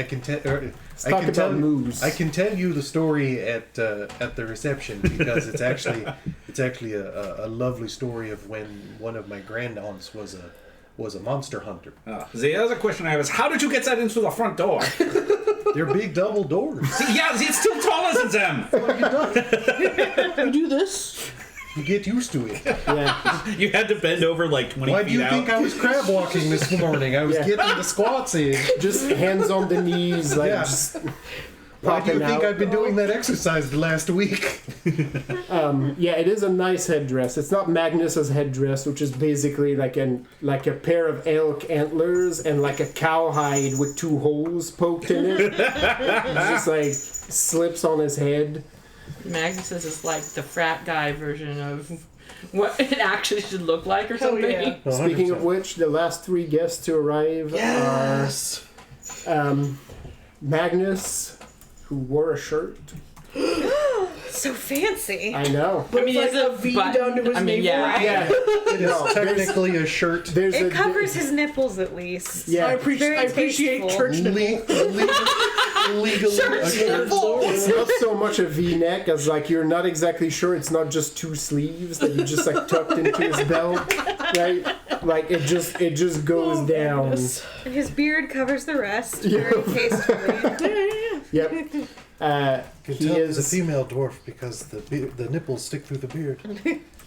Speaker 2: can tell.
Speaker 5: talk about moves.
Speaker 2: I can tell you the story at the reception because it's actually a lovely story of when one of my grandaunts was a monster hunter.
Speaker 7: The other question I have is, how did you get that into the front door?
Speaker 2: They're big double doors.
Speaker 7: Yeah, it's still taller than them.
Speaker 3: You do this?
Speaker 2: You get used to it.
Speaker 5: Yeah.
Speaker 7: You had to bend over like 20
Speaker 2: Why
Speaker 7: feet
Speaker 2: do you
Speaker 7: out.
Speaker 2: think I was crab walking this morning? I was
Speaker 5: Yeah.
Speaker 2: getting the squats in.
Speaker 5: Just hands on the knees, like
Speaker 2: Yeah.
Speaker 5: just
Speaker 2: Why do you
Speaker 5: popping
Speaker 2: think
Speaker 5: out.
Speaker 2: I've been doing that exercise the last week?
Speaker 5: Yeah, it is a nice headdress. It's not Magnus's headdress, which is basically like a pair of elk antlers and like a cowhide with 2 holes poked in it. It just like slips on his head.
Speaker 4: Magnus's is like the frat guy version of what it actually should look like or something.
Speaker 3: yeah.
Speaker 5: Speaking of which, the last 3 guests to arrive
Speaker 3: Yes.
Speaker 5: are Magnus, who wore a shirt.
Speaker 6: So fancy.
Speaker 5: I know.
Speaker 3: But
Speaker 4: I mean,
Speaker 3: it's
Speaker 4: is
Speaker 3: like
Speaker 4: it
Speaker 3: a V
Speaker 4: button?
Speaker 3: down to his
Speaker 4: I mean,
Speaker 3: navel.
Speaker 4: yeah.
Speaker 5: Yeah,
Speaker 2: It is technically a shirt.
Speaker 5: there's
Speaker 6: It covers his nipples at least.
Speaker 5: Yeah.
Speaker 3: I
Speaker 6: Very
Speaker 3: appreciate
Speaker 6: tasteful.
Speaker 3: church nipple.
Speaker 2: Legally a shirt.
Speaker 5: It's not so much a V-neck as like you're not exactly sure it's not just 2 sleeves that you just like tucked into his belt, right? Like it just goes down.
Speaker 3: Goodness.
Speaker 6: And his beard covers the rest very tastefully.
Speaker 5: Yep.
Speaker 2: You
Speaker 5: He
Speaker 2: can tell he's a
Speaker 5: is
Speaker 2: female dwarf because the nipples stick through the beard.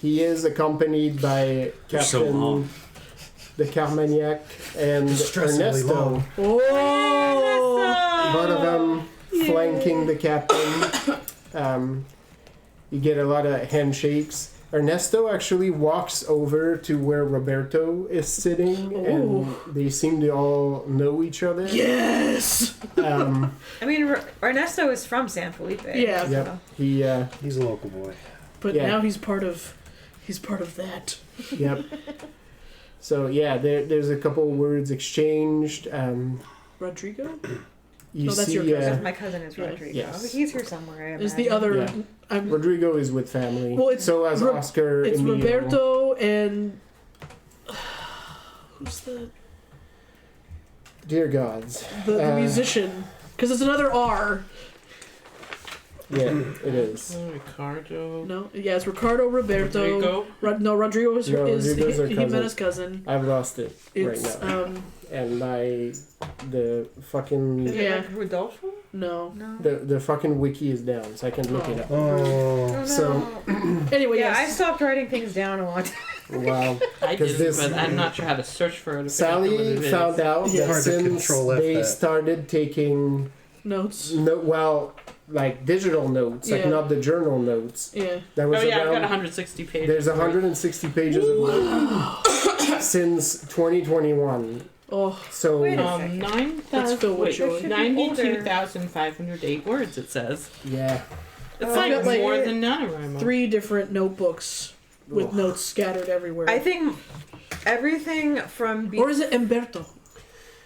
Speaker 5: he is accompanied by
Speaker 7: They're so
Speaker 5: Captain
Speaker 7: long.
Speaker 5: the Carmagnac and
Speaker 2: Distressingly
Speaker 5: Ernesto.
Speaker 2: long.
Speaker 3: Oh.
Speaker 5: Both of them flanking the captain. You get a lot of handshakes. Ernesto actually walks over to where Roberto is sitting, and they seem to all know each other.
Speaker 3: Yes.
Speaker 6: I mean, Ernesto is from San Felipe.
Speaker 3: Yeah.
Speaker 5: Yep. He.
Speaker 2: He's a local boy.
Speaker 3: But
Speaker 5: Yeah.
Speaker 3: now he's part of that.
Speaker 5: Yep. So yeah, there's a couple words exchanged.
Speaker 3: Rodrigo
Speaker 5: You
Speaker 3: No, that's
Speaker 5: see,
Speaker 3: your cousin.
Speaker 6: My cousin is
Speaker 3: Yeah.
Speaker 6: Rodrigo.
Speaker 5: Yes.
Speaker 6: He's here somewhere. I
Speaker 3: is the
Speaker 6: imagine.
Speaker 3: other.
Speaker 5: Yeah.
Speaker 3: I'm,
Speaker 5: Rodrigo is with family.
Speaker 3: Well, it's
Speaker 5: so as Oscar.
Speaker 3: it's
Speaker 5: Emilio.
Speaker 3: Roberto and who's the
Speaker 5: Dear gods.
Speaker 3: musician? Because it's another R.
Speaker 5: Yeah, it is.
Speaker 4: Ricardo.
Speaker 3: No, yeah, it's Ricardo Roberto.
Speaker 4: Rodrigo.
Speaker 3: Rodrigo is,
Speaker 5: No,
Speaker 3: is
Speaker 5: Rodrigo's our
Speaker 3: Jimena's cousin.
Speaker 5: I've lost it
Speaker 3: It's
Speaker 5: right now. And the fucking
Speaker 6: Is it
Speaker 3: Yeah.
Speaker 6: like Rodolfo?
Speaker 3: no.
Speaker 6: No.
Speaker 5: the fucking wiki is down, so I can look it up.
Speaker 2: Oh.
Speaker 6: Oh, no.
Speaker 5: So-
Speaker 3: Anyway,
Speaker 6: yeah, I
Speaker 3: yes.
Speaker 6: stopped writing things down a long time.
Speaker 5: Wow.
Speaker 4: I
Speaker 5: 'Cause
Speaker 4: did,
Speaker 5: this-
Speaker 4: but I'm not sure how to search for it. to figure out what
Speaker 5: Sally
Speaker 4: it is.
Speaker 5: found out
Speaker 2: It's
Speaker 5: that
Speaker 2: hard to
Speaker 5: since
Speaker 2: control F
Speaker 5: they
Speaker 2: that.
Speaker 5: started taking
Speaker 3: Notes.
Speaker 5: like digital notes, like
Speaker 3: Yeah.
Speaker 5: not the journal notes.
Speaker 3: Yeah.
Speaker 5: There was
Speaker 4: Oh yeah, I've got
Speaker 5: around
Speaker 4: 160 pages.
Speaker 5: there's 160 pages of notes since 2021.
Speaker 3: Oh,
Speaker 5: So
Speaker 6: Wait a second.
Speaker 3: 'That's filled with joy.
Speaker 4: 92,508 words. It says
Speaker 5: yeah,
Speaker 4: it's
Speaker 3: I've
Speaker 4: like
Speaker 3: got, like,
Speaker 4: more than NaNoWriMo.
Speaker 3: 3 different notebooks with
Speaker 5: Ugh.
Speaker 3: notes scattered everywhere.
Speaker 6: I think everything from.
Speaker 3: or is it Umberto?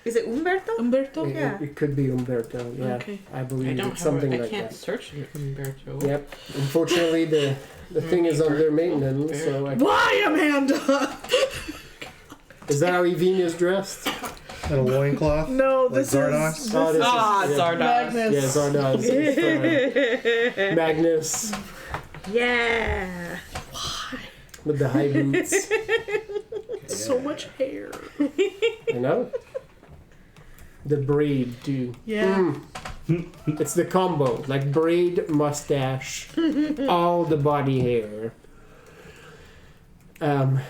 Speaker 6: Is it Umberto?
Speaker 3: Umberto?
Speaker 5: it,
Speaker 6: Yeah.
Speaker 5: it could be Umberto. Yeah,
Speaker 3: Okay.
Speaker 5: I
Speaker 4: I
Speaker 5: believe
Speaker 4: don't
Speaker 5: it's
Speaker 4: have.
Speaker 5: something
Speaker 4: I
Speaker 5: like
Speaker 4: can't
Speaker 5: that.
Speaker 4: search Umberto.
Speaker 5: Yep. Unfortunately, the thing is under maintenance. So
Speaker 3: Why, Amanda?
Speaker 5: is that how Evine is dressed?
Speaker 2: And a loincloth?
Speaker 3: No,
Speaker 2: Like
Speaker 3: this
Speaker 2: Zardoz?
Speaker 3: is.
Speaker 5: Oh, this
Speaker 4: Ah,
Speaker 5: is, yeah.
Speaker 4: Zardoz.
Speaker 3: Magnus.
Speaker 5: Yeah, Zardoz. It's, Magnus
Speaker 6: Yeah.
Speaker 5: with the high boots.
Speaker 3: So much hair.
Speaker 5: You know? The braid, too.
Speaker 3: Yeah.
Speaker 5: It's the combo. Like braid, mustache, all the body hair. And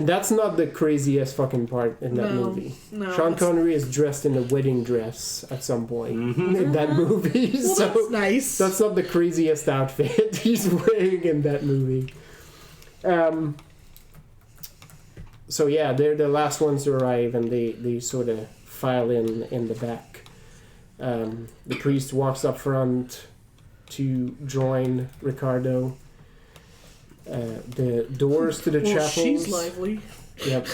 Speaker 5: that's not the craziest fucking part in that
Speaker 3: No,
Speaker 5: movie.
Speaker 3: no,
Speaker 5: Sean
Speaker 3: that's-
Speaker 5: Connery is dressed in a wedding dress at some point in that movie.
Speaker 3: Well,
Speaker 5: so
Speaker 3: that's nice.
Speaker 5: that's not the craziest outfit he's wearing in that movie. So yeah, they're the last ones to arrive, and they sort of file in the back. The priest walks up front to join Ricardo. The doors to the
Speaker 3: well,
Speaker 5: chapels.
Speaker 3: she's lively.
Speaker 5: Yep.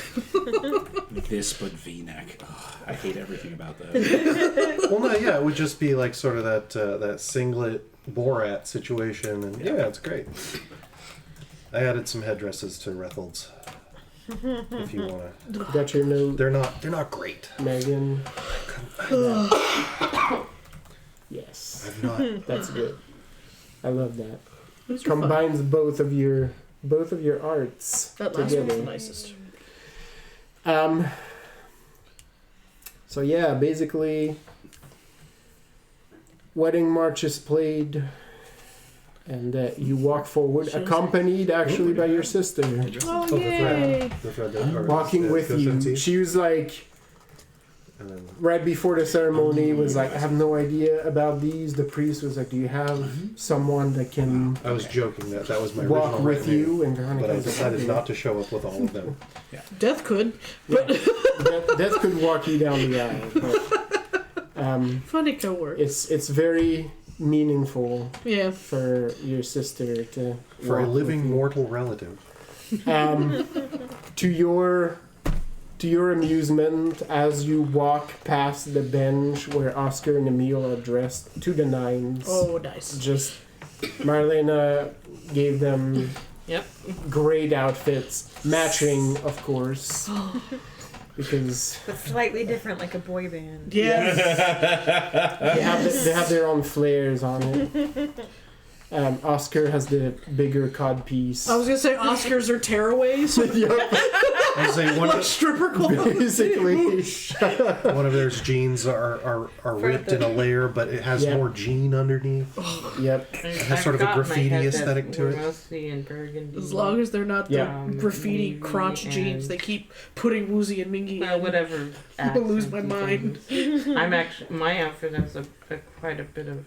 Speaker 7: This but V-neck. Ugh, I hate everything about that.
Speaker 2: Well, no, yeah, it would just be like sort of that singlet Borat situation, and yeah, it's great. I added some headdresses to Rethold's. If you wanna,
Speaker 5: Got your note,
Speaker 2: they're not great.
Speaker 5: Megan. Yes,
Speaker 2: I've not.
Speaker 5: that's good. I love that.
Speaker 3: Those are fun.
Speaker 5: Combines both of your arts
Speaker 3: That last
Speaker 5: together.
Speaker 3: one's the nicest.
Speaker 5: So yeah, basically, wedding march is played. And you walk forward, accompanied actually by your sister,
Speaker 3: Oh, yay!
Speaker 5: walking with you. She was like, right before the ceremony, was like, I have no idea about these. The priest was like, do you have someone that can
Speaker 2: I was joking that was my
Speaker 5: walk
Speaker 2: original
Speaker 5: with
Speaker 2: right name,
Speaker 5: you? And Veronica
Speaker 2: but I
Speaker 5: was like,
Speaker 2: decided
Speaker 5: "Okay."
Speaker 2: not to show up with all of them.
Speaker 3: Death could.
Speaker 5: Death could walk you down the aisle. But,
Speaker 3: Funny could work.
Speaker 5: it's very meaningful
Speaker 3: Yeah.
Speaker 5: for your sister to
Speaker 2: For a
Speaker 5: walk
Speaker 2: living
Speaker 5: with you.
Speaker 2: mortal relative.
Speaker 5: To your amusement, as you walk past the bench where Oscar and Emil are dressed to the nines,
Speaker 3: Oh, nice.
Speaker 5: just Marlena gave them
Speaker 4: Yep.
Speaker 5: great outfits, matching, of course, because
Speaker 6: But slightly different, like a boy band.
Speaker 3: Yeah.
Speaker 5: they have their own flares on it. Oscar has the bigger cod piece.
Speaker 3: I was gonna say Oscars are tearaways.
Speaker 2: I was saying
Speaker 3: Like stripper clothes.
Speaker 5: Basically,
Speaker 2: one of their jeans are ripped in a layer, but it has
Speaker 5: Yeah.
Speaker 2: more jean underneath.
Speaker 5: yep.
Speaker 2: It has sort of a graffiti aesthetic to it.
Speaker 4: Mostly in burgundy.
Speaker 3: As long as they're not
Speaker 5: Yeah.
Speaker 3: the graffiti
Speaker 4: Navy
Speaker 3: crotch jeans,
Speaker 4: and-
Speaker 3: they keep putting Woozy and Mingy in.
Speaker 4: whatever.
Speaker 3: I lose my
Speaker 4: accents and
Speaker 3: mind.
Speaker 4: things. I'm actually my outfit has quite a bit of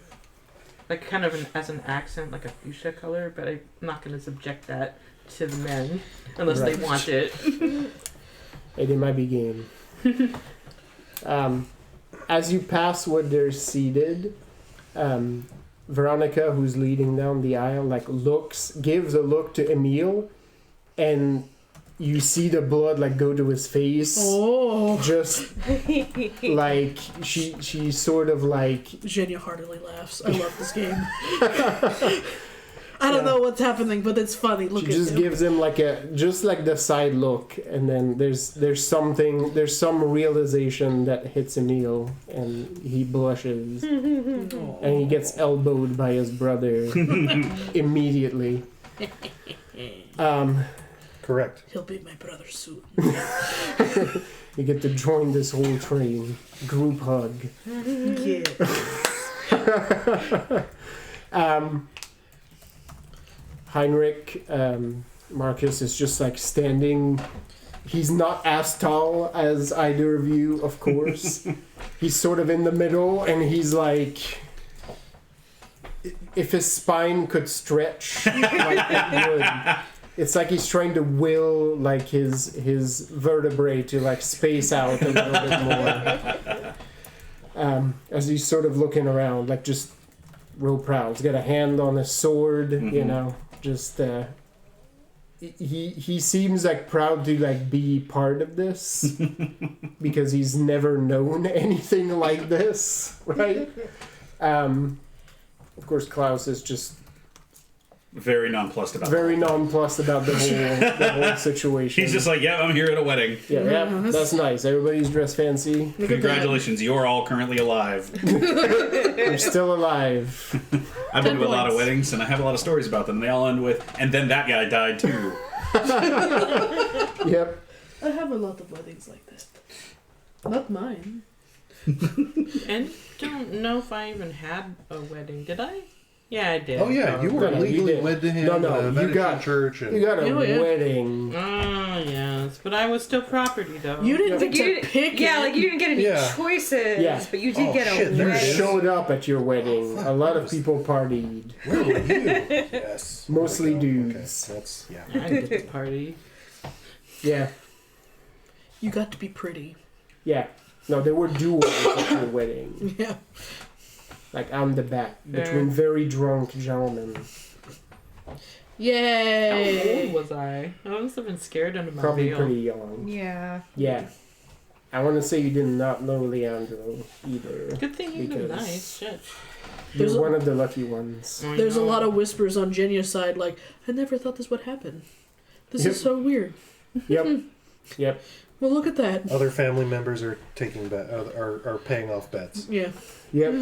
Speaker 4: like kind of as an accent, like a fuchsia color, but I'm not going to subject that to the men unless
Speaker 5: Right.
Speaker 4: they want it.
Speaker 5: It might be game. As you pass where they're seated, Veronica, who's leading down the aisle, like gives a look to Emil, and you see the blood like go to his face.
Speaker 3: Oh.
Speaker 5: Just like she sort of like
Speaker 3: Zhenya heartily laughs. I love this game. I don't know what's happening, but it's funny. Look
Speaker 5: she
Speaker 3: at
Speaker 5: just
Speaker 3: him.
Speaker 5: gives him like the side look, and then there's some realization that hits Emil, and he blushes, and he gets elbowed by his brother immediately.
Speaker 2: Correct.
Speaker 3: He'll be my brother soon.
Speaker 5: You get to join this whole train. Group hug.
Speaker 3: Yeah.
Speaker 5: Heinrich, Marcus is just like standing. He's not as tall as either of you, of course. He's sort of in the middle, and he's like, if his spine could stretch, like it would. It's like he's trying to will like his vertebrae to like space out a little bit more. As he's sort of looking around, like just real proud. He's got a hand on his sword, you know, just he seems like proud to like be part of this because he's never known anything like this, right? Of course, Klaus is just
Speaker 7: Very nonplussed about
Speaker 5: very
Speaker 7: it.
Speaker 5: nonplussed about the whole situation.
Speaker 7: He's just like, yeah, I'm here at a wedding.
Speaker 5: yeah, that's nice. Everybody's dressed fancy.
Speaker 7: Congratulations, you're all currently alive.
Speaker 5: We're still alive.
Speaker 7: I've been to a lot of
Speaker 3: points.
Speaker 7: weddings, and I have a lot of stories about them. They all end with, and then that guy died too.
Speaker 5: Yep.
Speaker 3: I have a lot of weddings like this. Not mine.
Speaker 4: And don't know if I even had a wedding. Did I? Yeah, I did.
Speaker 2: Oh yeah, you were
Speaker 5: No, you
Speaker 2: legally
Speaker 5: did.
Speaker 2: wed to him.
Speaker 5: No, no,
Speaker 2: at a
Speaker 5: you
Speaker 2: Vatican
Speaker 5: got-
Speaker 2: church. And
Speaker 5: You got a
Speaker 3: Oh, yeah.
Speaker 5: wedding.
Speaker 4: Oh, yes. But I was still property, though.
Speaker 3: You didn't
Speaker 6: Like
Speaker 3: get
Speaker 6: you
Speaker 3: to
Speaker 6: didn't,
Speaker 3: pick
Speaker 6: yeah,
Speaker 3: it.
Speaker 6: like you didn't get any
Speaker 2: Yeah.
Speaker 6: choices,
Speaker 5: Yeah.
Speaker 6: but you did
Speaker 2: Oh,
Speaker 6: get a
Speaker 2: shit, there
Speaker 5: You
Speaker 2: it is.
Speaker 5: showed up at your wedding. A lot of people partied.
Speaker 2: where were you? Yes.
Speaker 5: Mostly
Speaker 2: There we go.
Speaker 5: dudes.
Speaker 2: Okay, that's yeah.
Speaker 4: I didn't get to party.
Speaker 5: Yeah.
Speaker 3: You got to be pretty.
Speaker 5: Yeah. No, there were duels at your wedding.
Speaker 3: Yeah.
Speaker 5: Like on the back. Between very drunk gentlemen.
Speaker 4: How
Speaker 3: Yay.
Speaker 4: old was I? I must have been scared under my
Speaker 5: Probably
Speaker 4: veil.
Speaker 5: pretty young.
Speaker 6: Yeah.
Speaker 5: Yeah. I want to say you did not know Leandro either.
Speaker 4: Good thing you
Speaker 5: Because-
Speaker 4: were nice. Shit.
Speaker 3: There's
Speaker 5: You're
Speaker 3: a-
Speaker 5: one of the lucky ones.
Speaker 4: I
Speaker 3: There's a
Speaker 4: know.
Speaker 3: lot of whispers on Jenya's side, like, I never thought this would happen. This
Speaker 5: Yep.
Speaker 3: is so weird.
Speaker 5: Yep. Yep.
Speaker 3: Well, look at that.
Speaker 2: Other family members are taking are paying off bets.
Speaker 3: Yeah.
Speaker 5: Yep.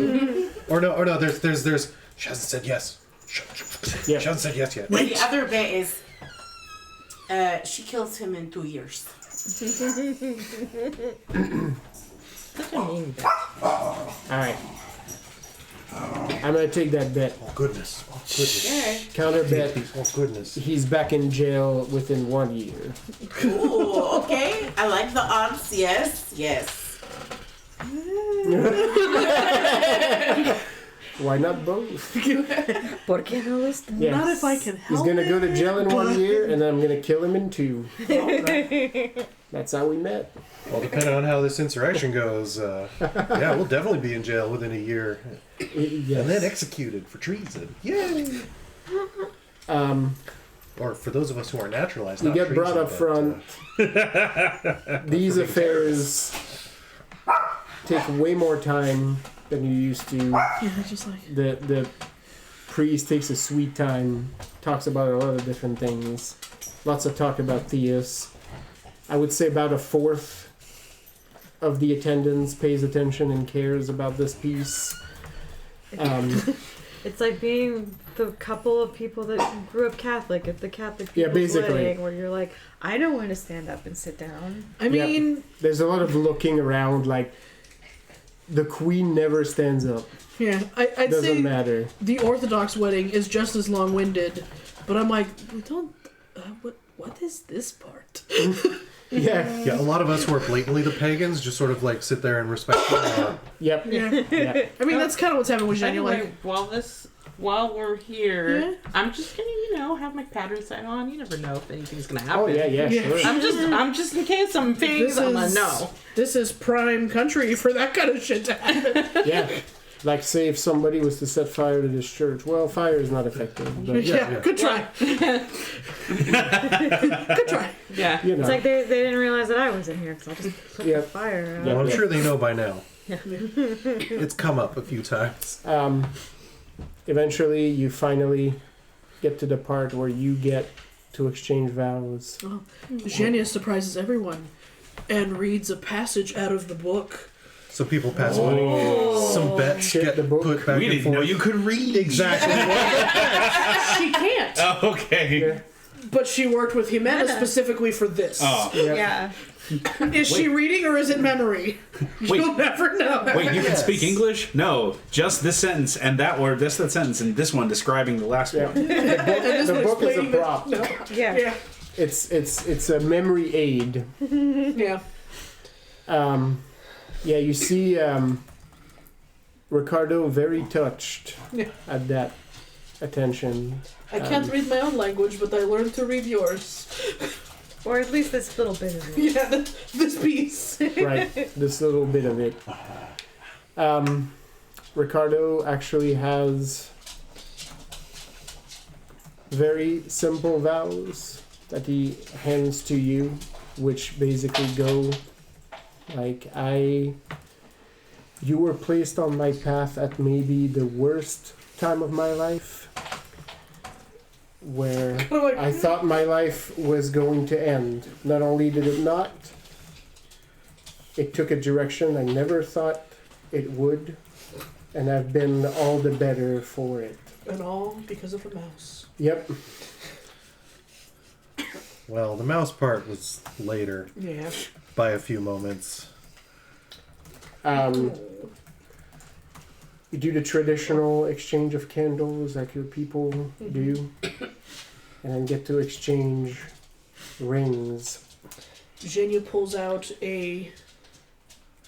Speaker 2: Or no. There's. She hasn't said yes. She
Speaker 5: Yeah.
Speaker 2: hasn't said yes yet.
Speaker 8: The other bet is she kills him in 2 years.
Speaker 4: Such a mean bet.
Speaker 5: Alright. I'm gonna take that bet.
Speaker 2: Oh goodness. Oh goodness.
Speaker 8: Okay.
Speaker 5: Counter bet.
Speaker 2: Oh goodness.
Speaker 5: He's back in jail within 1 year.
Speaker 8: Cool. Okay. I like the odds. Yes. Yes.
Speaker 5: Why not both?
Speaker 6: ¿Por qué no los
Speaker 5: Yes.
Speaker 3: Not if I can help
Speaker 5: He's gonna go to
Speaker 3: it,
Speaker 5: jail in 1
Speaker 3: but-
Speaker 5: year, and then I'm gonna kill him in 2. That's how we met.
Speaker 2: Well, depending on how this insurrection goes, yeah, we'll definitely be in jail within a year,
Speaker 5: Yes.
Speaker 2: and then executed for treason. Yay! Or for those of us who are naturalized,
Speaker 5: You
Speaker 2: not
Speaker 5: get
Speaker 2: treason,
Speaker 5: brought up
Speaker 2: but,
Speaker 5: front. These affairs take way more time than you used to.
Speaker 3: Yeah, just like
Speaker 5: The priest takes a sweet time, talks about a lot of different things. Lots of talk about Theus. I would say about a fourth of the attendance pays attention and cares about this piece.
Speaker 6: It's like being the couple of people that grew up Catholic at the Catholic
Speaker 5: Yeah,
Speaker 6: people's
Speaker 5: basically.
Speaker 6: wedding, where you're like, I know when to stand up and sit down.
Speaker 3: I mean,
Speaker 5: There's a lot of looking around, like the queen never stands up.
Speaker 3: yeah, I'd
Speaker 5: Doesn't
Speaker 3: say
Speaker 5: matter.
Speaker 3: the Orthodox wedding is just as long-winded, but I'm like, we don't. What is this part?
Speaker 5: Yeah.
Speaker 2: Yeah, a lot of us who are blatantly the pagans just sort of like sit there and respect them.
Speaker 5: Yep.
Speaker 3: Yeah.
Speaker 5: Yeah.
Speaker 3: I mean, that's kind of what's happening with Jenny.
Speaker 4: Anyway,
Speaker 3: Like,
Speaker 4: while we're here,
Speaker 3: Yeah.
Speaker 4: I'm just gonna, have my pattern sign on. You never know if anything's gonna happen.
Speaker 5: Oh yeah, yeah,
Speaker 3: Yeah.
Speaker 5: sure.
Speaker 4: I'm just in case some things I'm gonna know.
Speaker 3: This is prime country for that kind of shit to happen.
Speaker 5: Yeah. Like, say if somebody was to set fire to this church. Well, fire is not effective, but
Speaker 3: Yeah, good try. Good try.
Speaker 4: Yeah.
Speaker 5: you know.
Speaker 6: It's like they didn't realize that I was in here because I just put
Speaker 5: Yep.
Speaker 6: the fire out.
Speaker 2: Well, I'm
Speaker 5: Yeah.
Speaker 2: sure they know by now.
Speaker 6: Yeah.
Speaker 2: It's come up a few times.
Speaker 5: Eventually, you finally get to the part where you get to exchange vows.
Speaker 3: Jenny surprises everyone and reads a passage out of the book.
Speaker 2: So people pass money. Some bets
Speaker 5: Shit,
Speaker 2: get
Speaker 5: the book.
Speaker 2: put back
Speaker 7: We
Speaker 2: and
Speaker 7: didn't
Speaker 2: forth.
Speaker 7: know you could read.
Speaker 2: Exactly.
Speaker 3: She can't,
Speaker 7: Oh, okay.
Speaker 5: Yeah.
Speaker 3: but she worked with Jimena specifically for this.
Speaker 7: Oh,
Speaker 5: Yeah.
Speaker 6: Yeah.
Speaker 3: Is she reading or is it memory?
Speaker 7: Wait.
Speaker 3: You'll never know.
Speaker 7: wait, you can speak English? No, just this sentence and that word, just that sentence, and this one describing the last
Speaker 5: Yeah.
Speaker 7: one.
Speaker 5: The book is a
Speaker 3: explaining the-
Speaker 5: prop.
Speaker 3: No.
Speaker 6: Yeah.
Speaker 3: Yeah.
Speaker 5: It's a memory aid.
Speaker 3: Yeah.
Speaker 5: Yeah, you see Ricardo very touched
Speaker 3: Yeah.
Speaker 5: at that attention.
Speaker 3: I can't read my own language, but I learned to read yours.
Speaker 6: Or at least this little bit of it.
Speaker 3: Yeah, this piece.
Speaker 5: Right, this little bit of it. Ricardo actually has very simple vows that he hands to you, which basically go like, you were placed on my path at maybe the worst time of my life, where
Speaker 3: I'm like,
Speaker 5: I thought my life was going to end. Not only did it not, it took a direction I never thought it would, and I've been all the better for it.
Speaker 3: and all because of the mouse.
Speaker 5: Yep.
Speaker 2: Well, the mouse part was later
Speaker 3: Yeah.
Speaker 2: by a few moments.
Speaker 5: You do the traditional exchange of candles like your people do, and then get to exchange rings.
Speaker 3: Genya pulls out a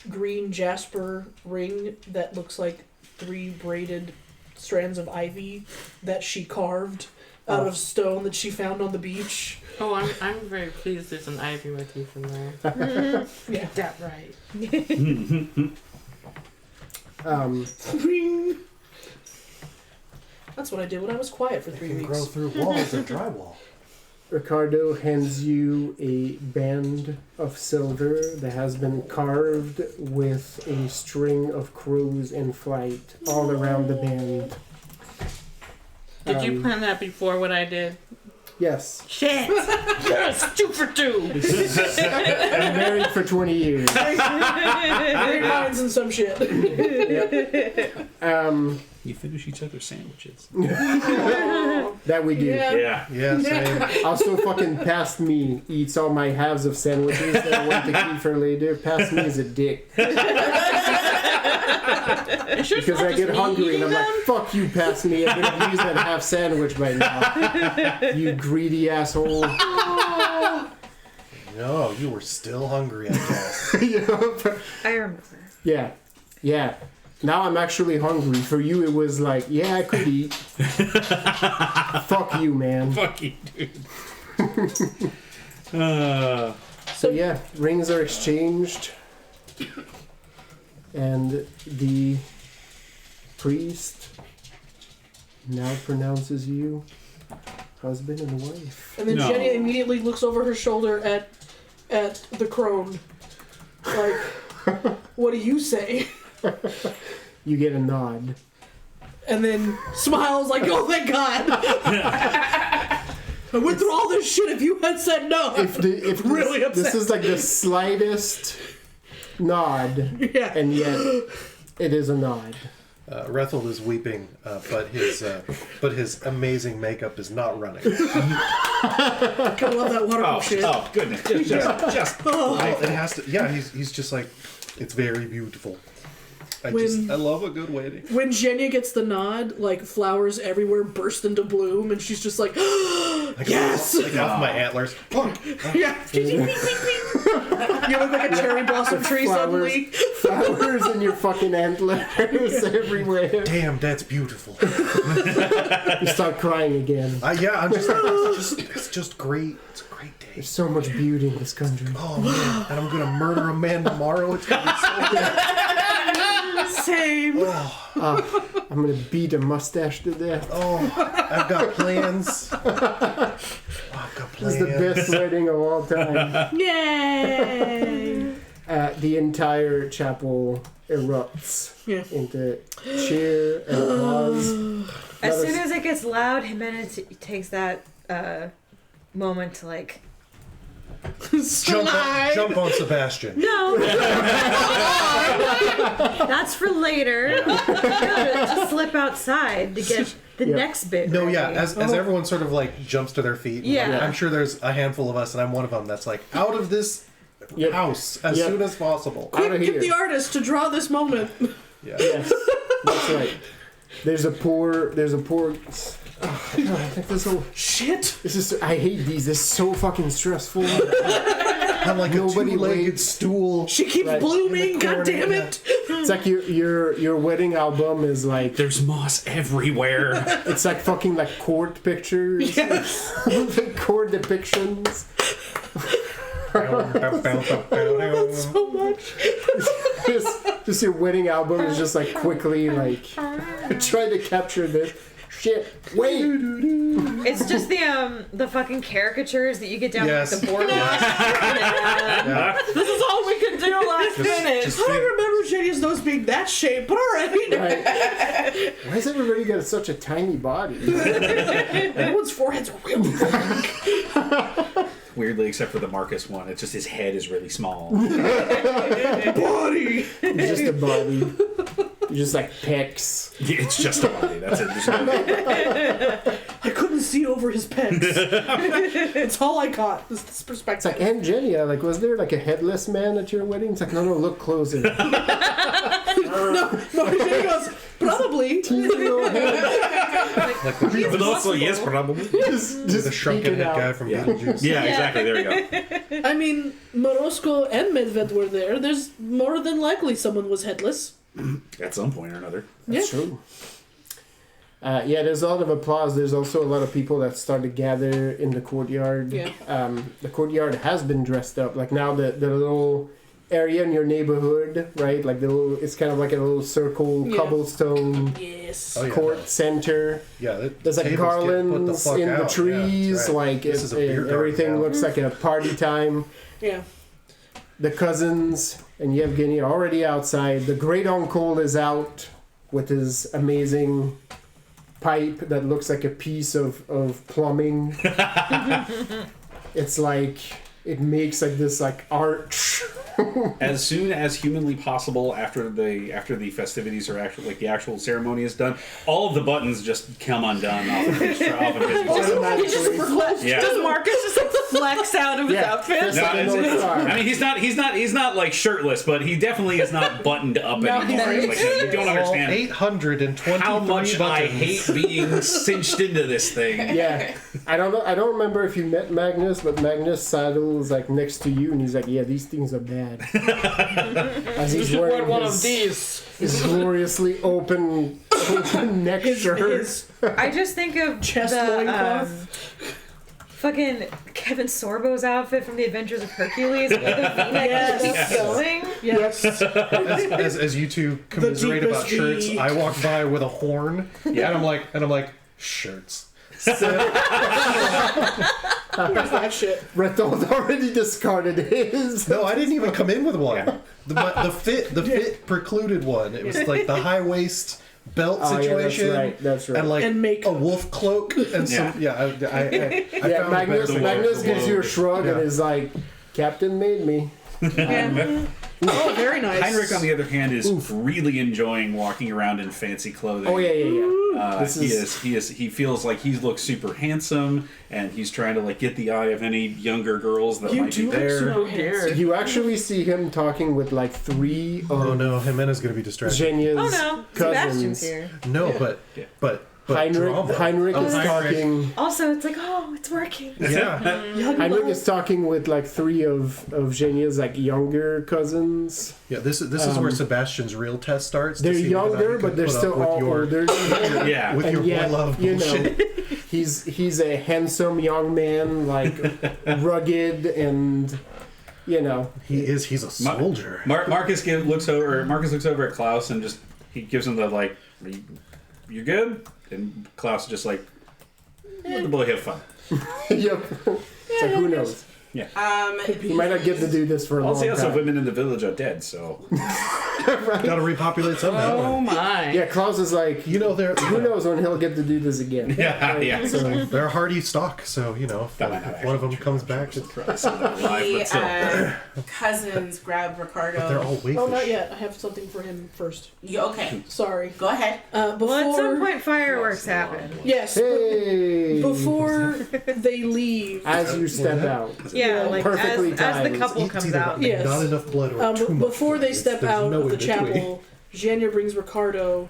Speaker 3: green jasper ring that looks like 3 braided strands of ivy that she carved out of stone that she found on the beach.
Speaker 4: Oh, I'm very pleased there's an ivy motif in there.
Speaker 3: Yeah.
Speaker 4: That right.
Speaker 3: Ring. That's what I did when I was quiet for 3
Speaker 2: Can
Speaker 3: weeks.
Speaker 2: grow through walls of drywall.
Speaker 5: Ricardo hands you a band of silver that has been carved with a string of crows in flight all around the band.
Speaker 4: Did you plan that before what I did?
Speaker 5: Yes.
Speaker 4: Shit! Yes! 2 for 2!
Speaker 5: I'm married for 20 years.
Speaker 3: Great minds and some shit.
Speaker 7: You finish each other's sandwiches.
Speaker 5: That we do.
Speaker 3: Yeah.
Speaker 2: Yeah, same.
Speaker 5: Also, fucking past me eats all my halves of sandwiches that I want to keep for later. Past me is a dick. Because I get hungry and I'm like, fuck you, pass me. I'm gonna use that half sandwich right now. You greedy asshole.
Speaker 2: No, you were still hungry, I guess.
Speaker 6: I remember.
Speaker 5: Yeah. Yeah. Now I'm actually hungry. For you, it was like, yeah, I could eat. Fuck you, man.
Speaker 7: Fuck you, dude.
Speaker 5: So yeah, rings are exchanged. And the priest now pronounces you husband and wife.
Speaker 3: And then
Speaker 7: No.
Speaker 3: Jenny immediately looks over her shoulder at the crone. Like, what do you say?
Speaker 5: You get a nod.
Speaker 3: And then smiles like, oh, thank God. I went through all this shit if you had said no.
Speaker 5: If
Speaker 3: Really
Speaker 5: this,
Speaker 3: upset.
Speaker 5: this is like the slightest nod,
Speaker 3: Yeah.
Speaker 5: and yet it is a nod.
Speaker 2: Rethel is weeping, but his amazing makeup is not running.
Speaker 3: I love that waterproof shit.
Speaker 7: Oh, goodness. Just
Speaker 2: It has to. Yeah, he's just like, it's very beautiful. I love a good wedding.
Speaker 3: When Jenya gets the nod, like flowers everywhere burst into bloom, and she's just like, yes!
Speaker 2: Like off my antlers.
Speaker 3: Yeah. You look like a cherry blossom tree suddenly.
Speaker 5: Flowers in your fucking antlers everywhere.
Speaker 2: Damn, that's beautiful.
Speaker 5: You start crying again.
Speaker 2: Yeah, I'm just like, it's just great. It's a great day.
Speaker 5: There's so much beauty in this country.
Speaker 2: Oh man, and I'm gonna murder a man tomorrow. It's gonna be so good.
Speaker 3: Same.
Speaker 5: I'm gonna beat a mustache to death.
Speaker 2: Oh, I've got plans. I've got
Speaker 5: This
Speaker 2: plans.
Speaker 5: is the best wedding of all time.
Speaker 3: Yay!
Speaker 5: The entire chapel erupts into cheer and applause.
Speaker 6: As soon as it gets loud, Jimenez takes that moment to like.
Speaker 2: Jump on Sebastian.
Speaker 6: No. That's for later. To slip outside to get the next bit.
Speaker 2: No,
Speaker 6: ready.
Speaker 2: yeah. As everyone sort of like jumps to their feet.
Speaker 6: Yeah.
Speaker 2: Like, I'm sure there's a handful of us, and I'm one of them. That's like out of this house as soon as possible.
Speaker 5: Out of
Speaker 3: Get
Speaker 5: here.
Speaker 3: the artist to draw this moment.
Speaker 2: Yeah.
Speaker 5: Yes, that's right. There's a poor. Oh, God, I think
Speaker 3: Shit.
Speaker 5: this is. I hate these. This is so fucking stressful.
Speaker 2: I'm like
Speaker 5: Nobody
Speaker 2: a two-legged
Speaker 5: waits.
Speaker 2: stool.
Speaker 3: She keeps
Speaker 5: Right.
Speaker 3: blooming.
Speaker 2: In the
Speaker 3: God
Speaker 2: corner,
Speaker 3: damn it.
Speaker 5: It's like your wedding album is like.
Speaker 7: there's moss everywhere.
Speaker 5: It's like fucking like court pictures. Like court depictions.
Speaker 3: So much.
Speaker 5: Just your wedding album is just like quickly like trying to capture this shit. Wait.
Speaker 6: It's just the fucking caricatures that you get down
Speaker 2: Yes.
Speaker 6: like the boardwalk.
Speaker 4: This is all we could do last minute.
Speaker 3: I don't remember Jenny's nose being that shape, but alright.
Speaker 5: Right. Why has everybody got such a tiny body?
Speaker 3: Everyone's foreheads are real big.
Speaker 7: Weirdly, except for the Marcus one, it's just his head is really small.
Speaker 3: Body.
Speaker 5: It's just a body. You're just like pecs.
Speaker 7: It's just a body. That's it. There's no...
Speaker 3: I couldn't see over his pecs. It's all I got. This
Speaker 5: It's
Speaker 3: perspective.
Speaker 5: like, and Jenny, like, was there like a headless man at your wedding? It's like, no, look closer.
Speaker 3: No, Jenny goes, probably.
Speaker 5: Teeny-little head.
Speaker 2: Like the
Speaker 7: But also, yes, probably.
Speaker 5: Just
Speaker 2: the shrunken
Speaker 5: peeking
Speaker 2: head
Speaker 5: out.
Speaker 2: guy from
Speaker 7: Yeah.
Speaker 2: Beetlejuice.
Speaker 7: Yeah, exactly. There we go.
Speaker 3: I mean, Morosco and Medved were there. There's more than likely someone was headless.
Speaker 7: At some point or another.
Speaker 5: That's true. Yeah, there's a lot of applause. There's also a lot of people that start to gather in the courtyard.
Speaker 3: Yeah.
Speaker 5: The courtyard has been dressed up. Like now the little area in your neighborhood, right? Like the little, it's kind of like a little circle,
Speaker 3: Yeah.
Speaker 5: cobblestone
Speaker 3: Yes.
Speaker 2: Oh, yeah.
Speaker 5: court center.
Speaker 2: Yeah,
Speaker 5: There's like
Speaker 2: tables get put
Speaker 5: garlands
Speaker 2: fuck
Speaker 5: in the
Speaker 2: out.
Speaker 5: trees.
Speaker 2: Yeah, that's right.
Speaker 5: Like
Speaker 2: This is a beer garden
Speaker 5: everything
Speaker 2: now.
Speaker 5: looks like a party time.
Speaker 3: Yeah.
Speaker 5: The cousins and Yevgeny are already outside. The great uncle is out with his amazing pipe that looks like a piece of plumbing. It's like it makes like this like arch.
Speaker 7: As soon as humanly possible after the festivities are actually like the actual ceremony is done, all of the buttons just come undone off of his body.
Speaker 5: Automatically.
Speaker 7: Yeah.
Speaker 4: Does Marcus just like flip
Speaker 6: flex out of his outfit.
Speaker 5: fist
Speaker 7: No,
Speaker 5: on the North Star.
Speaker 7: I mean, he's not like shirtless, but he definitely is not buttoned up
Speaker 3: No,
Speaker 7: anymore.
Speaker 3: he's-
Speaker 7: Like, you don't understand
Speaker 2: 823
Speaker 7: how much I
Speaker 2: buttons.
Speaker 7: hate being cinched into this thing.
Speaker 5: Yeah, I don't know. I don't remember if you met Magnus, but Magnus saddles like next to you, and he's like, "Yeah, these things are bad." As he's wearing his gloriously open neck shirt.
Speaker 3: His
Speaker 6: I just think of
Speaker 3: chest
Speaker 6: the
Speaker 3: loincloth.
Speaker 6: fucking Kevin Sorbo's outfit from The Adventures of Hercules with the V-neck
Speaker 3: Yes.
Speaker 6: that keeps going.
Speaker 3: Yes.
Speaker 2: As you two commiserate about
Speaker 3: deepest
Speaker 2: shirts,
Speaker 3: V.
Speaker 2: I walk by with a horn, and I'm like, shirts.
Speaker 3: Where's that shit?
Speaker 5: Retold already discarded his.
Speaker 2: No, I didn't even come in with one. The fit precluded one. It was like the high waist belt
Speaker 5: Oh,
Speaker 2: situation,
Speaker 5: yeah, that's right.
Speaker 2: and like
Speaker 3: And makeup.
Speaker 2: a wolf cloak and some. Yeah, I
Speaker 5: Yeah,
Speaker 2: found
Speaker 5: Magnus,
Speaker 2: a better
Speaker 5: Magnus
Speaker 2: one.
Speaker 5: gives you a shrug and
Speaker 2: Yeah.
Speaker 5: is like, "Captain made me."
Speaker 3: Yeah. Oh, very nice.
Speaker 7: Heinrich, on the other hand, is really enjoying walking around in fancy clothing.
Speaker 5: Oh yeah. This
Speaker 7: He feels like he looks super handsome, and he's trying to like get the eye of any younger girls that
Speaker 3: You
Speaker 7: might
Speaker 3: do
Speaker 7: be
Speaker 3: look
Speaker 7: there.
Speaker 3: super handsome.
Speaker 5: You actually see him talking with like 3 of
Speaker 2: Oh no, Jimena's gonna be distracted.
Speaker 5: Genia's
Speaker 6: Oh no, Sebastian's
Speaker 5: cousins.
Speaker 6: here.
Speaker 2: No, but
Speaker 5: Heinrich is
Speaker 2: Heinrich.
Speaker 5: talking.
Speaker 6: Also, it's like, oh, it's working.
Speaker 2: Yeah,
Speaker 5: Heinrich is talking with like 3 of Genia's like younger cousins.
Speaker 2: yeah. This is where Sebastian's real test starts. to
Speaker 5: They're
Speaker 2: see whether or not he
Speaker 5: younger,
Speaker 2: can
Speaker 5: but they're
Speaker 2: put up
Speaker 5: still
Speaker 2: with
Speaker 5: all
Speaker 2: your,
Speaker 5: older.
Speaker 7: Yeah,
Speaker 2: with your
Speaker 5: And yet,
Speaker 2: boy love
Speaker 5: you know,
Speaker 2: bullshit.
Speaker 5: he's a handsome young man, like rugged, and you know,
Speaker 2: He's a soldier.
Speaker 7: Marcus looks over at Klaus and just he gives him the like, you good? And Klaus is just like, let the boy have fun.
Speaker 5: yep. It's like, who knows? You might not get to do this for a long
Speaker 7: Also,
Speaker 5: time.
Speaker 7: women in the village are dead, so
Speaker 2: Gotta repopulate somehow.
Speaker 4: Oh my.
Speaker 5: Yeah, Klaus is like,
Speaker 2: You know,
Speaker 5: who knows when he'll get to do this again?
Speaker 7: yeah.
Speaker 2: So they're hardy stock. So you know, if one of them comes back, it's,
Speaker 8: The cousins grab Ricardo.
Speaker 2: they're all wayfish.
Speaker 3: Oh, not yet. I have something for him first.
Speaker 8: Okay,
Speaker 3: Sorry.
Speaker 8: go ahead.
Speaker 3: Before,
Speaker 6: Well, at some point, fireworks happen.
Speaker 3: yes.
Speaker 5: Hey!
Speaker 3: Before they leave.
Speaker 5: As you step out.
Speaker 6: Yeah, like
Speaker 5: Perfectly
Speaker 6: as
Speaker 5: timed.
Speaker 6: the couple
Speaker 2: It's
Speaker 6: comes
Speaker 2: either
Speaker 6: out.
Speaker 3: Yes.
Speaker 2: not enough blood or too much
Speaker 3: Before
Speaker 2: blood.
Speaker 3: they step
Speaker 2: There's
Speaker 3: out
Speaker 2: no
Speaker 3: of the
Speaker 2: in between.
Speaker 3: chapel, Zhenya brings Ricardo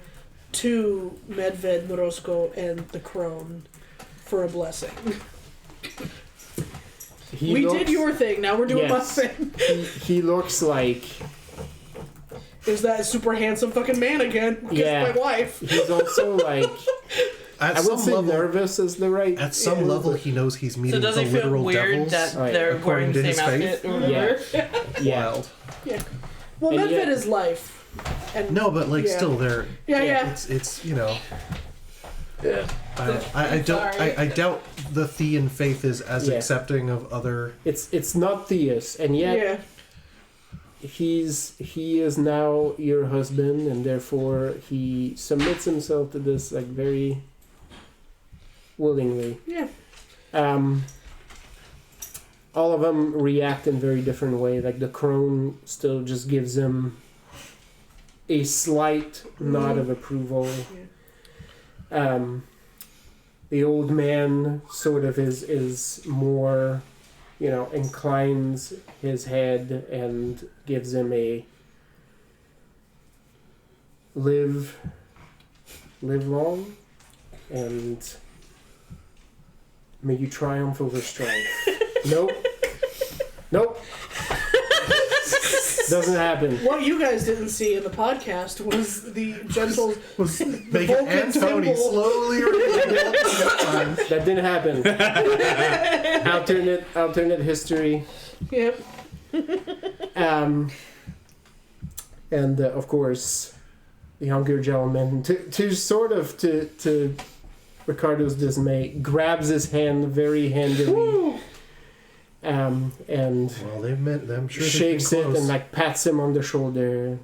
Speaker 3: to Medved, Morozko, and the crone for a blessing.
Speaker 5: He
Speaker 3: We
Speaker 5: looks,
Speaker 3: did your thing, now we're doing
Speaker 5: Yes.
Speaker 3: my thing.
Speaker 5: He looks like
Speaker 3: Is that super handsome fucking man again? Kiss
Speaker 5: Yeah.
Speaker 3: my wife.
Speaker 5: he's also like
Speaker 2: At
Speaker 5: I would
Speaker 2: some
Speaker 5: say
Speaker 2: level,
Speaker 5: nervous is the right.
Speaker 2: at some level, he knows he's
Speaker 4: So
Speaker 2: meeting
Speaker 4: does
Speaker 2: the
Speaker 4: it feel
Speaker 2: literal
Speaker 4: weird
Speaker 2: devils.
Speaker 4: that
Speaker 5: Right.
Speaker 4: they're
Speaker 2: According
Speaker 4: wearing
Speaker 2: to
Speaker 4: the
Speaker 2: his
Speaker 4: same
Speaker 2: faith?
Speaker 4: outfit or whatever?
Speaker 5: Yeah.
Speaker 2: Wild.
Speaker 3: Well,
Speaker 5: And
Speaker 3: Medved
Speaker 5: yet-
Speaker 3: is life. And
Speaker 2: No, but like
Speaker 3: Yeah.
Speaker 2: still, they're
Speaker 3: yeah.
Speaker 2: it's you know.
Speaker 5: Yeah.
Speaker 2: I don't.
Speaker 3: Sorry.
Speaker 2: I doubt the Thean faith is as
Speaker 5: Yeah.
Speaker 2: accepting of other.
Speaker 5: It's not Theus, and yet
Speaker 3: Yeah.
Speaker 5: he is now your husband, and therefore he submits himself to this like very willingly.
Speaker 3: Yeah.
Speaker 5: All of them react in very different way. Like the crone still just gives him a slight nod of approval. The old man sort of is more, you know, inclines his head and gives him a live long, and may you triumph over strife. Nope. Doesn't happen.
Speaker 3: What you guys didn't see in the podcast was the gentle
Speaker 2: Make
Speaker 3: Vulcan
Speaker 2: Antony
Speaker 3: symbol.
Speaker 2: slowly reveal.
Speaker 5: That didn't happen. alternate history.
Speaker 3: Yep.
Speaker 5: And of course, the younger gentleman, to Ricardo's dismay, grabs his hand very handily, and
Speaker 2: Well, they've met them. Sure,
Speaker 5: shakes
Speaker 2: they've
Speaker 5: it
Speaker 2: been close.
Speaker 5: and like pats him on the shoulder.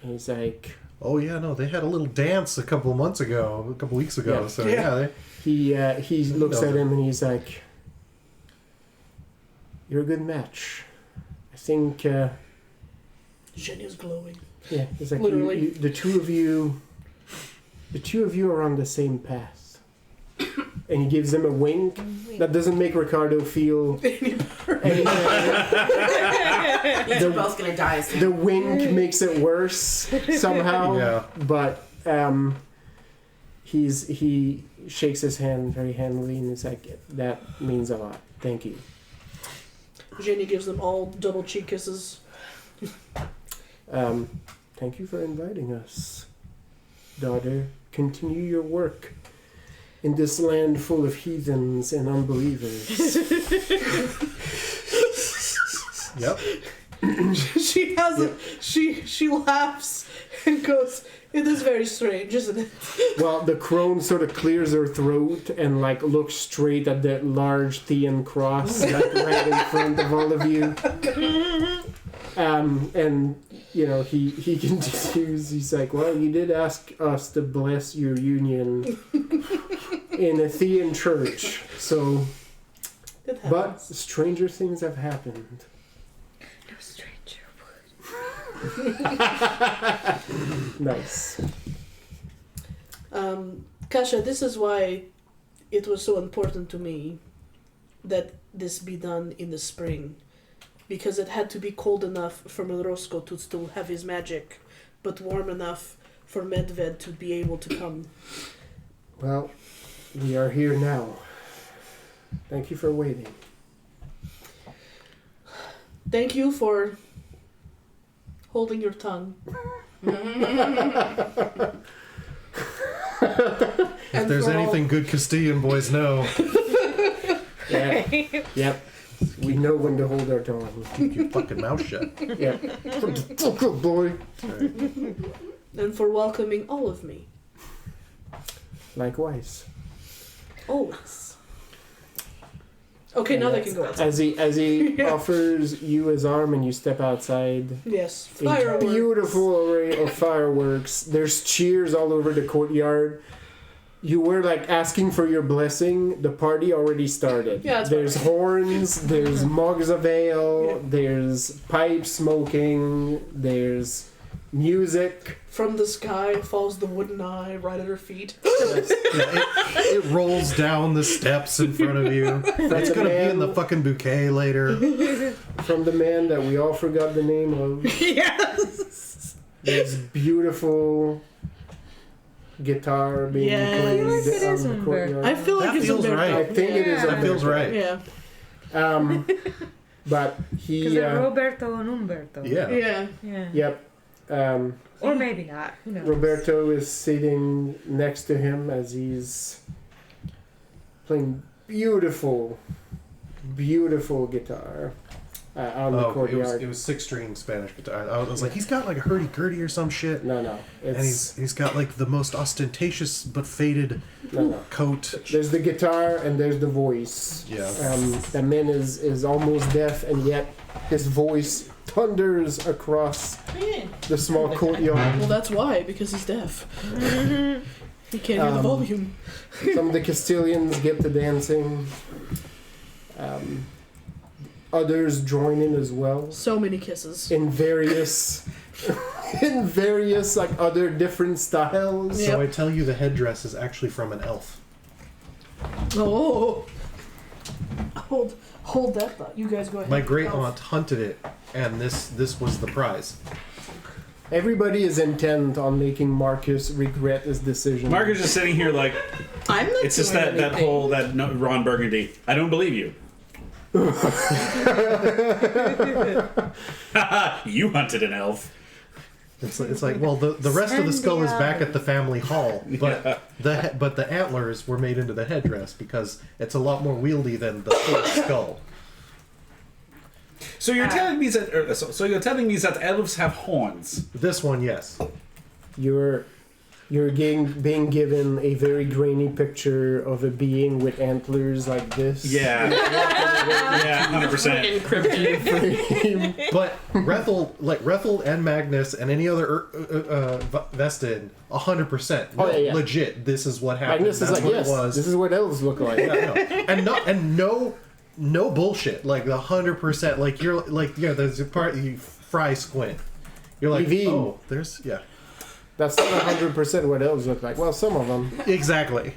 Speaker 5: And he's like,
Speaker 2: Oh yeah, no, they had a little dance a couple weeks ago.
Speaker 5: Yeah.
Speaker 2: So
Speaker 3: Yeah.
Speaker 5: he looks
Speaker 2: No,
Speaker 5: at him and he's like, "You're a good match. I think."
Speaker 3: Jenya's glowing.
Speaker 5: Yeah, it's like
Speaker 3: Literally.
Speaker 5: the two of you are on the same path. and he gives him a wink. That doesn't make Ricardo feel any better.
Speaker 8: You're both gonna die soon.
Speaker 5: The wink makes it worse somehow.
Speaker 2: Yeah.
Speaker 5: But he shakes his hand very handily and is like, that means a lot. Thank you.
Speaker 3: Jenny gives them all double cheek kisses.
Speaker 5: Thank you for inviting us, daughter. Continue your work in this land full of heathens and unbelievers.
Speaker 2: Yep.
Speaker 3: She has a, she laughs and goes, "It is very strange, isn't it?"
Speaker 5: Well, the crone sort of clears her throat and like looks straight at the large Thean cross like right in front of all of you. And you know, he continues. He's like, "Well, you did ask us to bless your union in a Thean church, so." But stranger things have happened.
Speaker 6: No stranger would.
Speaker 5: Nice.
Speaker 3: Kasha, this is why it was so important to me that this be done in the spring. Because it had to be cold enough for Melrosco to still have his magic, but warm enough for Medved to be able to come.
Speaker 5: Well, we are here now. Thank you for waiting.
Speaker 3: Thank you for holding your tongue.
Speaker 2: If there's anything good Castilian boys know,
Speaker 5: Yeah. Yep. We know when to hold our tongue.
Speaker 2: keep your fucking mouth shut.
Speaker 5: Yeah. Fuck up, boy.
Speaker 3: And for welcoming all of me.
Speaker 5: Likewise.
Speaker 3: Always. Okay, now they can go outside.
Speaker 5: As he offers you his arm and you step outside.
Speaker 3: Yes,
Speaker 5: A
Speaker 3: fireworks.
Speaker 5: beautiful array of fireworks. There's cheers all over the courtyard. You were like asking for your blessing. The party already started.
Speaker 3: Yeah, that's
Speaker 5: there's
Speaker 3: right.
Speaker 5: horns, there's mugs of ale, there's pipes smoking, there's music.
Speaker 3: From the sky falls the wooden eye right at her feet.
Speaker 2: It rolls down the steps in front of you. It's gonna be in the fucking bouquet later.
Speaker 5: From the man that we all forgot the name of.
Speaker 3: Yes.
Speaker 5: There's beautiful guitar being
Speaker 3: Yes.
Speaker 5: played
Speaker 3: I feel
Speaker 6: like it
Speaker 5: on
Speaker 6: is
Speaker 5: the
Speaker 6: Umberto.
Speaker 5: courtyard.
Speaker 3: I feel like
Speaker 2: That
Speaker 3: it's
Speaker 2: feels
Speaker 3: Umberto.
Speaker 2: right.
Speaker 5: I think it is.
Speaker 6: Yeah.
Speaker 2: That feels right.
Speaker 3: Yeah.
Speaker 5: But
Speaker 6: Because
Speaker 5: he.
Speaker 6: they're Roberto and Umberto.
Speaker 2: Yeah.
Speaker 3: Yeah.
Speaker 6: Yeah.
Speaker 5: Yep.
Speaker 6: Or maybe not. Who knows?
Speaker 5: Roberto is sitting next to him as he's playing beautiful guitar on the
Speaker 2: Oh,
Speaker 5: courtyard.
Speaker 2: it was 6-string Spanish guitar. I was like, he's got like a hurdy-gurdy or some shit.
Speaker 5: No,
Speaker 2: And he's got like the most ostentatious but faded
Speaker 5: no.
Speaker 2: coat.
Speaker 5: There's the guitar and there's the voice.
Speaker 2: Yeah.
Speaker 5: That man is almost deaf, and yet his voice thunders across the small courtyard.
Speaker 3: Well, that's why, because he's deaf. He can't hear the volume.
Speaker 5: Some of the Castilians get to dancing. Others join in as well
Speaker 3: So many kisses.
Speaker 5: in various like other different styles.
Speaker 3: Yeah.
Speaker 2: So I tell you, the headdress is actually from an elf.
Speaker 3: Oh. Hold that thought. You guys go ahead.
Speaker 2: My great aunt hunted it, and this was the prize.
Speaker 5: Everybody is intent on making Marcus regret his decision.
Speaker 7: Margaret's just sitting here like,
Speaker 4: I'm not
Speaker 7: it's just
Speaker 4: doing
Speaker 7: that
Speaker 4: anything.
Speaker 7: whole Ron Burgundy. I don't believe you. You hunted an elf.
Speaker 2: It's like, well, the rest of the skull is back at the family hall, but the antlers were made into the headdress because it's a lot more wieldy than the full skull.
Speaker 7: So you're telling me that elves have horns.
Speaker 2: This one, yes.
Speaker 5: You're being given a very grainy picture of a being with antlers like this.
Speaker 7: Yeah. Yeah, 100%.
Speaker 4: Encrypted.
Speaker 2: But Rethel and Magnus and any other vested, 100%. No,
Speaker 5: Oh, yeah.
Speaker 2: legit. This is what happened.
Speaker 5: Magnus is
Speaker 2: That's
Speaker 5: like,
Speaker 2: what
Speaker 5: yes,
Speaker 2: it was.
Speaker 5: this is what elves look like.
Speaker 2: Yeah, no. No bullshit. Like 100%. Like you're like, yeah. There's a part you fry squint. You're like,
Speaker 5: Levine.
Speaker 2: oh, there's yeah.
Speaker 5: That's not 100% what elves look like. Well, some of them.
Speaker 2: Exactly.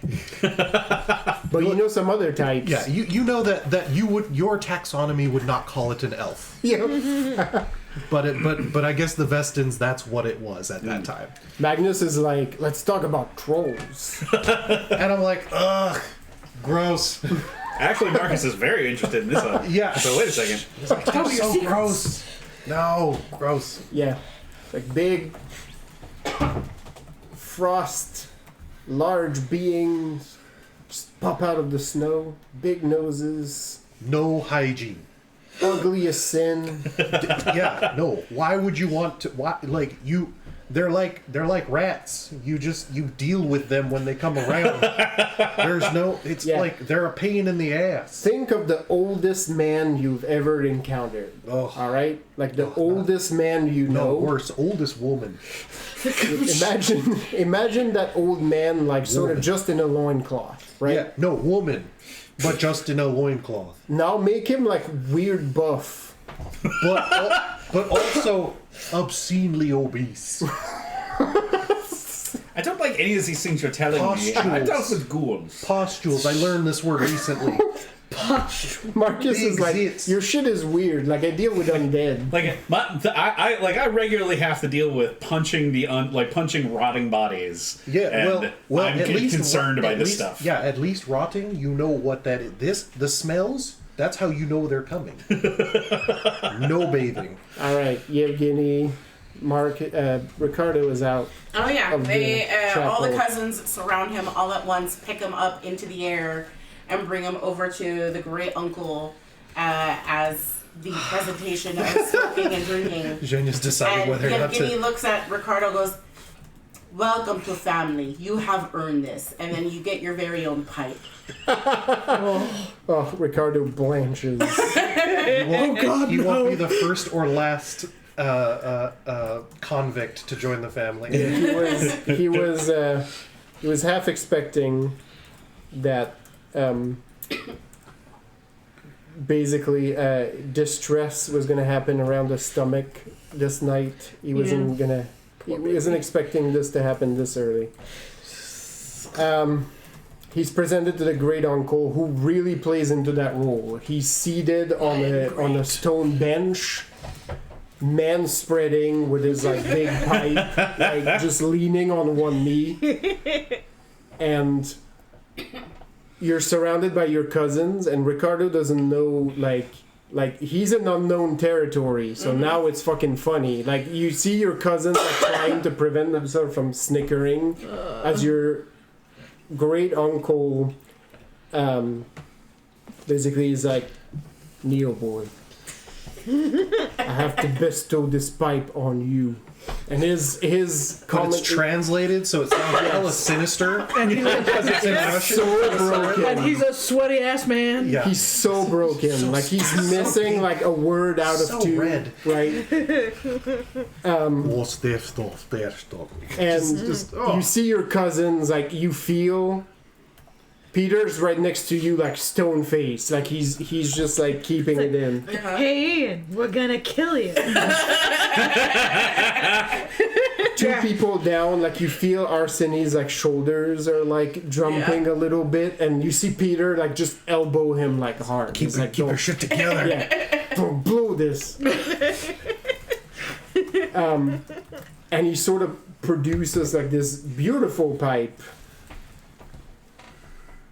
Speaker 5: But you know some other types.
Speaker 2: Yeah, you know that your taxonomy would not call it an elf.
Speaker 5: Yeah.
Speaker 2: But I guess the Vestins, that's what it was at that time.
Speaker 5: Magnus is like, let's talk about trolls.
Speaker 2: And I'm like, ugh, gross.
Speaker 7: Actually, Marcus is very interested in this one.
Speaker 2: Yeah.
Speaker 7: So wait a second.
Speaker 2: It's like, that's so gross. No, gross.
Speaker 5: Yeah. Like big frost, large beings just pop out of the snow, big noses,
Speaker 2: No hygiene.
Speaker 5: ugly as sin.
Speaker 2: Yeah, no. Why would you want to? Why, like you? They're like rats. You deal with them when they come around. There's no. It's
Speaker 5: Yeah.
Speaker 2: like they're a pain in the ass.
Speaker 5: Think of the oldest man you've ever encountered.
Speaker 2: Oh.
Speaker 5: All right, like the oldest man you
Speaker 2: No,
Speaker 5: know.
Speaker 2: worse, oldest woman.
Speaker 5: Imagine that old man, like sort of just in a loincloth, right?
Speaker 2: Yeah, no, woman, but just in a loincloth.
Speaker 5: Now make him like weird buff.
Speaker 2: But also obscenely obese.
Speaker 7: I don't like any of these things you're telling me. I
Speaker 2: Pustules.
Speaker 7: dealt with ghouls.
Speaker 2: Pustules. I learned this word recently.
Speaker 5: Marcus
Speaker 2: Big
Speaker 5: is like,
Speaker 2: zits.
Speaker 5: your shit is weird. Like I deal with undead.
Speaker 7: Like I regularly have to deal with punching punching rotting bodies.
Speaker 2: Yeah,
Speaker 7: and
Speaker 2: well,
Speaker 7: I'm
Speaker 2: at least
Speaker 7: concerned by
Speaker 2: at
Speaker 7: this
Speaker 2: least-
Speaker 7: stuff.
Speaker 2: Yeah, at least rotting. You know what that is. The smells. That's how you know they're coming. No bathing.
Speaker 5: All right, Yevgeny, Mark, Ricardo is out.
Speaker 8: Oh yeah,
Speaker 5: Of
Speaker 8: they
Speaker 5: the
Speaker 8: all the
Speaker 5: chapel.
Speaker 8: cousins surround him all at once, pick him up into the air, and bring him over to the great uncle as the presentation of smoking and drinking.
Speaker 2: Jenya's deciding
Speaker 8: And
Speaker 2: whether or not
Speaker 8: Yevgeny
Speaker 2: to.
Speaker 8: looks at Ricardo, goes, "Welcome to family. You have earned this." And then you get your very own pipe.
Speaker 5: Oh, Ricardo blanches.
Speaker 2: He won't be the first or last convict to join the family.
Speaker 5: He was half expecting that basically distress was going to happen around the stomach this night. He wasn't expecting this to happen this early. He's presented to the great uncle, who really plays into that role. He's seated on a stone bench, man spreading with his like big pipe, like just leaning on one knee, and you're surrounded by your cousins, and Ricardo doesn't know like he's in unknown territory, so now it's fucking funny. Like you see your cousins like trying to prevent themselves from snickering as your great uncle basically is like, "Neo boy, I have to bestow this pipe on you." And his
Speaker 2: But
Speaker 5: comment
Speaker 2: it's translated, so it sounds hella sinister.
Speaker 3: And he's
Speaker 2: Because it's in Russian.
Speaker 5: so broken.
Speaker 3: and he's a sweaty ass man.
Speaker 2: Yeah.
Speaker 5: He's so broken.
Speaker 2: So
Speaker 5: like he's
Speaker 2: so
Speaker 5: missing
Speaker 2: big.
Speaker 5: like a word out
Speaker 2: So
Speaker 5: of two.
Speaker 2: red.
Speaker 5: Right? And you see your cousins, like you feel Peter's right next to you, like stone face, like he's just like keeping it in.
Speaker 6: Hey, Ian, we're gonna kill you.
Speaker 5: Two people down, like you feel Arsenie's like shoulders are like jumping a little bit, and you see Peter like just elbow him like hard. He's like,
Speaker 2: Keep your shit together.
Speaker 5: yeah, don't blow this. And he sort of produces like this beautiful pipe,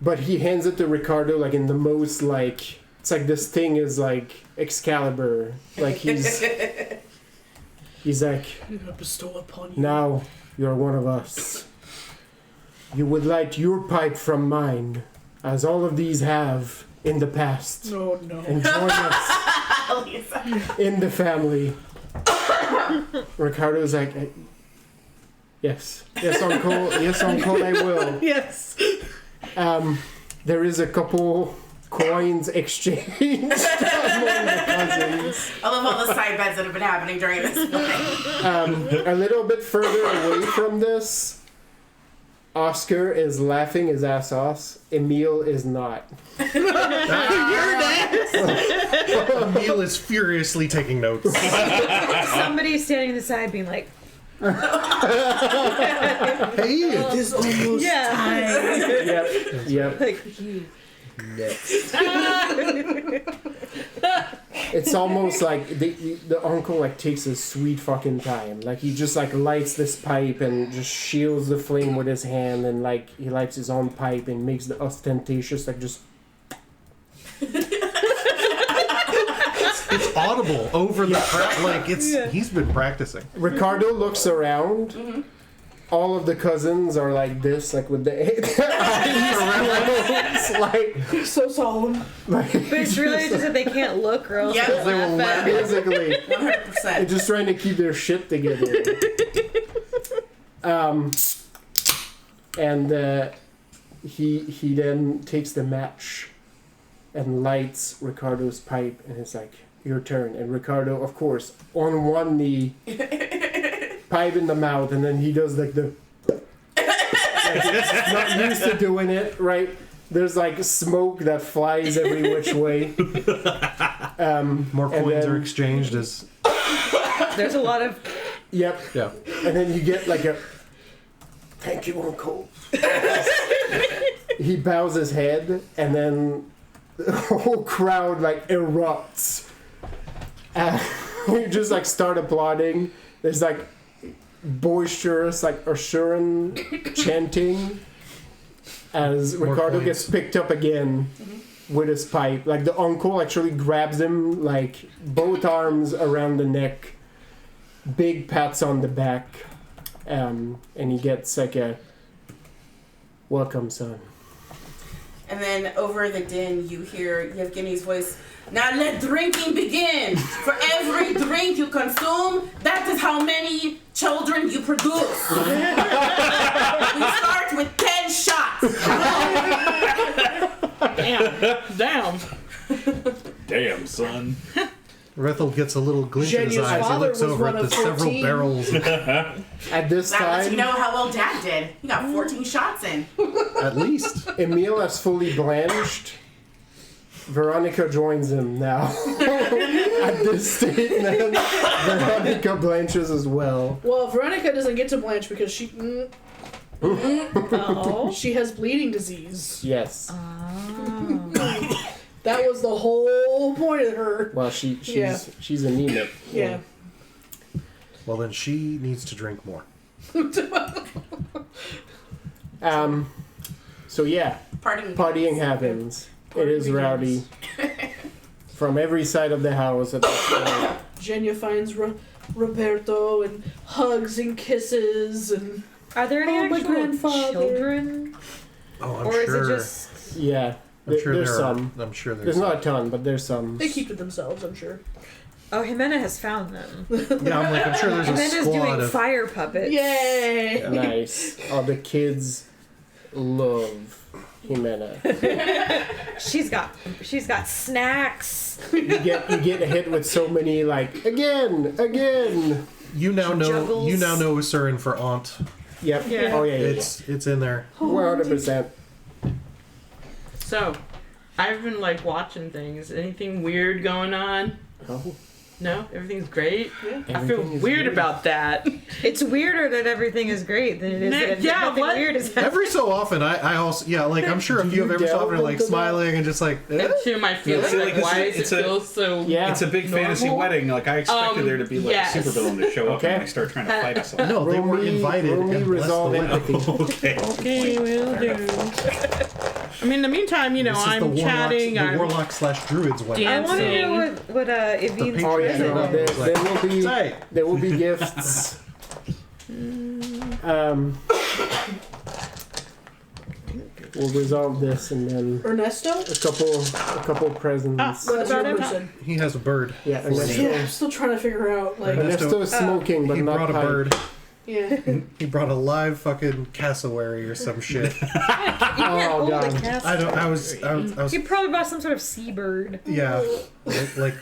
Speaker 5: but he hands it to Ricardo like in the most like, it's like this thing is like Excalibur, like he's like,
Speaker 3: I'm gonna bestow upon you.
Speaker 5: "Now you're one of us. You would light your pipe from mine, as all of these have in the past,
Speaker 3: No.
Speaker 5: and join us in the family." Ricardo's like, yes, uncle, I will.
Speaker 3: Yes.
Speaker 5: There is a couple coins exchanged among the cousins.
Speaker 8: I love all the side bets that have been happening during this morning.
Speaker 5: A little bit further away from this, Oscar is laughing his ass off. Emil is not.
Speaker 2: Emil is furiously taking notes.
Speaker 6: Somebody's standing on the side being like,
Speaker 2: Hey,
Speaker 3: It is almost
Speaker 6: Yeah.
Speaker 5: Yep.
Speaker 6: Like,
Speaker 5: It's almost like the uncle like takes his sweet fucking time. Like he just like lights this pipe and just shields the flame with his hand, and like he lights his own pipe and makes the ostentatious like just.
Speaker 2: it's audible over the like it's he's been practicing.
Speaker 5: Ricardo looks around.
Speaker 8: Mm-hmm.
Speaker 5: All of the cousins are like this, like with their eyes closed, like
Speaker 3: so solemn.
Speaker 6: but it's really just that they can't look or else
Speaker 8: Yeah,
Speaker 6: they'll
Speaker 5: they will
Speaker 6: laugh at it.
Speaker 5: basically.
Speaker 8: 100%.
Speaker 5: They're just trying to keep their shit together. And he then takes the match and lights Ricardo's pipe, and it's like, your turn. And Ricardo, of course, on one knee, pipe in the mouth, and then he does like the like, not used to doing it, right? There's like smoke that flies every which way.
Speaker 2: More
Speaker 5: And
Speaker 2: coins
Speaker 5: then-
Speaker 2: are exchanged as
Speaker 6: There's a lot of
Speaker 5: Yep.
Speaker 2: yeah.
Speaker 5: And then you get like a thank you, Uncle. He bows his head, and then the whole crowd like erupts. We just like start applauding. There's like boisterous like Assuran chanting as
Speaker 2: More
Speaker 5: Ricardo
Speaker 2: coins.
Speaker 5: gets picked up again with his pipe. Like the uncle actually grabs him like both arms around the neck, big pats on the back, and he gets like a welcome, son.
Speaker 8: And then over the din, you hear Yevgeny's voice. Now let drinking begin. For every drink you consume, that is how many children you produce. We start with 10 shots.
Speaker 4: Damn.
Speaker 7: Damn, son.
Speaker 2: Rethel gets a little glint in his
Speaker 3: Genius
Speaker 2: eyes. He
Speaker 3: father
Speaker 2: looks
Speaker 3: was
Speaker 2: over
Speaker 3: one
Speaker 2: at the
Speaker 3: of
Speaker 2: several
Speaker 3: 14.
Speaker 2: barrels.
Speaker 5: At this
Speaker 8: That lets you
Speaker 5: time,
Speaker 8: know how well Dad did. He got 14 shots in.
Speaker 2: At least.
Speaker 5: Emil has fully blanched. Veronica joins him now. At this statement, Veronica blanches as well.
Speaker 3: Well, Veronica doesn't get to blanch because she
Speaker 6: oh.
Speaker 3: she has bleeding disease.
Speaker 5: Yes.
Speaker 3: That was the whole point of her.
Speaker 5: Well, she's anemic.
Speaker 3: Yeah.
Speaker 2: Well, then she needs to drink more.
Speaker 5: So yeah, partying happens. It is rowdy. From every side of the house at this point.
Speaker 3: Genya finds Roberto and hugs and kisses and
Speaker 6: Are there any
Speaker 3: Oh, my
Speaker 6: actual
Speaker 3: grandfather.
Speaker 6: children?
Speaker 2: Oh, I'm
Speaker 6: Or
Speaker 2: sure.
Speaker 6: is it just
Speaker 5: Yeah.
Speaker 2: I'm sure
Speaker 5: there's
Speaker 2: there
Speaker 5: some.
Speaker 2: are. I'm sure
Speaker 5: There's
Speaker 2: some.
Speaker 5: not a ton, but there's some.
Speaker 3: they keep to themselves, I'm sure.
Speaker 6: Oh, Jimena has found them.
Speaker 2: Yeah, I'm sure there's a
Speaker 6: Jimena's
Speaker 2: squad
Speaker 6: doing
Speaker 2: of.
Speaker 6: fire puppets.
Speaker 3: Yay!
Speaker 5: Nice. Oh, the kids love Jimena.
Speaker 6: She's got snacks.
Speaker 5: You get hit with so many like again.
Speaker 2: You now know.
Speaker 6: Juggles.
Speaker 2: You now know Usurin for Aunt.
Speaker 5: Yep.
Speaker 6: Yeah.
Speaker 5: Oh yeah.
Speaker 2: It's in there.
Speaker 5: 100%.
Speaker 4: So, I've been like watching things. Anything weird going on?
Speaker 5: Oh,
Speaker 4: No, everything's great.
Speaker 3: Yeah.
Speaker 4: I feel
Speaker 5: Everything is
Speaker 4: weird
Speaker 5: great.
Speaker 4: about that.
Speaker 6: It's weirder that everything is great than it is that
Speaker 4: Yeah,
Speaker 6: nothing
Speaker 4: what?
Speaker 6: weird is happening.
Speaker 2: Every so often, I also like I'm sure a
Speaker 5: Do
Speaker 2: few of
Speaker 5: you
Speaker 2: every so often are
Speaker 5: delve
Speaker 2: like
Speaker 5: into that?
Speaker 2: smiling and just like.
Speaker 4: And to my feeling,
Speaker 7: see,
Speaker 4: like,
Speaker 7: like,
Speaker 4: why
Speaker 7: it's
Speaker 4: does it
Speaker 7: a-
Speaker 4: feel so?
Speaker 5: Yeah.
Speaker 7: It's a big fantasy
Speaker 4: Normal?
Speaker 7: wedding. Like I expected there to be like
Speaker 4: yes.
Speaker 7: a supervillain to show up
Speaker 5: Okay.
Speaker 7: and like start trying to fight us.
Speaker 2: No, they were invited
Speaker 5: Roll me
Speaker 2: and blessed the
Speaker 5: resolve
Speaker 2: wedding.
Speaker 5: empathy.
Speaker 7: Okay.
Speaker 4: Okay, will do. I mean, in the meantime, you know,
Speaker 2: This is
Speaker 4: I'm chatting.
Speaker 2: the
Speaker 4: I'm
Speaker 2: warlock / druids wedding.
Speaker 6: I want to
Speaker 4: dancing.
Speaker 6: know what Evine's
Speaker 5: Oh yeah,
Speaker 6: present
Speaker 5: no,
Speaker 6: is.
Speaker 5: there will be gifts. We'll resolve this and then
Speaker 3: Ernesto?
Speaker 5: a couple presents.
Speaker 3: That's your
Speaker 6: about him?
Speaker 3: person.
Speaker 2: He has a bird.
Speaker 5: Yeah, Ernesto.
Speaker 3: Yeah, I'm still trying to figure out, like,
Speaker 5: Ernesto is smoking, but
Speaker 2: He
Speaker 5: not
Speaker 2: brought a
Speaker 5: pipe.
Speaker 2: bird.
Speaker 3: yeah.
Speaker 2: He brought a live fucking cassowary or some shit.
Speaker 6: You can't
Speaker 5: Oh,
Speaker 6: hold
Speaker 5: God.
Speaker 6: a cast.
Speaker 2: I don't. I was.
Speaker 6: You probably bought some sort of seabird.
Speaker 2: Yeah,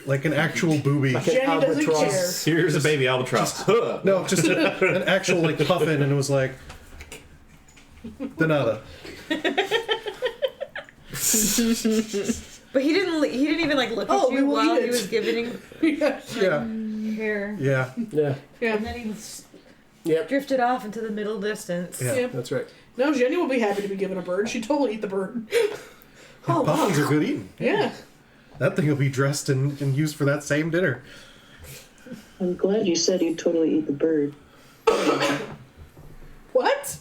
Speaker 2: like an actual booby.
Speaker 5: Like an
Speaker 3: Jenny doesn't
Speaker 5: albatross.
Speaker 7: Here's a baby albatross. Huh.
Speaker 2: No, just an actual like puffin, and it was like, de nada.
Speaker 6: But he didn't even like look
Speaker 3: Oh,
Speaker 6: at
Speaker 3: we
Speaker 6: you
Speaker 3: will
Speaker 6: while
Speaker 3: eat
Speaker 6: he
Speaker 3: it.
Speaker 6: was giving
Speaker 3: yeah.
Speaker 2: Yeah,
Speaker 6: hair.
Speaker 5: Yeah.
Speaker 2: yeah.
Speaker 3: Yeah.
Speaker 6: And then he was
Speaker 5: Yep.
Speaker 6: Drifted off into the middle distance.
Speaker 2: Yeah.
Speaker 3: Yep.
Speaker 5: That's right.
Speaker 3: No, Jenny will be happy to be given a bird. She'd totally eat the bird. Oh,
Speaker 2: Puffins
Speaker 3: wow.
Speaker 2: are good eating.
Speaker 3: Yeah.
Speaker 2: That thing will be dressed and used for that same dinner.
Speaker 1: I'm glad you said you'd totally eat the bird.
Speaker 3: What?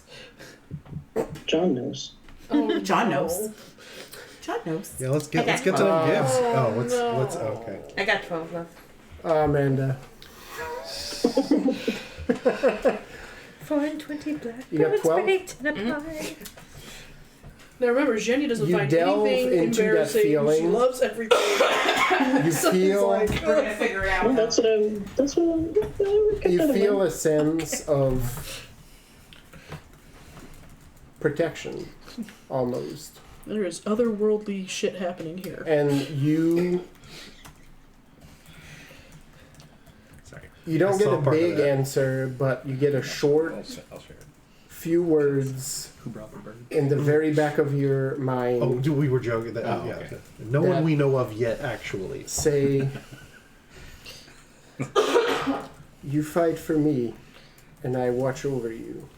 Speaker 1: John knows.
Speaker 3: Oh,
Speaker 8: John
Speaker 3: no.
Speaker 8: knows. John knows.
Speaker 2: Yeah, let's get to them gifts. Oh, let's
Speaker 3: no.
Speaker 2: okay.
Speaker 8: I got 12 left.
Speaker 5: Amanda.
Speaker 6: 4 and 20 black
Speaker 5: You got
Speaker 6: birds
Speaker 5: 12?
Speaker 6: baked in a pie.
Speaker 3: Now remember, Jenny doesn't
Speaker 5: You
Speaker 3: find
Speaker 5: delve
Speaker 3: anything
Speaker 5: into that
Speaker 3: embarrassing. She
Speaker 5: feeling.
Speaker 3: loves everything.
Speaker 5: You feel
Speaker 3: like,
Speaker 8: We're gonna figure it out.
Speaker 1: Well, that's what I'm
Speaker 5: you feel a sense of protection, almost,
Speaker 3: there is otherworldly shit happening here.
Speaker 5: and you
Speaker 2: Sorry.
Speaker 5: don't
Speaker 2: I
Speaker 5: get
Speaker 2: saw
Speaker 5: a
Speaker 2: part of
Speaker 5: big
Speaker 2: that.
Speaker 5: answer, but you get a short,
Speaker 7: I'll share it.
Speaker 5: few words
Speaker 2: Who brought the bird?
Speaker 5: in the very back of your mind.
Speaker 2: Oh, we were joking. That,
Speaker 7: Oh,
Speaker 2: yeah.
Speaker 7: okay.
Speaker 2: No
Speaker 5: That-
Speaker 2: one we know of yet, actually.
Speaker 5: Say, you fight for me, and I watch over you.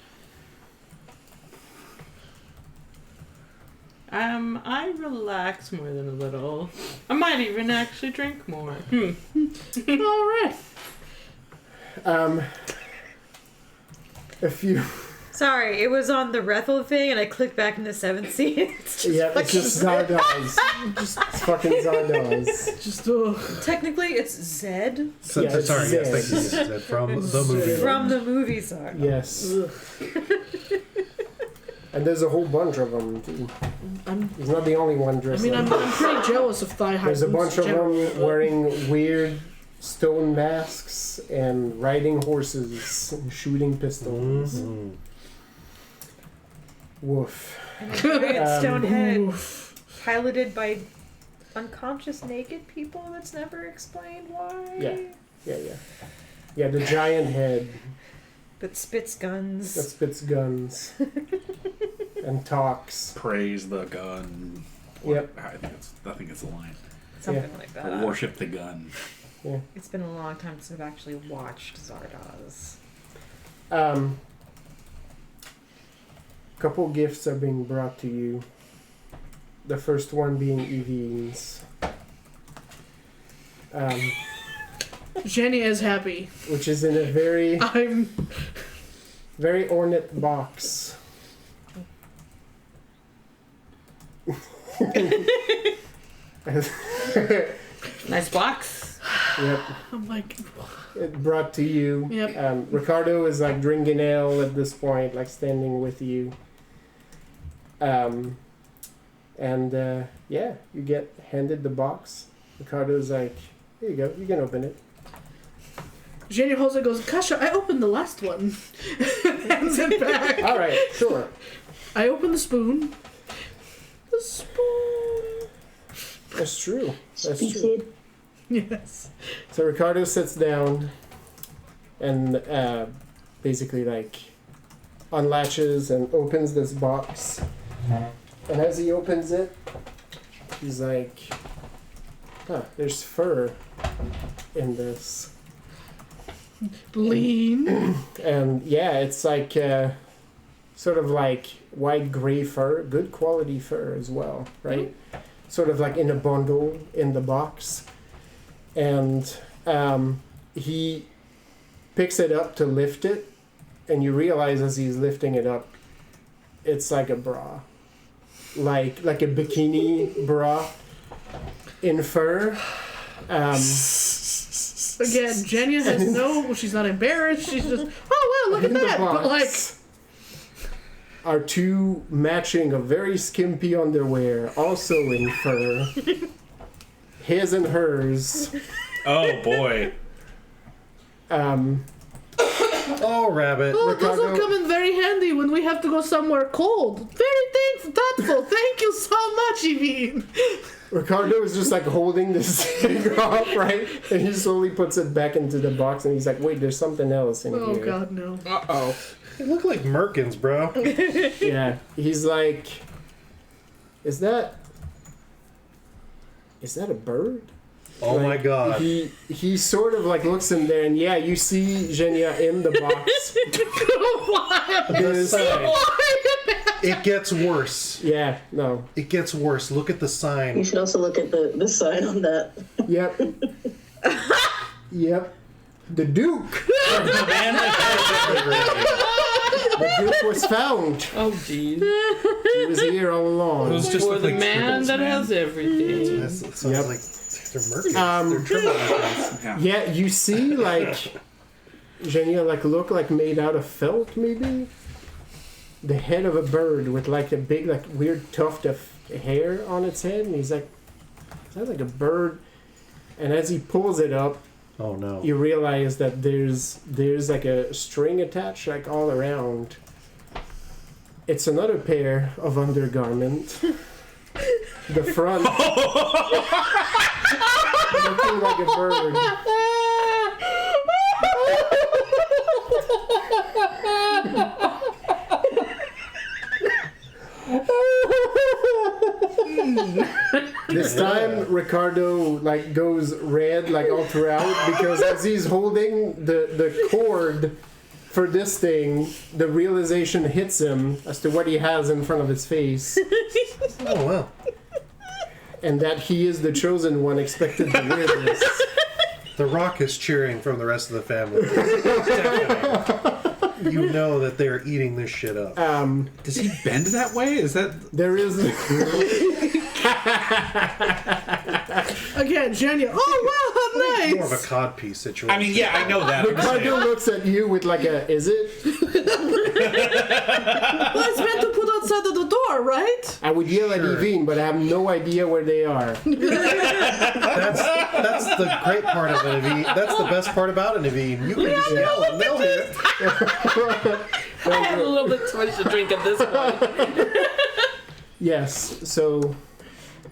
Speaker 4: I relax more than a little. I might even actually drink more.
Speaker 3: All right.
Speaker 5: A few.
Speaker 6: Sorry, it was on the Rethel thing, and I clicked back into 7th scene. It's just
Speaker 5: Yeah, it's just Zardoz. It's fucking Zardoz.
Speaker 3: Just
Speaker 6: technically, it's Zed
Speaker 2: So,
Speaker 5: Yeah, it's
Speaker 2: sorry, yes,
Speaker 5: Zed.
Speaker 2: thank you. Zed, from the movie.
Speaker 6: from the movie Zard.
Speaker 5: Yes.
Speaker 3: ugh.
Speaker 5: And there's a whole bunch of them, too.
Speaker 3: I'm,
Speaker 5: He's not the only one
Speaker 3: I
Speaker 5: dressed
Speaker 3: mean,
Speaker 5: like
Speaker 3: I'm pretty jealous of thigh high
Speaker 5: There's a
Speaker 3: boots
Speaker 5: bunch of
Speaker 3: in general,
Speaker 5: them wearing weird stone masks and riding horses and shooting pistols.
Speaker 2: Mhm.
Speaker 5: Woof.
Speaker 6: And a giant stone head
Speaker 3: Oof.
Speaker 6: piloted by unconscious naked people that's never explained why.
Speaker 5: Yeah. Yeah, the giant head
Speaker 6: That spits guns.
Speaker 5: that spits guns and talks.
Speaker 7: Praise the gun.
Speaker 5: Yep.
Speaker 7: I think it's a line.
Speaker 6: Something like that.
Speaker 7: Worship the gun.
Speaker 6: It's been a long time since I've actually watched Zardoz.
Speaker 5: Couple gifts are being brought to you. The first one being Evine's.
Speaker 3: Jenny is happy.
Speaker 5: Which is in a very,
Speaker 3: I'm.
Speaker 5: very ornate box.
Speaker 4: Nice box.
Speaker 5: Yep.
Speaker 3: I'm like,
Speaker 5: It brought to you.
Speaker 3: Yep.
Speaker 5: Ricardo is like drinking ale at this point, like standing with you. Yeah, you get handed the box. Ricardo's like, here you go, you can open it.
Speaker 3: Jenny holds it, goes, Kasha, I opened the last one. Hands it back.
Speaker 5: All right, sure.
Speaker 3: I opened the spoon. The spoon.
Speaker 5: That's true. That's
Speaker 1: Speaks
Speaker 5: true.
Speaker 1: it.
Speaker 3: Yes.
Speaker 5: So Ricardo sits down and basically like unlatches and opens this box. And as he opens it, he's like, huh, there's fur in this.
Speaker 3: Lean.
Speaker 5: And yeah, it's like sort of like white gray fur, good quality fur as well, right? Sort of like in a bundle in the box. And he picks it up to lift it, and you realize as he's lifting it up, it's like a bra. Like a bikini bra in fur.
Speaker 3: Again, Jenny has no, she's not embarrassed. She's just, oh, wow, look
Speaker 5: in
Speaker 3: at
Speaker 5: the
Speaker 3: that. But like,
Speaker 5: box are two matching of very skimpy underwear, also in fur. His and hers.
Speaker 7: Oh boy.
Speaker 2: Oh, rabbit.
Speaker 3: oh, those will
Speaker 5: Ricardo-
Speaker 3: come in very handy when we have to go somewhere cold. Very thoughtful. Thank you so much, Evine.
Speaker 5: Ricardo is just like holding this thing off, right? And he slowly puts it back into the box, and he's like, wait, there's something else in
Speaker 3: Oh,
Speaker 5: here.
Speaker 3: God, no.
Speaker 4: Uh-oh.
Speaker 2: They look like Merkins, bro.
Speaker 5: Yeah. He's like, is that a bird?
Speaker 2: Oh my god.
Speaker 5: He sort of like looks in there, and yeah, you see Genia in the box. There's-
Speaker 2: It gets worse.
Speaker 5: yeah, no.
Speaker 2: It gets worse. Look at the
Speaker 1: You
Speaker 2: sign.
Speaker 1: should also look at the sign on that.
Speaker 5: Yep. Yep. The Duke.
Speaker 7: The man that
Speaker 5: The Duke was found.
Speaker 4: Oh, jeez.
Speaker 5: He was here all along.
Speaker 7: It was just
Speaker 4: For
Speaker 7: look
Speaker 4: the
Speaker 7: like
Speaker 4: man
Speaker 7: triples,
Speaker 4: that
Speaker 7: man.
Speaker 4: has everything.
Speaker 2: That sounds
Speaker 5: Yep.
Speaker 2: like they're mermaids.
Speaker 5: Um,
Speaker 2: They're triple mermaids.
Speaker 7: Yeah.
Speaker 5: Yeah, you see, like, Genia, like, look like made out of felt, maybe? The head of a bird with, like, a big, like, weird tuft of hair on its head. And he's like, is that like a bird? And as he pulls it up,
Speaker 2: Oh no.
Speaker 5: you realize that there's like a string attached, like, all around. It's another pair of undergarment. The front looking like a bird. This time Ricardo like goes red like all throughout because as he's holding the cord for this thing, the realization hits him as to what he has in front of his face.
Speaker 2: Oh wow.
Speaker 5: And that he is the chosen one expected to wear this.
Speaker 2: The Rock is cheering from the rest of the family. You know that they're eating this shit up.
Speaker 7: Does he bend that way? Is that
Speaker 5: There is
Speaker 3: Again, Genia. Oh wow, nice.
Speaker 2: More of a codpiece situation.
Speaker 7: I mean, yeah, I know that. I'm just
Speaker 5: Ricardo
Speaker 7: saying.
Speaker 5: looks at you with like a is it?
Speaker 3: Well, it's meant to put outside of the door, right?
Speaker 5: I would yell at Evine, but I have no idea where they are.
Speaker 2: That's the great part of an Evine. That's the best part about an Evine. You can just yell and they'll hear.
Speaker 4: I had a little bit too much to drink at this point.
Speaker 5: Yes, so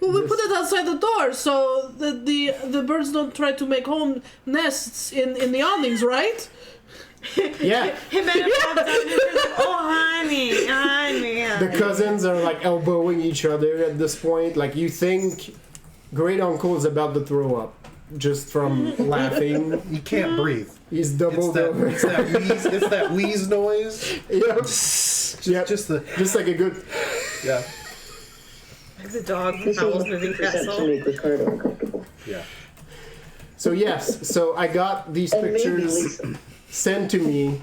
Speaker 3: Well, we put it outside the door so that the birds don't try to make home nests in the awnings, right?
Speaker 5: yeah.
Speaker 6: Him and him pops out and he's like, oh, honey.
Speaker 5: The cousins are like elbowing each other at this point. Like you think great uncle's about to throw up just from laughing.
Speaker 2: You can't breathe.
Speaker 5: He's
Speaker 2: It's
Speaker 5: doubled over.
Speaker 2: that wheeze noise.
Speaker 5: Yep. Yep.
Speaker 2: Just
Speaker 5: like a good.
Speaker 2: yeah.
Speaker 6: Like the dog from
Speaker 1: This
Speaker 6: Howl's
Speaker 1: is
Speaker 6: Moving
Speaker 1: 100% to
Speaker 6: Castle.
Speaker 1: make Ricardo uncomfortable.
Speaker 2: Yeah.
Speaker 5: So yes, so I got these
Speaker 1: And maybe
Speaker 5: pictures
Speaker 1: Lisa.
Speaker 5: sent to me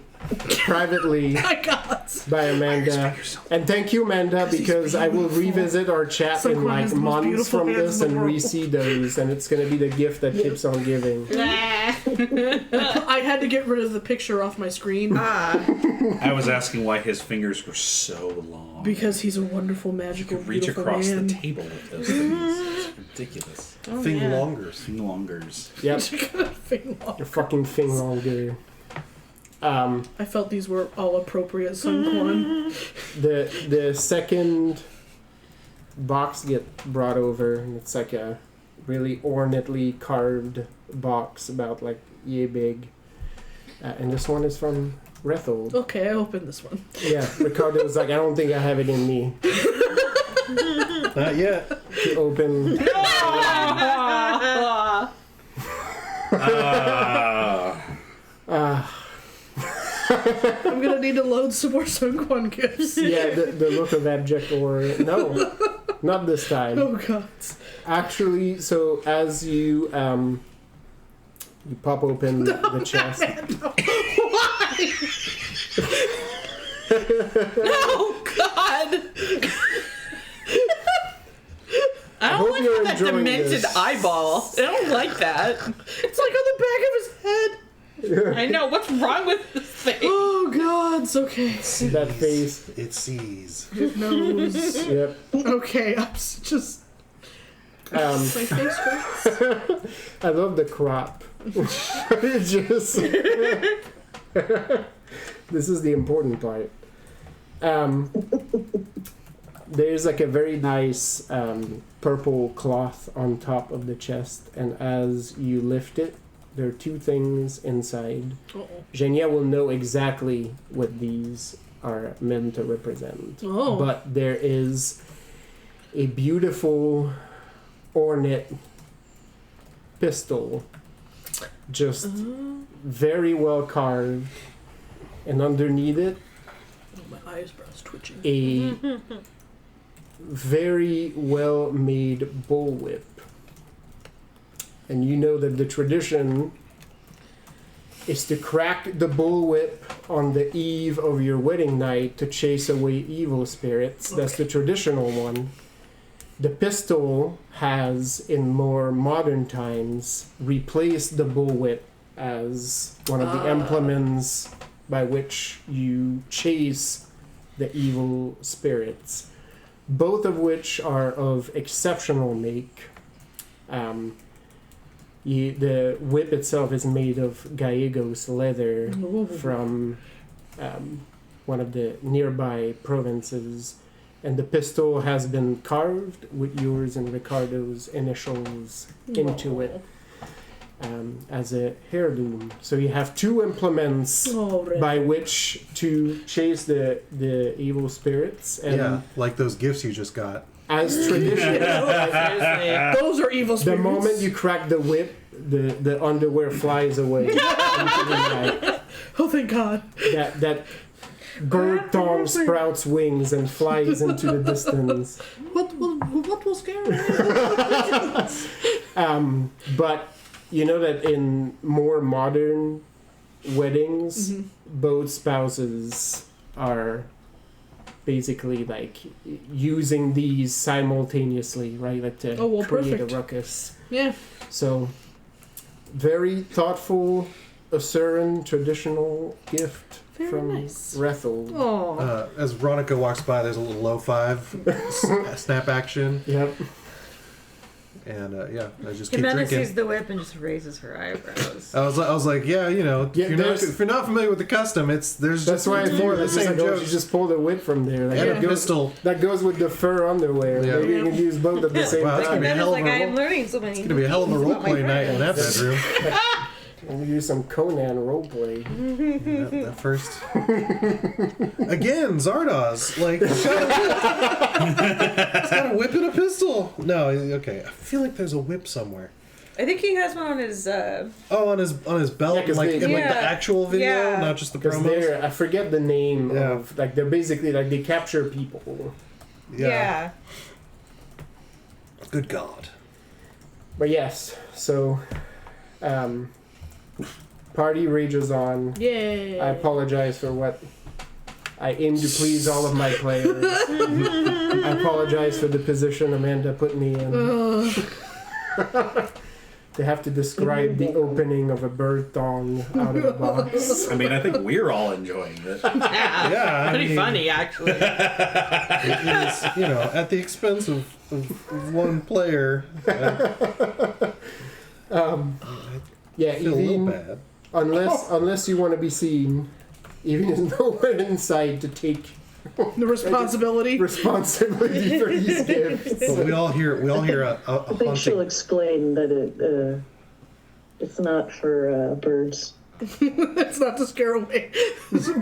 Speaker 5: privately
Speaker 3: My God.
Speaker 5: by Amanda. And thank you, Amanda, because I will revisit our chat
Speaker 3: So
Speaker 5: in
Speaker 3: Quinn
Speaker 5: like
Speaker 3: has the most
Speaker 5: months
Speaker 3: beautiful
Speaker 5: from
Speaker 3: hands
Speaker 5: this
Speaker 3: in
Speaker 5: and
Speaker 3: the world.
Speaker 5: re-see those, and it's gonna be the gift that keeps on giving.
Speaker 3: I had to get rid of the picture off my screen
Speaker 7: I was asking why his fingers were so long.
Speaker 3: because he's a wonderful, magical,
Speaker 7: You could reach
Speaker 3: beautiful
Speaker 7: across
Speaker 3: man.
Speaker 7: the table with those things. It's ridiculous.
Speaker 2: Thing longers.
Speaker 7: Finglongers.
Speaker 5: Yep,
Speaker 3: Thing long.
Speaker 5: your fucking thing wrong, dude.
Speaker 3: I felt these were all appropriate, Sun Quan.
Speaker 5: The second box get brought over, and it's like a really ornately carved box about like yay big. And this one is from Rethold.
Speaker 3: Okay, I opened this one.
Speaker 5: Yeah, Ricardo was like, I don't think I have it in me
Speaker 2: Not yet.
Speaker 5: to open.
Speaker 3: I'm gonna need to load some more Sun Quan gifts.
Speaker 5: Yeah, the look of abject horror. No, not this time.
Speaker 3: Oh God.
Speaker 5: Actually, so as you you pop open the chest.
Speaker 3: Why? Oh God.
Speaker 4: I
Speaker 5: hope
Speaker 4: don't like
Speaker 5: you're
Speaker 4: that
Speaker 5: enjoying
Speaker 4: demented
Speaker 5: this.
Speaker 4: eyeball. I don't like that.
Speaker 3: It's like on the back of his head.
Speaker 4: I know. What's wrong with this thing?
Speaker 3: Oh God. It's okay.
Speaker 5: That face.
Speaker 2: It sees.
Speaker 3: It knows.
Speaker 5: Yep.
Speaker 3: Okay, I'm just. My face hurts.
Speaker 5: I love the crop. It just. This is the important part. There's like a very nice purple cloth on top of the chest, and as you lift it, there are two things inside.
Speaker 3: Uh-oh.
Speaker 5: Genia will know exactly what these are meant to represent.
Speaker 3: Oh.
Speaker 5: But there is a beautiful ornate pistol, just very well carved, and underneath it,
Speaker 3: Oh, my eyebrows twitching.
Speaker 5: a very well made bullwhip. And you know that the tradition is to crack the bullwhip on the eve of your wedding night to chase away evil spirits. That's the traditional one. The pistol has, in more modern times, replaced the bullwhip as one of the implements by which you chase the evil spirits. Both of which are of exceptional make. The whip itself is made of Gallegos leather from one of the nearby provinces, and the pistol has been carved with yours and Ricardo's initials into it as a heirloom. So you have two implements by which to chase the evil spirits, and
Speaker 2: Yeah, like those gifts you just got.
Speaker 5: as tradition.
Speaker 3: Those are evil
Speaker 5: The
Speaker 3: spirits.
Speaker 5: moment you crack the whip, the underwear flies away into the night.
Speaker 3: Oh, thank God.
Speaker 5: That bird tongue sprouts wings and flies into the distance.
Speaker 3: What will scare me?
Speaker 5: But you know that in more modern weddings, both spouses are basically like using these simultaneously, right? Like to create
Speaker 3: perfect.
Speaker 5: a ruckus.
Speaker 3: Yeah.
Speaker 5: So, very thoughtful, Asuran traditional gift
Speaker 3: Very
Speaker 5: from
Speaker 3: nice.
Speaker 5: Rethel.
Speaker 3: Oh.
Speaker 2: As Veronica walks by, there's a little low five snap action,
Speaker 5: Yep.
Speaker 2: and I just keep
Speaker 6: Jimena
Speaker 2: drinking.
Speaker 6: sees the whip and just raises her eyebrows.
Speaker 2: I was like, yeah, you know,
Speaker 5: Yeah,
Speaker 2: if you're not familiar with the custom, there's
Speaker 5: That's
Speaker 2: just
Speaker 5: why I
Speaker 2: more
Speaker 5: thought
Speaker 2: of the same
Speaker 5: you
Speaker 2: jokes.
Speaker 5: just pulled a whip from there. Like,
Speaker 2: And a
Speaker 5: that, goes,
Speaker 2: pistol.
Speaker 5: that goes with the fur underwear.
Speaker 2: Yeah.
Speaker 5: Maybe you can use both at the same
Speaker 2: Wow, that's
Speaker 5: time.
Speaker 2: gonna be a
Speaker 6: That is
Speaker 2: hell of
Speaker 6: like,
Speaker 2: a
Speaker 6: I am
Speaker 2: roll.
Speaker 6: learning so many.
Speaker 2: It's gonna be a hell of a role play night in that bedroom.
Speaker 5: I'm gonna do some Conan roleplay.
Speaker 2: Yeah, that first. Again, Zardoz. Like, he's got a whip and a pistol. No, okay. I feel like there's a whip somewhere.
Speaker 6: I think he has one on his.
Speaker 2: Oh, on his belt,
Speaker 5: Yeah, 'cause
Speaker 2: like
Speaker 5: they-
Speaker 2: in like the
Speaker 6: Yeah.
Speaker 2: actual video,
Speaker 6: Yeah.
Speaker 2: not just the
Speaker 5: Because
Speaker 2: promos.
Speaker 5: I forget the name
Speaker 2: Yeah.
Speaker 5: of, like, they're basically, like, they capture people.
Speaker 6: Yeah.
Speaker 2: Good God.
Speaker 5: But yes, so, party rages on.
Speaker 3: Yay.
Speaker 5: I apologize for what I aim to please all of my players. I apologize for the position Amanda put me in. They have to describe the opening of a bird thong out of a box.
Speaker 7: I mean, I think we're all enjoying it.
Speaker 2: Yeah, I
Speaker 4: Pretty
Speaker 2: mean,
Speaker 4: funny, actually.
Speaker 2: It is, you know, at the expense of one player.
Speaker 5: Yeah,
Speaker 2: I feel a little
Speaker 5: Evine,
Speaker 2: bad.
Speaker 5: unless you want to be seen, Evine is nowhere in sight to take
Speaker 3: The responsibility.
Speaker 5: responsibility for these gifts.
Speaker 2: But we all hear a
Speaker 1: I think she'll
Speaker 2: haunting.
Speaker 1: explain that it's not for birds.
Speaker 3: It's not to scare away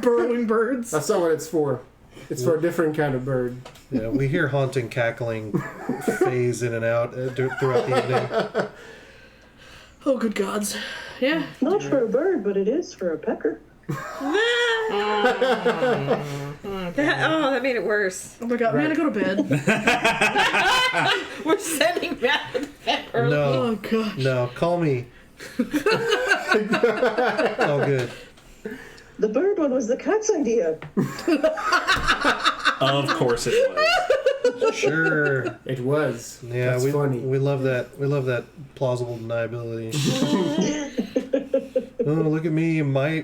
Speaker 3: burrowing birds.
Speaker 5: That's not what it's for. It's for a different kind of bird.
Speaker 2: Yeah, we hear haunting cackling phase in and out throughout the evening.
Speaker 3: Oh, good gods. Yeah.
Speaker 1: Not for a bird, but it is for a pecker.
Speaker 6: That made it worse.
Speaker 3: Oh my god, we gotta go to bed.
Speaker 4: We're sending Matt to bed early.
Speaker 3: Oh
Speaker 2: No,
Speaker 3: gosh.
Speaker 2: no, call me. Oh, good.
Speaker 1: The bird one was the cat's idea.
Speaker 7: Of course it was.
Speaker 2: Sure.
Speaker 5: It was.
Speaker 2: Yeah,
Speaker 5: That's funny.
Speaker 2: we love that. We love that plausible deniability. Oh, look at me. My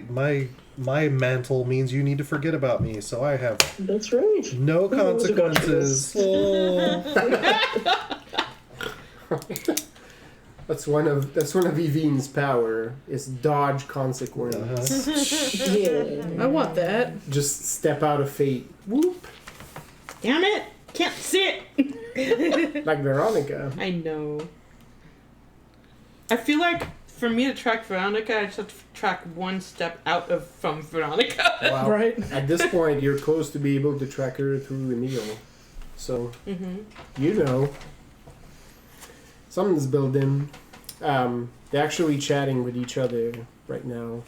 Speaker 2: mantle means you need to forget about me, so I have
Speaker 1: That's right.
Speaker 2: no consequences. Oh.
Speaker 5: That's one of Evine's power is dodge consequences.
Speaker 1: Yeah.
Speaker 3: I want that.
Speaker 5: Just step out of fate. Whoop.
Speaker 4: Damn it! Can't see it!
Speaker 5: Like Veronica.
Speaker 4: I know. I feel like for me to track Veronica, I just have to track one step out from Veronica.
Speaker 5: Wow.
Speaker 3: Right.
Speaker 5: At this point, you're close to be able to track her through Emil. So, you know. Something's built in. They're actually chatting with each other right now,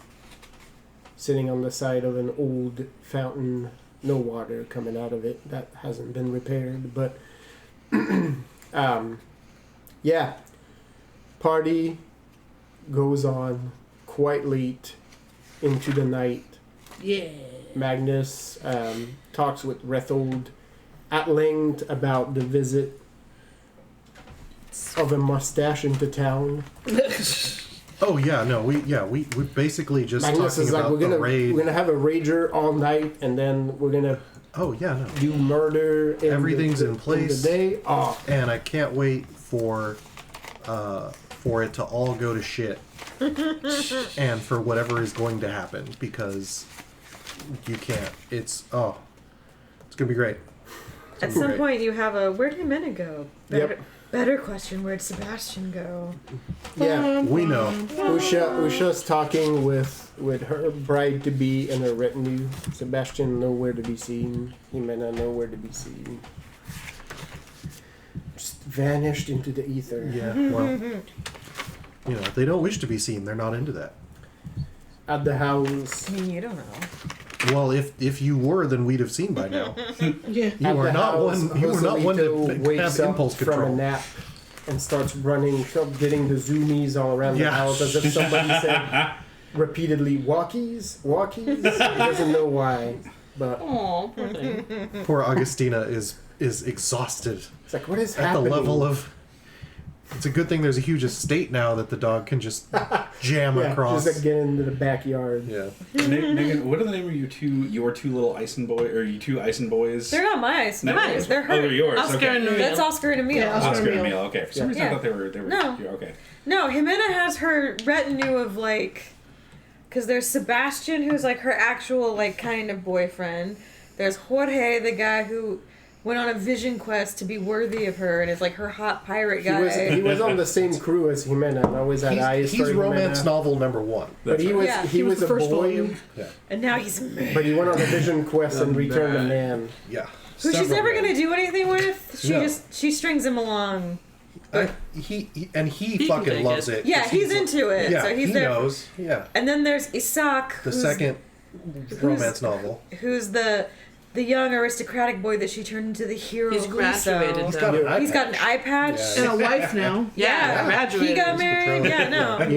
Speaker 5: sitting on the side of an old fountain, no water coming out of it. That hasn't been repaired, but yeah, party goes on quite late into the night.
Speaker 3: Yeah.
Speaker 5: Magnus talks with Rethold at length about the visit of a mustache into town.
Speaker 2: Oh yeah, no, we basically just
Speaker 5: Magnus
Speaker 2: talking
Speaker 5: is like,
Speaker 2: about
Speaker 5: we're gonna
Speaker 2: the raid.
Speaker 5: have a rager all night, and then we're gonna
Speaker 2: Oh yeah, no.
Speaker 5: do murder.
Speaker 2: Everything's in place.
Speaker 5: the day. Oh,
Speaker 2: And I can't wait for it to all go to shit. And for whatever is going to happen, because you can't. It's gonna be great.
Speaker 6: At some point, you have a where'd Jimena go?
Speaker 5: Yep.
Speaker 6: Better question: where'd Sebastian go?
Speaker 5: yeah.
Speaker 2: We know.
Speaker 5: Usha's talking with her bride to be and her retinue. Sebastian nowhere to be seen. Jimena nowhere to be seen. Just vanished into the ether.
Speaker 2: Yeah, well, if they don't wish to be seen, they're not into that.
Speaker 5: At the house.
Speaker 6: I mean, you don't know.
Speaker 2: Well, if you were, then we'd have seen by now.
Speaker 3: Yeah.
Speaker 2: You are not one. You are not one to
Speaker 5: wakes
Speaker 2: have
Speaker 5: up
Speaker 2: impulse
Speaker 5: from a
Speaker 2: control.
Speaker 5: nap and starts running, getting the zoomies all around the
Speaker 2: Yeah.
Speaker 5: house as if somebody said repeatedly, "Walkies." He doesn't know why, but
Speaker 4: Aw, poor thing.
Speaker 2: Poor Augustina is exhausted
Speaker 5: it's like, what is
Speaker 2: at
Speaker 5: happening?
Speaker 2: the level of. It's a good thing there's a huge estate now that the dog can just jam across.
Speaker 5: just like get into the backyard.
Speaker 2: Yeah.
Speaker 7: Megan, what are the name of your two little Ison boy or you two Ison boys?
Speaker 6: They're not my ice.
Speaker 7: No,
Speaker 6: Mine. They're
Speaker 7: Oh,
Speaker 6: her.
Speaker 7: they're yours.
Speaker 4: Oscar
Speaker 7: okay.
Speaker 4: and Emil.
Speaker 6: That's Oscar and Emil.
Speaker 3: Yeah, Oscar
Speaker 7: Oscar and
Speaker 3: and
Speaker 7: Emil. Okay, for some reason
Speaker 6: Yeah.
Speaker 7: I thought they were
Speaker 6: No.
Speaker 7: yeah, okay.
Speaker 6: No, Jimena has her retinue of because there's Sebastian, who's like her actual kind of boyfriend. There's Jorge, the guy who went on a vision quest to be worthy of her and is like her hot pirate guy.
Speaker 5: He was on the same crew as Jimena and always had eyes
Speaker 2: He's
Speaker 5: for
Speaker 2: romance
Speaker 5: Jimena.
Speaker 2: novel number one.
Speaker 5: But he
Speaker 7: That's
Speaker 5: was
Speaker 6: Yeah.
Speaker 5: he was
Speaker 3: the
Speaker 5: a
Speaker 3: first
Speaker 5: boy,
Speaker 3: volume.
Speaker 6: And now he's a man.
Speaker 5: but he went on a vision quest and returned a man.
Speaker 2: Yeah.
Speaker 6: Who she's never going to do anything with.
Speaker 2: No.
Speaker 6: She strings him along.
Speaker 2: He
Speaker 4: can
Speaker 2: fucking
Speaker 4: take
Speaker 2: loves
Speaker 4: it.
Speaker 2: it.
Speaker 6: Yeah,
Speaker 2: 'cause
Speaker 6: he's into it.
Speaker 2: Yeah,
Speaker 6: so he's
Speaker 2: he
Speaker 6: there.
Speaker 2: knows. Yeah.
Speaker 6: And then there's Isak,
Speaker 2: The second romance novel.
Speaker 6: who's the young aristocratic boy that she turned into the hero.
Speaker 4: He's
Speaker 6: of
Speaker 4: graduated,
Speaker 6: Luso.
Speaker 2: He's got an eye
Speaker 6: He's got an
Speaker 2: patch.
Speaker 6: eye patch.
Speaker 2: Yeah.
Speaker 3: And a wife now.
Speaker 4: Yeah, graduated.
Speaker 6: He got
Speaker 2: He's
Speaker 6: married.
Speaker 2: betrothed.
Speaker 6: Yeah, no.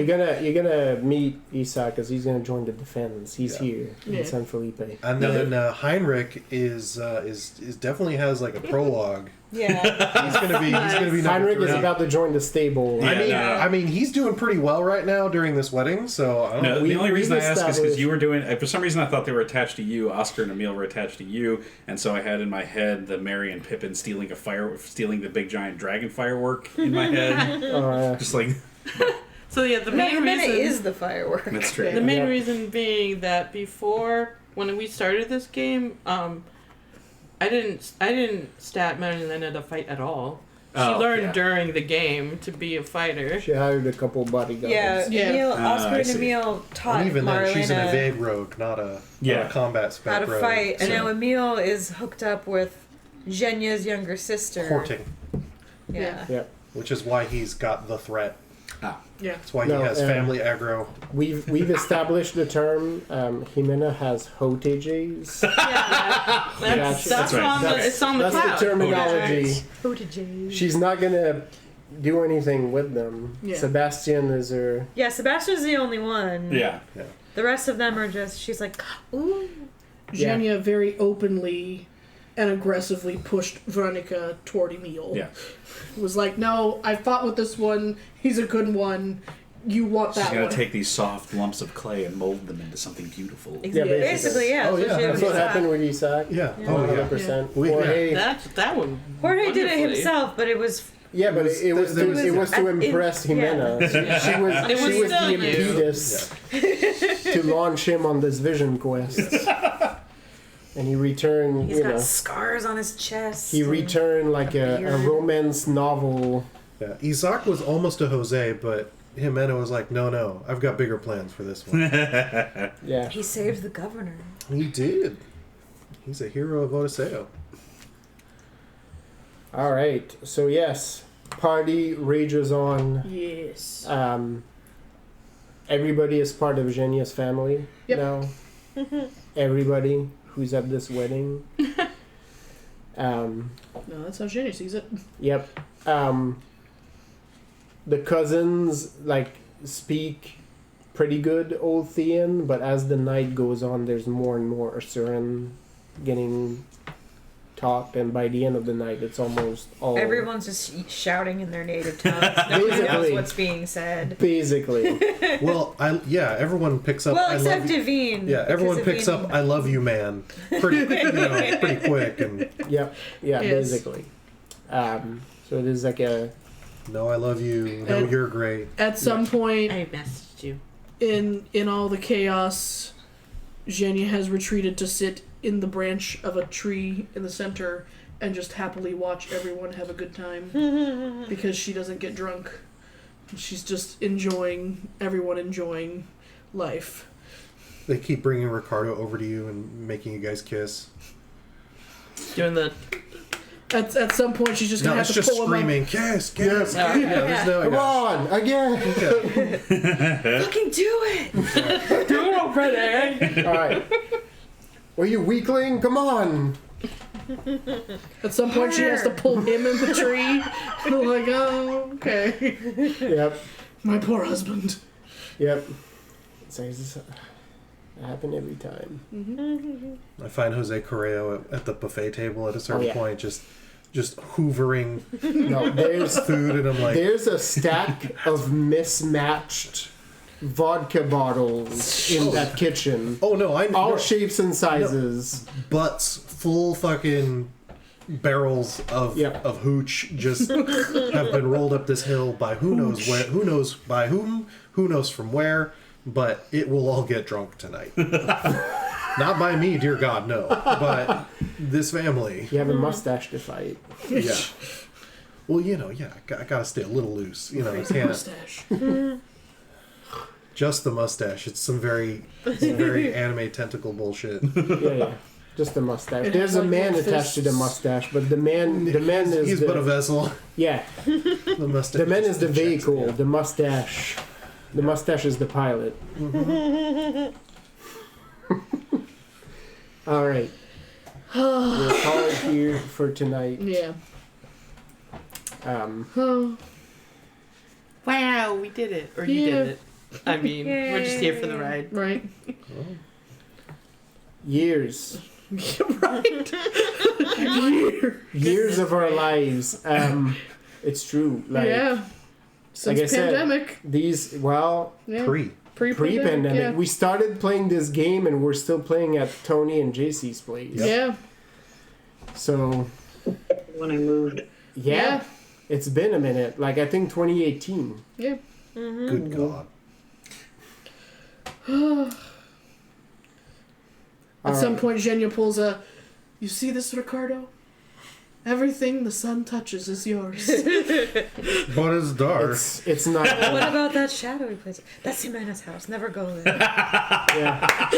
Speaker 5: You're gonna meet Isak because he's gonna join the defense. He's here
Speaker 3: Yeah.
Speaker 5: in San Felipe.
Speaker 2: And then Heinrich is definitely has like a prologue.
Speaker 6: Yeah.
Speaker 2: He's gonna be number
Speaker 5: Heinrich is
Speaker 2: 3.
Speaker 5: about to join the stable.
Speaker 7: Yeah.
Speaker 2: I mean, he's doing pretty well right now during this wedding. So I don't
Speaker 7: No,
Speaker 2: know.
Speaker 7: the only reason I
Speaker 5: we've
Speaker 7: asked is because
Speaker 5: established-
Speaker 7: you were doing. For some reason, I thought they were attached to you. Oscar and Emil were attached to you, and so I had in my head the Merry and Pippin stealing the big giant dragon firework in my head. Just like
Speaker 4: So yeah, the
Speaker 6: No,
Speaker 4: main
Speaker 6: Jimena
Speaker 4: reason
Speaker 6: is the firework.
Speaker 7: that's true.
Speaker 4: the main
Speaker 5: Yeah.
Speaker 4: reason being that before when we started this game, I didn't stat Marilyn in a fight at all. She
Speaker 7: Oh,
Speaker 4: learned
Speaker 7: yeah.
Speaker 4: during the game to be a fighter.
Speaker 5: She hired a couple bodyguards.
Speaker 6: Yeah,
Speaker 3: Yeah.
Speaker 6: Emil,
Speaker 7: Ah,
Speaker 6: Oscar
Speaker 7: I
Speaker 6: and
Speaker 7: see.
Speaker 6: Emil taught
Speaker 2: And even then, she's an
Speaker 6: Marlena
Speaker 2: evade rogue, not a combat spec
Speaker 6: how to
Speaker 2: rogue.
Speaker 6: fight, and
Speaker 2: so-
Speaker 6: now Emil is hooked up with Zhenya's younger sister.
Speaker 2: courting,
Speaker 6: Yeah.
Speaker 5: Yeah.
Speaker 2: which is why he's got the threat.
Speaker 3: Yeah.
Speaker 2: That's why
Speaker 5: No,
Speaker 2: he has family aggro.
Speaker 5: We've established the term. Jimena has hotages.
Speaker 4: Yeah, that's
Speaker 5: That's
Speaker 7: right.
Speaker 4: on the it's on the
Speaker 5: That's
Speaker 4: cloud.
Speaker 5: the terminology.
Speaker 6: Hotages.
Speaker 5: She's not gonna do anything with them.
Speaker 3: Yeah.
Speaker 5: Sebastian is her.
Speaker 6: Yeah, Sebastian's the only one.
Speaker 7: Yeah.
Speaker 6: The rest of them are just. She's like, ooh.
Speaker 5: Yeah.
Speaker 3: Zhenya very openly and aggressively pushed Veronica toward Emil.
Speaker 7: Yeah.
Speaker 3: Was like, no, I fought with this one. He's a good one. You want
Speaker 7: She's
Speaker 3: that
Speaker 7: gonna
Speaker 3: one.
Speaker 7: take these soft lumps of clay and mold them into something beautiful.
Speaker 5: Yeah,
Speaker 6: Basically, yeah.
Speaker 2: Oh,
Speaker 6: so
Speaker 2: yeah,
Speaker 6: she
Speaker 5: That's
Speaker 6: was
Speaker 5: what happened with Isak.
Speaker 2: Yeah.
Speaker 6: Yeah.
Speaker 2: Oh, yeah.
Speaker 5: 100%.
Speaker 2: We-
Speaker 5: Jorge,
Speaker 4: That one.
Speaker 6: Jorge did it
Speaker 4: wonderfully.
Speaker 6: himself, but it was.
Speaker 5: yeah, but it was
Speaker 2: there
Speaker 5: to,
Speaker 2: was-
Speaker 5: it was to
Speaker 6: it-
Speaker 5: impress
Speaker 6: yeah.
Speaker 5: Jimena. She was
Speaker 4: It was
Speaker 5: she was
Speaker 4: still
Speaker 5: the
Speaker 4: you.
Speaker 5: impetus to launch him on this vision quest. And he returned,
Speaker 6: He's
Speaker 5: you
Speaker 6: got
Speaker 5: know,
Speaker 6: scars on his chest.
Speaker 5: he
Speaker 6: and-
Speaker 5: returned like a
Speaker 6: beard.
Speaker 5: romance novel.
Speaker 2: Yeah. Isaac was almost a Jose, but Jimena was like, no, I've got bigger plans for this one.
Speaker 5: Yeah.
Speaker 6: He saved the governor.
Speaker 2: He did. He's a hero of Odiseo.
Speaker 5: All right. So yes, party rages on.
Speaker 3: Yes.
Speaker 5: Everybody is part of Zhenya's family
Speaker 3: Yep.
Speaker 5: now. Everybody who's at this wedding.
Speaker 3: No, that's how Jenny sees it.
Speaker 5: Yep. The cousins speak pretty good Old Thean, but as the night goes on, there's more and more Asuran getting talked, and by the end of the night, it's almost all
Speaker 6: Everyone's just shouting in their native tongues. Nobody knows
Speaker 5: Basically.
Speaker 6: what's being said.
Speaker 5: basically.
Speaker 2: Well, everyone picks up.
Speaker 6: Well,
Speaker 2: I
Speaker 6: except
Speaker 2: love you.
Speaker 6: Devine.
Speaker 2: Yeah, everyone
Speaker 6: because
Speaker 2: picks
Speaker 6: Devine-
Speaker 2: up "I love you, man" pretty quick, and
Speaker 5: Yep. Yeah.
Speaker 3: Yes.
Speaker 5: Basically. So it is like a
Speaker 2: "No, I love you." "No,
Speaker 3: And-
Speaker 2: you're great."
Speaker 3: At some point
Speaker 4: I messaged you.
Speaker 3: in all the chaos, Zhenya has retreated to sit in the branch of a tree in the center and just happily watch everyone have a good time because she doesn't get drunk. She's just everyone enjoying life.
Speaker 2: They keep bringing Ricardo over to you and making you guys kiss.
Speaker 4: Doing the.
Speaker 3: At some point, she's just
Speaker 2: No,
Speaker 3: gonna
Speaker 2: it's
Speaker 3: have to
Speaker 2: just
Speaker 3: pull him
Speaker 2: screaming, "Kiss, kiss!"
Speaker 4: Yeah.
Speaker 2: There's no.
Speaker 5: come on again.
Speaker 6: Fucking do it!
Speaker 4: Do it already!
Speaker 5: All right. Well, you weakling, come on.
Speaker 3: At some point, she has to pull him in the tree. And like, oh, okay.
Speaker 5: Yep.
Speaker 3: My poor husband.
Speaker 5: Yep. So this happen every time.
Speaker 2: I find Jose Correo at the buffet table at a certain
Speaker 5: yeah.
Speaker 2: point, just hoovering
Speaker 5: No, there's
Speaker 2: food, and I'm like,
Speaker 5: there's a stack of mismatched vodka bottles in that kitchen.
Speaker 2: "Oh no, I
Speaker 5: All
Speaker 2: know."
Speaker 5: shapes and sizes.
Speaker 2: Butts full fucking barrels of
Speaker 5: Yep.
Speaker 2: of hooch just have been rolled up this hill by who knows where, who knows by whom, who knows from where, but it will all get drunk tonight. Not by me, dear God, no, but this family.
Speaker 5: You have a mustache to fight.
Speaker 2: Yeah. Well, I gotta stay a little loose. I
Speaker 3: Crazy
Speaker 2: can't.
Speaker 3: mustache.
Speaker 2: Just the mustache. It's some very anime tentacle bullshit.
Speaker 5: Yeah. Just the mustache.
Speaker 3: It
Speaker 5: There's
Speaker 3: has,
Speaker 5: a
Speaker 3: like,
Speaker 5: man
Speaker 3: little
Speaker 5: attached to the
Speaker 3: fists.
Speaker 5: mustache, but the man is
Speaker 2: He's
Speaker 5: the,
Speaker 2: but a vessel.
Speaker 5: yeah.
Speaker 2: The mustache.
Speaker 5: The man is the
Speaker 2: just checks
Speaker 5: vehicle.
Speaker 2: it.
Speaker 5: The mustache. The mustache is the pilot. All right. We'll call it here for tonight.
Speaker 3: Yeah.
Speaker 5: Um,
Speaker 3: Oh.
Speaker 4: Wow, we did it. Or you
Speaker 3: Yeah.
Speaker 4: did it. I mean, we're just here for the ride.
Speaker 3: Right.
Speaker 5: years.
Speaker 3: Right.
Speaker 5: Years of our lives. It's true. Like
Speaker 3: Yeah. Since
Speaker 5: I said,
Speaker 3: pandemic.
Speaker 5: these
Speaker 3: Yeah.
Speaker 5: pre-pandemic.
Speaker 3: Yeah.
Speaker 5: We started playing this game and we're still playing at Tony and JC's place.
Speaker 3: Yeah.
Speaker 5: So
Speaker 1: When I moved.
Speaker 5: yeah, it's been a minute. Like I think 2018.
Speaker 3: Yeah.
Speaker 2: Good God.
Speaker 3: At some point, Zhenya pulls a, "You see this, Ricardo? Everything the sun touches is yours."
Speaker 2: But it's dark.
Speaker 5: It's not.
Speaker 6: What about that shadowy place? That's Jimena's house. Never go there.
Speaker 5: Yeah.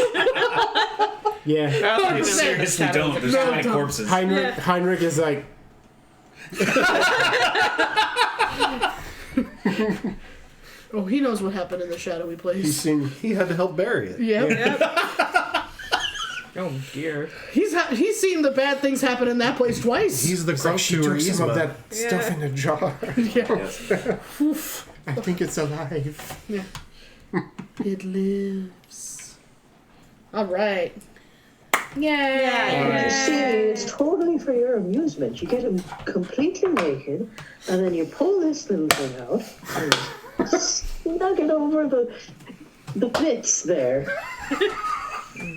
Speaker 5: Yeah.
Speaker 7: You seriously don't. There's too many corpses.
Speaker 5: Heinrich is like.
Speaker 3: Oh, he knows what happened in the shadowy place.
Speaker 2: He had to help bury it.
Speaker 3: Yep.
Speaker 4: Oh dear.
Speaker 3: He's seen the bad things happen in that place twice.
Speaker 2: He's the crunk
Speaker 5: She
Speaker 2: to her
Speaker 5: took some of
Speaker 2: Yzma.
Speaker 5: that stuff in a jar.
Speaker 3: Yeah.
Speaker 5: I think it's alive.
Speaker 3: Yeah. It lives. All right.
Speaker 1: You see, it's totally for your amusement. You get him completely naked, and then you pull this little thing out and snug it over the bits there.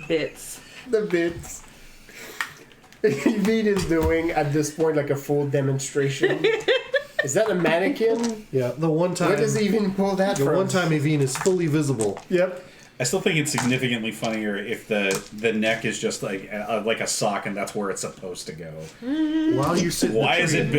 Speaker 4: Bits.
Speaker 5: The bits. Evie is doing at this point like a full demonstration. Is that a mannequin?
Speaker 2: Yeah, the one time.
Speaker 5: Where does he even pull that
Speaker 2: The
Speaker 5: from?
Speaker 2: one time Evine is fully visible.
Speaker 5: Yep.
Speaker 7: I still think it's significantly funnier if the neck is just like a sock and that's where it's supposed to go.
Speaker 2: While you're sitting.
Speaker 7: Why is it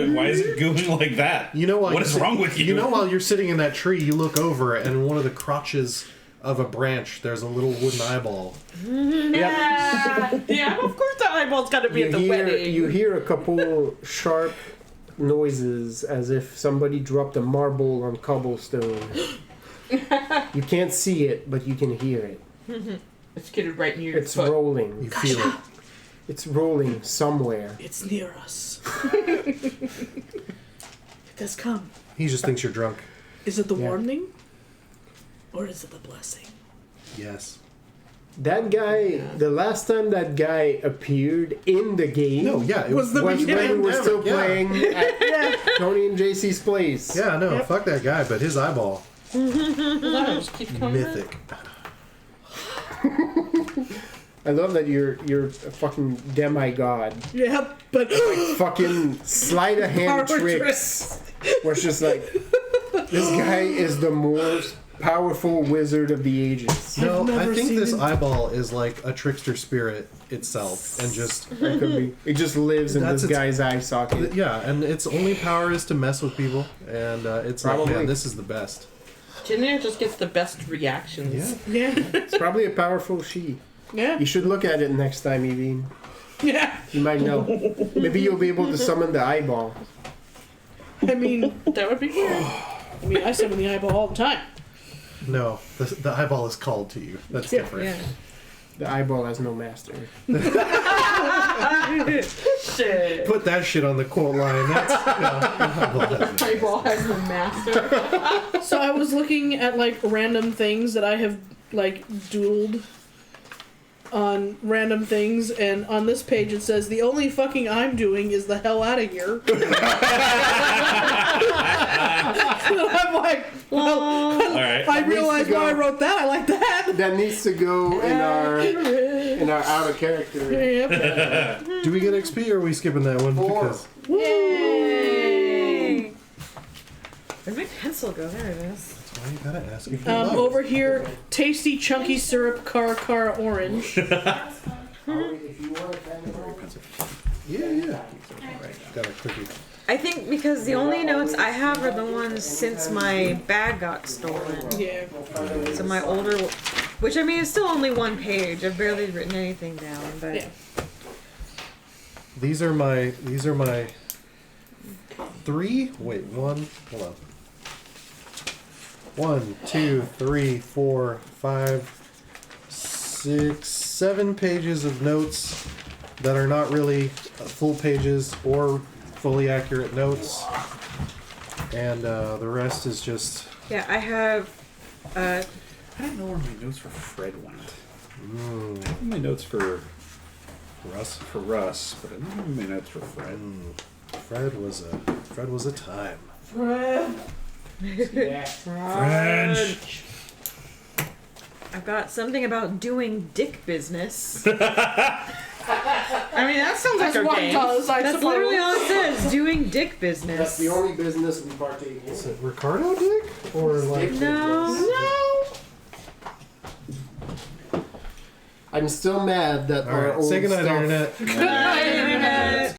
Speaker 7: going like that?
Speaker 2: You know what?
Speaker 7: What is wrong with you?
Speaker 2: You know, while you're sitting in that tree, you look over and in one of the crotches of a branch, there's a little wooden eyeball.
Speaker 4: Yeah, of course the eyeball's got to be at the wedding.
Speaker 5: You hear a couple sharp noises as if somebody dropped a marble on cobblestone. You can't see it, but you can hear it.
Speaker 4: It's skidded right near your
Speaker 5: It's
Speaker 4: foot.
Speaker 5: rolling.
Speaker 2: You feel it.
Speaker 5: It's rolling somewhere.
Speaker 3: It's near us. It has come.
Speaker 2: He just thinks you're drunk.
Speaker 3: Is it the
Speaker 5: Yeah.
Speaker 3: warning? Or is it a blessing?
Speaker 2: Yes.
Speaker 5: That guy, the last time that guy appeared in the game
Speaker 2: No, yeah. It
Speaker 3: Was the
Speaker 5: was when we
Speaker 3: beginning.
Speaker 5: were still
Speaker 2: Yeah.
Speaker 5: playing at Tony and JC's place.
Speaker 2: Yeah, no, fuck that guy, but his eyeball.
Speaker 4: That just keeps coming back.
Speaker 2: Mythic.
Speaker 5: I love that you're a fucking demigod.
Speaker 3: Yeah, but
Speaker 5: Fucking sleight of hand
Speaker 3: Power
Speaker 5: tricks. Where it's just like, this guy is the most powerful wizard of the ages.
Speaker 2: No, I
Speaker 3: never
Speaker 2: think
Speaker 3: seen
Speaker 2: this
Speaker 3: him.
Speaker 2: eyeball is like a trickster spirit itself, and just
Speaker 5: That could be. It just lives in
Speaker 2: That's
Speaker 5: this
Speaker 2: its-
Speaker 5: guy's eye socket.
Speaker 2: yeah, and its only power is to mess with people, and it's like,
Speaker 5: Probably.
Speaker 2: man, this is the best.
Speaker 4: Junior just gets the best reactions.
Speaker 2: Yeah.
Speaker 3: yeah,
Speaker 5: It's probably a powerful she.
Speaker 3: yeah,
Speaker 5: You should look at it next time, Evine.
Speaker 3: yeah.
Speaker 5: You might know. Maybe you'll be able to summon the eyeball.
Speaker 3: I mean,
Speaker 4: That would be weird.
Speaker 3: I mean, I summon the eyeball all the time.
Speaker 2: No, the eyeball is called to you. That's different.
Speaker 6: Yeah.
Speaker 5: The eyeball has no master.
Speaker 4: Shit.
Speaker 2: Put that shit on the quote line. That's
Speaker 4: Eyeball has the master.
Speaker 3: So I was looking at like random things that I have like doodled on random things, and on this page it says the only fucking I'm doing is the hell out of here. I'm like, well,
Speaker 7: All right.
Speaker 3: I realized
Speaker 5: to go.
Speaker 3: why I wrote that. I like that.
Speaker 5: That needs to go in our out of character.
Speaker 3: Yep.
Speaker 2: Do we get XP or are we skipping that one?
Speaker 5: 4.
Speaker 2: Because
Speaker 6: Yay! Where'd my pencil go? There it is.
Speaker 2: that's why you gotta ask if you love it.
Speaker 3: Over here, tasty chunky syrup cara orange.
Speaker 5: If you want to
Speaker 2: Yeah. Got a cookie.
Speaker 6: I think because the only notes I have are the ones since my bag got stolen.
Speaker 3: Yeah.
Speaker 6: So my older, which I mean is still only one page. I've barely written anything down, but
Speaker 3: Yeah.
Speaker 2: These are my 3. Wait, one. Hold on. 1, 2, 3, 4, 5, 6, 7 pages of notes that are not really full pages or fully accurate notes, and the rest is just.
Speaker 6: yeah, I have.
Speaker 7: I don't know where my notes for Fred went. I have my notes for Russ, but I don't have my notes for Fred.
Speaker 2: Fred was a time.
Speaker 7: French.
Speaker 6: I've got something about doing dick business.
Speaker 4: I mean, that sounds like
Speaker 3: That's
Speaker 4: our
Speaker 3: what
Speaker 4: game.
Speaker 3: does, I
Speaker 6: That's
Speaker 3: suppose.
Speaker 6: literally all it says. Doing dick business.
Speaker 5: That's the only business we partake in.
Speaker 2: Is it Ricardo Dick or like?
Speaker 6: No.
Speaker 5: I'm still mad that
Speaker 2: All
Speaker 5: our
Speaker 2: right,
Speaker 5: old
Speaker 2: say goodnight,
Speaker 5: stuff
Speaker 2: internet.